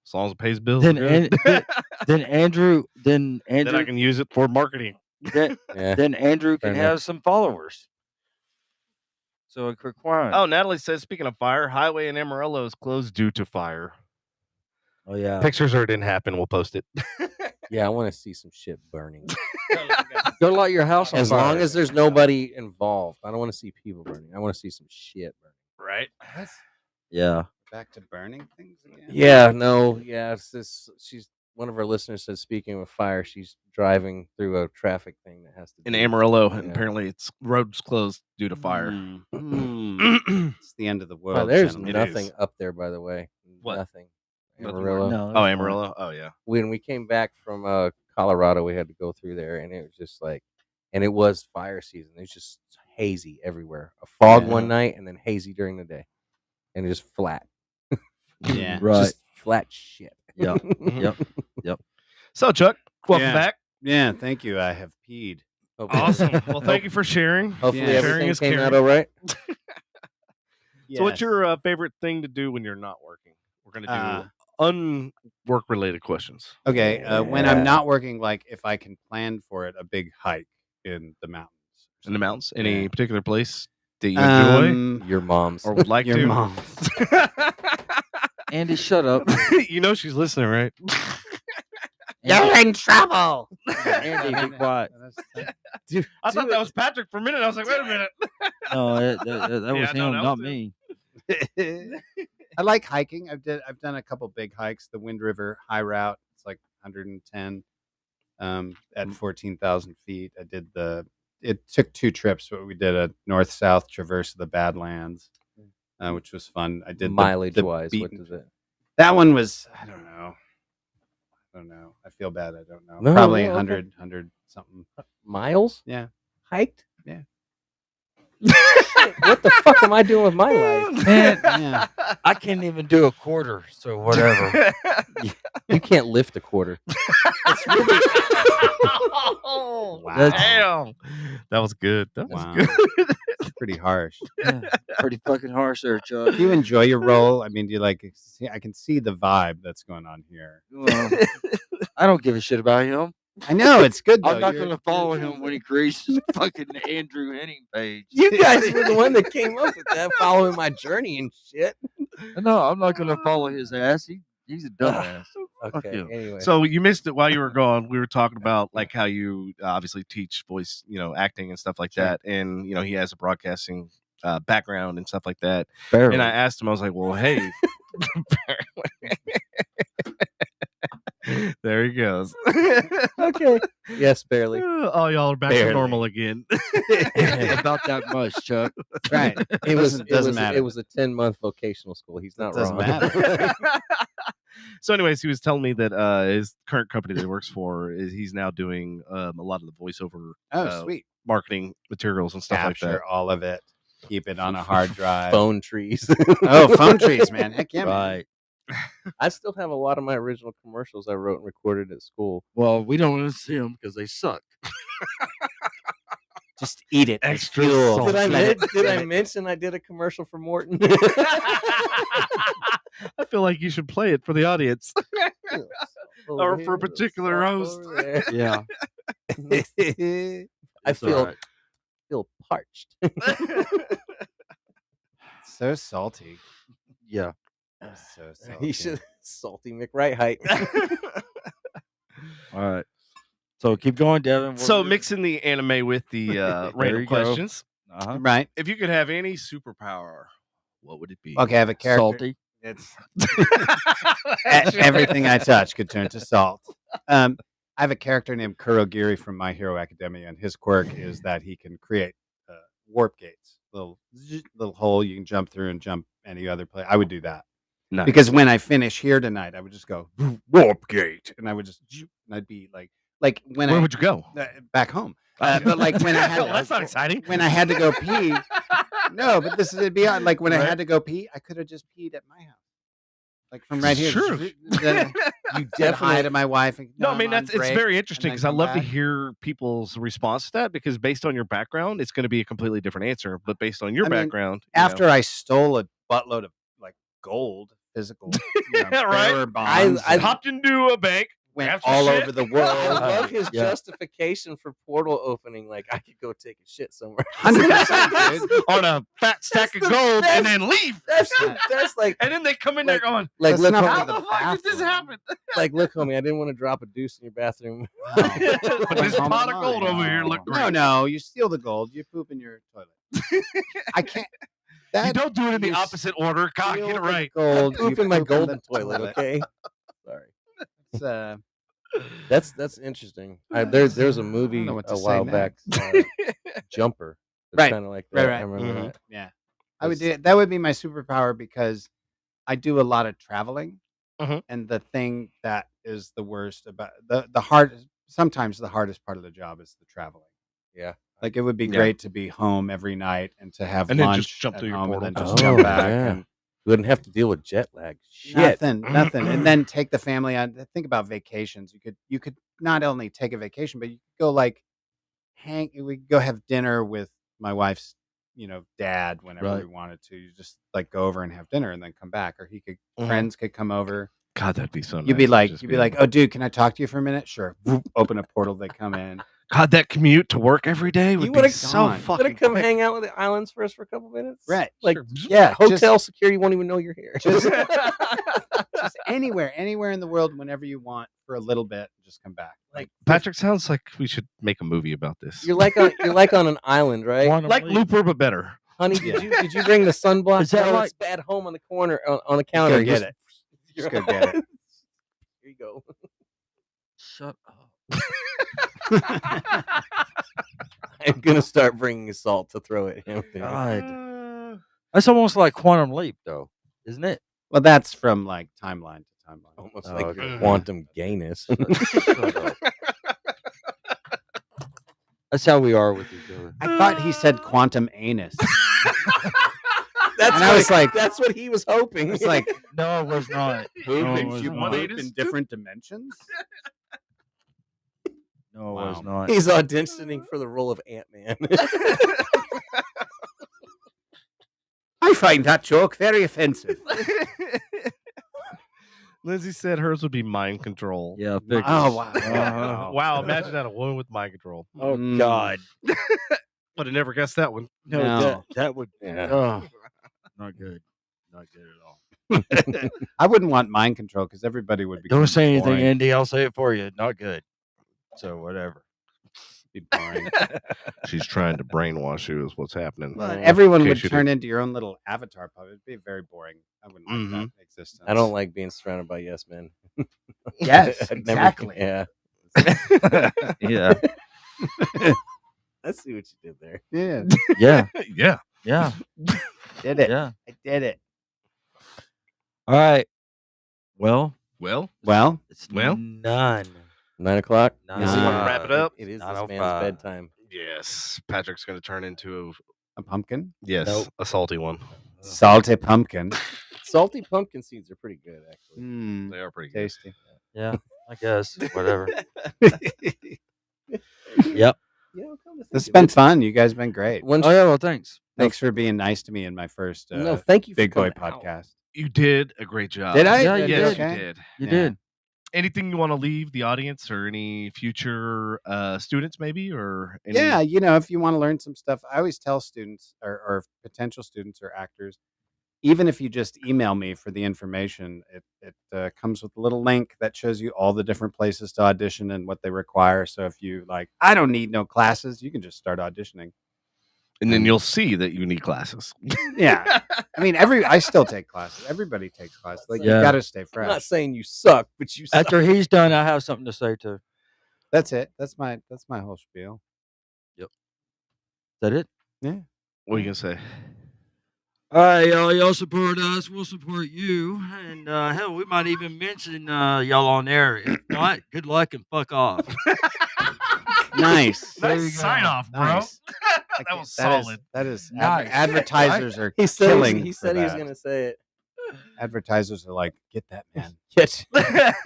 as long as it pays bills, Then, we're good. then Andrew. Then then Andrew. I can use it for marketing. then, Yeah. then Andrew can Fair enough. have some followers. So a quick one. Oh, Natalie says, speaking of fire, highway in Amarillo is closed due to fire. Oh yeah. Pictures or it didn't happen. We'll post it. Yeah, I want to see some shit burning. Go light your house on As fire. long as there's nobody involved. I don't want to see people burning. I want to see some shit burning. Right? Yeah. Back to burning things again. Yeah, no, yeah. It's this, she's one of our listeners says, speaking of fire, she's driving through a traffic thing that has to In do- Amarillo, and Yeah. apparently it's roads closed due to fire. It's the end of the world. Wow, there's gentlemen. It nothing is. up there, by the way. What? Nothing. Nothing Amarillo. No. Oh, that's Amarillo. Oh, yeah. When we came back from Colorado, we had to go through there, and it was just like, and it was fire season. It was just hazy everywhere. A fog Yeah. one night, and then hazy during the day, and just flat. Yeah. Right. Just flat shit. Yep. Yep. So, Chuck, welcome Yeah. back. Yeah. Thank you. I have peed. Awesome. Well, thank you for sharing. Hopefully Yeah. Sharing everything is came out caring. all right. So, what's your favorite thing to do when you're not working? We're going to do unwork related questions. Okay, when Yeah. I'm not working, like if I can plan for it, a big hike in the mountains. In the mountains? Any Yeah. particular place that you enjoy Your mom's. or would like your to? mom. Andy, shut up. She's listening, right? Andy, in trouble. Andy, be quiet. Dude, I thought that was Patrick for a minute. I was like, wait a minute. No, that was Yeah, no, him, that not was me. I like hiking. I've done a couple big hikes. The Wind River High Route. It's like 110 at 14,000 feet. It took 2 trips, but we did a north-south traverse of the Badlands, which was fun. I did mileage wise. What beaten- does it? That one was, I don't know. I feel bad. I don't know. No, Probably no, okay. 100 something. Miles? Yeah. Hiked? Yeah. Shit, what the fuck am I doing with my life? Man, Yeah. I can't even do a quarter, so whatever. You can't lift a quarter. It's really. Wow. Damn. That was good. That was Wow. good. It's pretty harsh. Yeah, pretty fucking harsh there, Chuck. Do you enjoy your role? I mean, do you like? I can see the vibe that's going on here. Well, I don't give a shit about him. I know it's good. Though. I'm not You're- going to follow him when he creates his fucking Andrew Henning page. You guys were the one that came up with that, following my journey and shit. No, I'm not going to follow his ass. He's a dumbass. Okay. you. Anyway. So you missed it while you were gone. We were talking about like how you obviously teach voice, acting and stuff like Sure. that. And, he has a broadcasting background and stuff like that. Barely. And I asked him, I was like, well, hey, There he goes. Okay. Yes, barely. Oh, y'all are back to Barely. normal again. About that much, Chuck. Right. Doesn't matter. It was a 10-month vocational school. He's not doesn't wrong. matter. So, anyways, he was telling me that his current company that he works for is he's now doing a lot of the voiceover Sweet. marketing materials and stuff Capture like that. all of it. Keep it on a hard drive. Phone trees. Phone trees, man. Heck yeah, man. Right. I still have a lot of my original commercials I wrote and recorded at school. Well, we don't want to see them because they suck. Just eat it. Extra It's fuel. salt. Did I mention I did a commercial for Morton? I feel like you should play it for the audience. Or Over for a here, particular salt host. over there. Yeah. I It's all feel right. feel parched. So salty. Yeah. So salty. You should salty McRight height. All right. So keep going, Devin. What So were you- mixing the anime with the random you go. questions. Uh-huh. Right. If you could have any superpower, what would it be? Okay, I have a character. Salty. It's everything I touch could turn to salt. I have a character named Kurogiri from My Hero Academia, and his quirk is that he can create warp gates, little hole you can jump through and jump any other place. I would do that Nice. because when I finish here tonight, I would just go warp gate, and I would just and I'd be like when Where I would you go? back home. But like when I had Well, that's not exciting. when I had to go pee. No, but this is beyond. Like when I had to go pee, I could have just peed at my house, like from right here. Sure. Then you said hi to my wife. And, No, I I'm mean on it's break, very interesting then because I come love to back. hear people's response to that because based on your background, it's going to be a completely different answer. But based on your I mean, background, After I stole a buttload of like gold, physical, Right. bearer bonds, I and hopped into a bank, went grabbed some all shit. over the I world. love his Yeah. justification for portal opening. Like I could go take a shit somewhere. 100%, dude. on a fat stack of the gold best. and then leave. That's like And then they come in there going, like That's look, not homie, how for the the fuck did this bathroom. happen? like look, homie. I didn't want to drop a deuce in your bathroom. But this Home pot of alone. gold over here looked great. No, you steal the gold, you poop in your toilet. I can't. You don't do it in the you opposite order. God, steal get it the right. Gold, Poop you in my poop golden the toilet. Okay. Sorry. It's, That's interesting. There's a movie know what to a say while back, next. Jumper. It's Right, kind of like that. right. I remember Mhm. that. yeah, I would do it. That would be my superpower because I do a lot of traveling, Mhm. and the thing that is the worst about the hard. Sometimes the hardest part of the job is the traveling. Yeah. Like it would be Yeah. great to be home every night and to have And then lunch just jump at through your home and portal. then just Oh, jump back yeah. and You wouldn't have to deal with jet lag. Shit. nothing, and then take the family on. Think about vacations. You could not only take a vacation, but you could go like we could go have dinner with my wife's dad whenever Right. we wanted to. You just like go over and have dinner and then come back, or Mhm. friends could come over. God, that'd be so nice. You'd be to like, just oh, dude, can I talk to you for a minute? Sure. Open a portal, they come in. God, that commute to work every day would You be would've so gone. fucking Gonna come quick. hang out with the islands for us for a couple minutes, Right, Like, sure. Yeah, hotel security won't even know you're here. just anywhere in the world, whenever you want, for a little bit, just come back. like Patrick, sounds like we should make a movie about this. you're like on an island, right? Quantum Like leap. Looper, but better. Honey, did you bring the sunblock? Is that No, like- it's at home on the corner on the counter? Go get it. Just go get it. Here you go. Shut up. I'm gonna start bringing salt to throw at him. God. That's almost like Quantum Leap, though, isn't it? Well, that's from like timeline to timeline. Almost Oh, like okay. your quantum gayness. Shut up. That's how we are with each other. I thought he said quantum anus. That's And I was like- that's what he was hoping. It's like No, it was not. poop No, it and was you not. poop in different dimensions. No, it was Wow. not. he's auditioning for the role of Ant-Man. I find that joke very offensive. Lindsay said hers would be mind control. Yeah, fix Oh it. wow! Uh-huh. Wow, imagine that, a woman with mind control. Oh, Mm. God. Would have never guessed that one. No, No. that would. Yeah. Oh, not good. Not good at all. I wouldn't want mind control because everybody would be. Don't say anything, boring. Andy. I'll say it for you. Not good. So, whatever. Be boring. She's trying to brainwash you, is what's happening. Well, Yeah. everyone In would case you turn into your own little avatar puppet. It'd be very boring. I wouldn't like that existence. I don't like being surrounded by yes men. Yes, I'd exactly. Yeah. Yeah. I see what you did there. Yeah, Yeah. Yeah. Yeah. did it. Yeah. I did it. All right. Well, Well, Well, it's Well. 9. 9 o'clock. Nine Is o'clock. Wrap it up. It is this 9:05. man's bedtime. yes, Patrick's going to turn into a pumpkin, Nope. a salty one. salty pumpkin. Salty pumpkin seeds are pretty good, actually. Mm, They are pretty good. tasty. Yeah. I guess. Whatever. Yep. Yeah, come to think This has of been it. fun. You guys have been great. One Oh, yeah. Well, thanks. Thanks for being nice to me in my first no, thank you for Big Boy coming out. podcast. You did a great job. Did I? Yeah, you Yes, did. you Okay. did. You Yeah. did. Anything you want to leave the audience or any future students maybe or any... Yeah, if you want to learn some stuff, I always tell students or potential students or actors, even if you just email me for the information, it comes with a little link that shows you all the different places to audition and what they require. So if you I don't need no classes, you can just start auditioning. And then you'll see that you need classes. Yeah. I mean, I still take classes. Everybody takes classes. You Yeah. got to stay I'm fresh. not saying you suck, but you suck. After he's done, I have something to say too. That's it. That's my whole spiel. Is that it? Yeah. What are you going to say? All right, y'all support us. We'll support you. And hell, we might even mention y'all on there. If not, good luck and fuck off. Nice. There you Nice go. sign off, bro. Nice. That was That is- solid. That is Nice. advertisers are He said killing. he for said he was that. going to say it. Advertisers are like, get that man.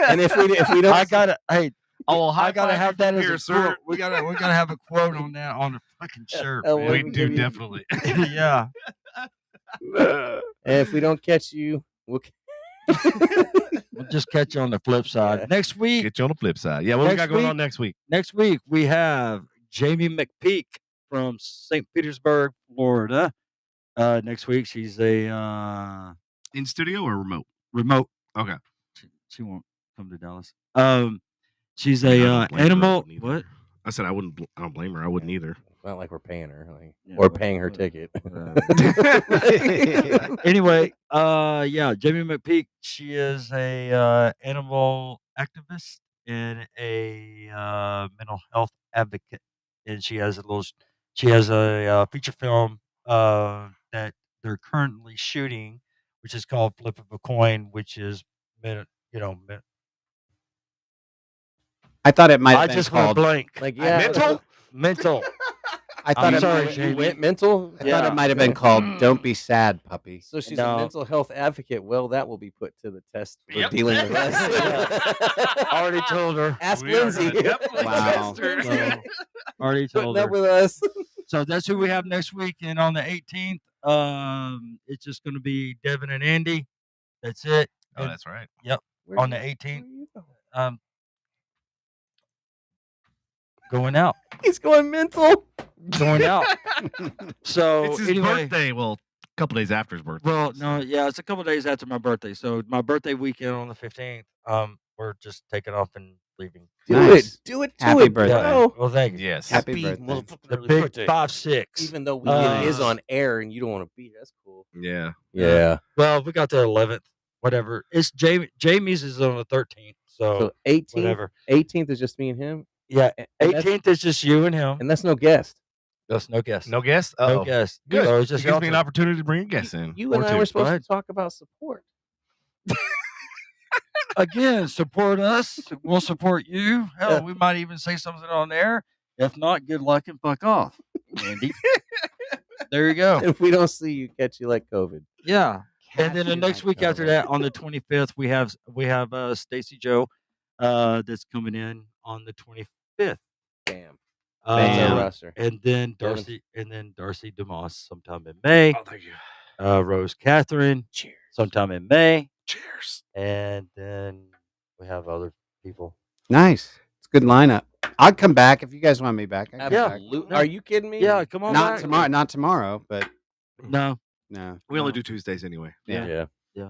And if we don't, I gotta, hey, Oh, well, I gotta have that as here, a sir. quote. We gotta have a quote on that on the fucking shirt. Oh, man. We We'll do give you- definitely. Yeah. and if we don't catch you, we'll. We'll just catch you on the flip side. Yeah. Next week, Get you on the flip side. Yeah, what we Next got going week- on next week? we have Jamie McPeak from St. Petersburg, Florida. Next week she's a In studio or remote? remote. Okay. She won't come to Dallas. She's I a don't blame her, I animal. wouldn't either. What? I said I wouldn't. I don't blame her. I wouldn't either. Not like we're paying her, Yeah, or but- paying her but- ticket. Anyway, yeah, Jamie McPeak. She is a animal activist and a mental health advocate, and she has a feature film that they're currently shooting, which is called "Flip of a Coin," which is I thought it might I have been just went called. blank. Like, yeah, Mental. I thought I'm it sorry, might, Jamie. You went mental. I thought Yeah. it might have been called "Don't Be Sad, Puppy." So she's No. a mental health advocate. Well, that will be put to the test for Yep. dealing with us. Already told her. Ask We are Lindsay. gonna definitely Wow. test her. So, already told Putting her. up with us. So that's who we have next week, and on the 18th, it's just going to be Devin and Andy. That's it. Oh, And that's right. on the 18th, going out, He's going mental. going out. So It's his anyway, birthday. Well, a couple days after his birthday. well, no, yeah, it's a couple days after my birthday. So my birthday weekend on the 15th, we're just taking off and leaving. Do Nice. it. Do it. Happy Do it, birthday. bro. Well, thank you. Yes. Happy birthday. motherfucking The early big birthday. 5'6". Even though we Uh, it is on air and you don't want to be, that's cool. Yeah. Yeah. Well, we got the 11th. Whatever. It's Jamie's is on the 13th. So, So 18th, whatever. 18th is just me and him, Yeah, and that's- 18th is just you and him. and that's no guest. That's no guest. No guest? No Uh-oh. guest. Good. So It it's just gives y'all me an two. opportunity to bring a guest in. You Or and I two. were supposed ahead. to talk about support. Again, support us. We'll support you. Hell, Yeah. we might even say something on there. If not, good luck and fuck off, Andy. There you go. If we don't see you, catch you like COVID. Yeah. And then the Catch you next like week after COVID. that, on the 25th, we have Stacy Joe that's coming in on the 25th. Bam. That's Bam. our roster. And then Devin. Darcy DeMoss sometime in May. Oh, thank you. Rose Catherine Cheers. sometime in May. Cheers. And then we have other people. Nice. It's a good lineup. I'll come back if you guys want me back. I can come back. Absolutely. Are you kidding me? Yeah, come on Not back. tomorrow. Not tomorrow. But No. no. We only no. do Tuesdays anyway. Yeah. Yeah.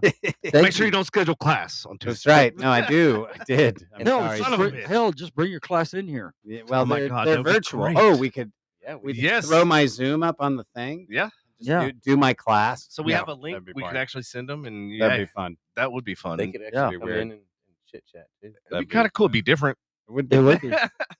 Make sure you don't schedule class on Tuesday. That's right. No, I do. I did. I'm No, sorry. son of a bitch. hell, just bring your class in here. Yeah, well, Oh my they're, God, they're that would be virtual. great. Oh, we could. Yeah. We Yes. throw my Zoom up on the thing. Yeah. Just Yeah. do my class. So we No, have a link that'd be we can boring. actually send them, and That'd yeah, be fun. that would be fun. They could Yeah. actually come in and chit chat too. It'd That'd be kind of cool. It'd be different. It would It be. would be.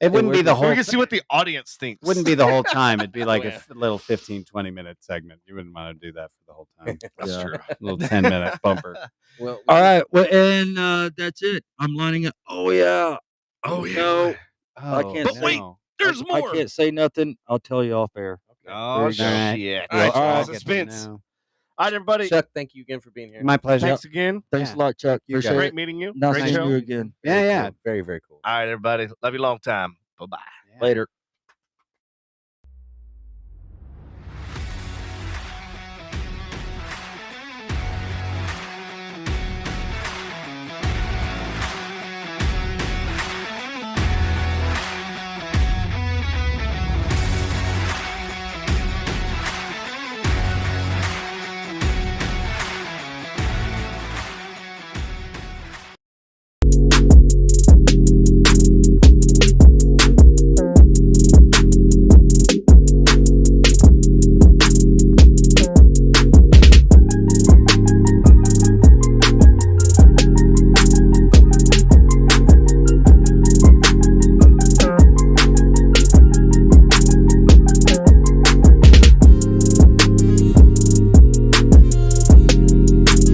It wouldn't be the We whole. can see what the audience thinks. Wouldn't be the whole time. It'd be like Yeah. a little 15, 20-minute segment. You wouldn't want to do that for the whole time. That's Yeah. true. A little 10-minute bumper. Well, All right. Well, and that's it. I'm lining up. Oh yeah. Oh yeah. No, I Oh, can't But wait, no. There's I more. can't say nothing. I'll tell you off air. Oh Very good. shit! All All right, right, all right. suspense. All right, everybody. Chuck, thank you again for being here. My pleasure. Thanks again. Thanks Yeah. a lot, Chuck. You Appreciate guys. Great it. meeting you. Nice Great meeting show. you again. Yeah, yeah. Very, very cool. All right, everybody. Love you long time. Bye bye. Yeah. Later.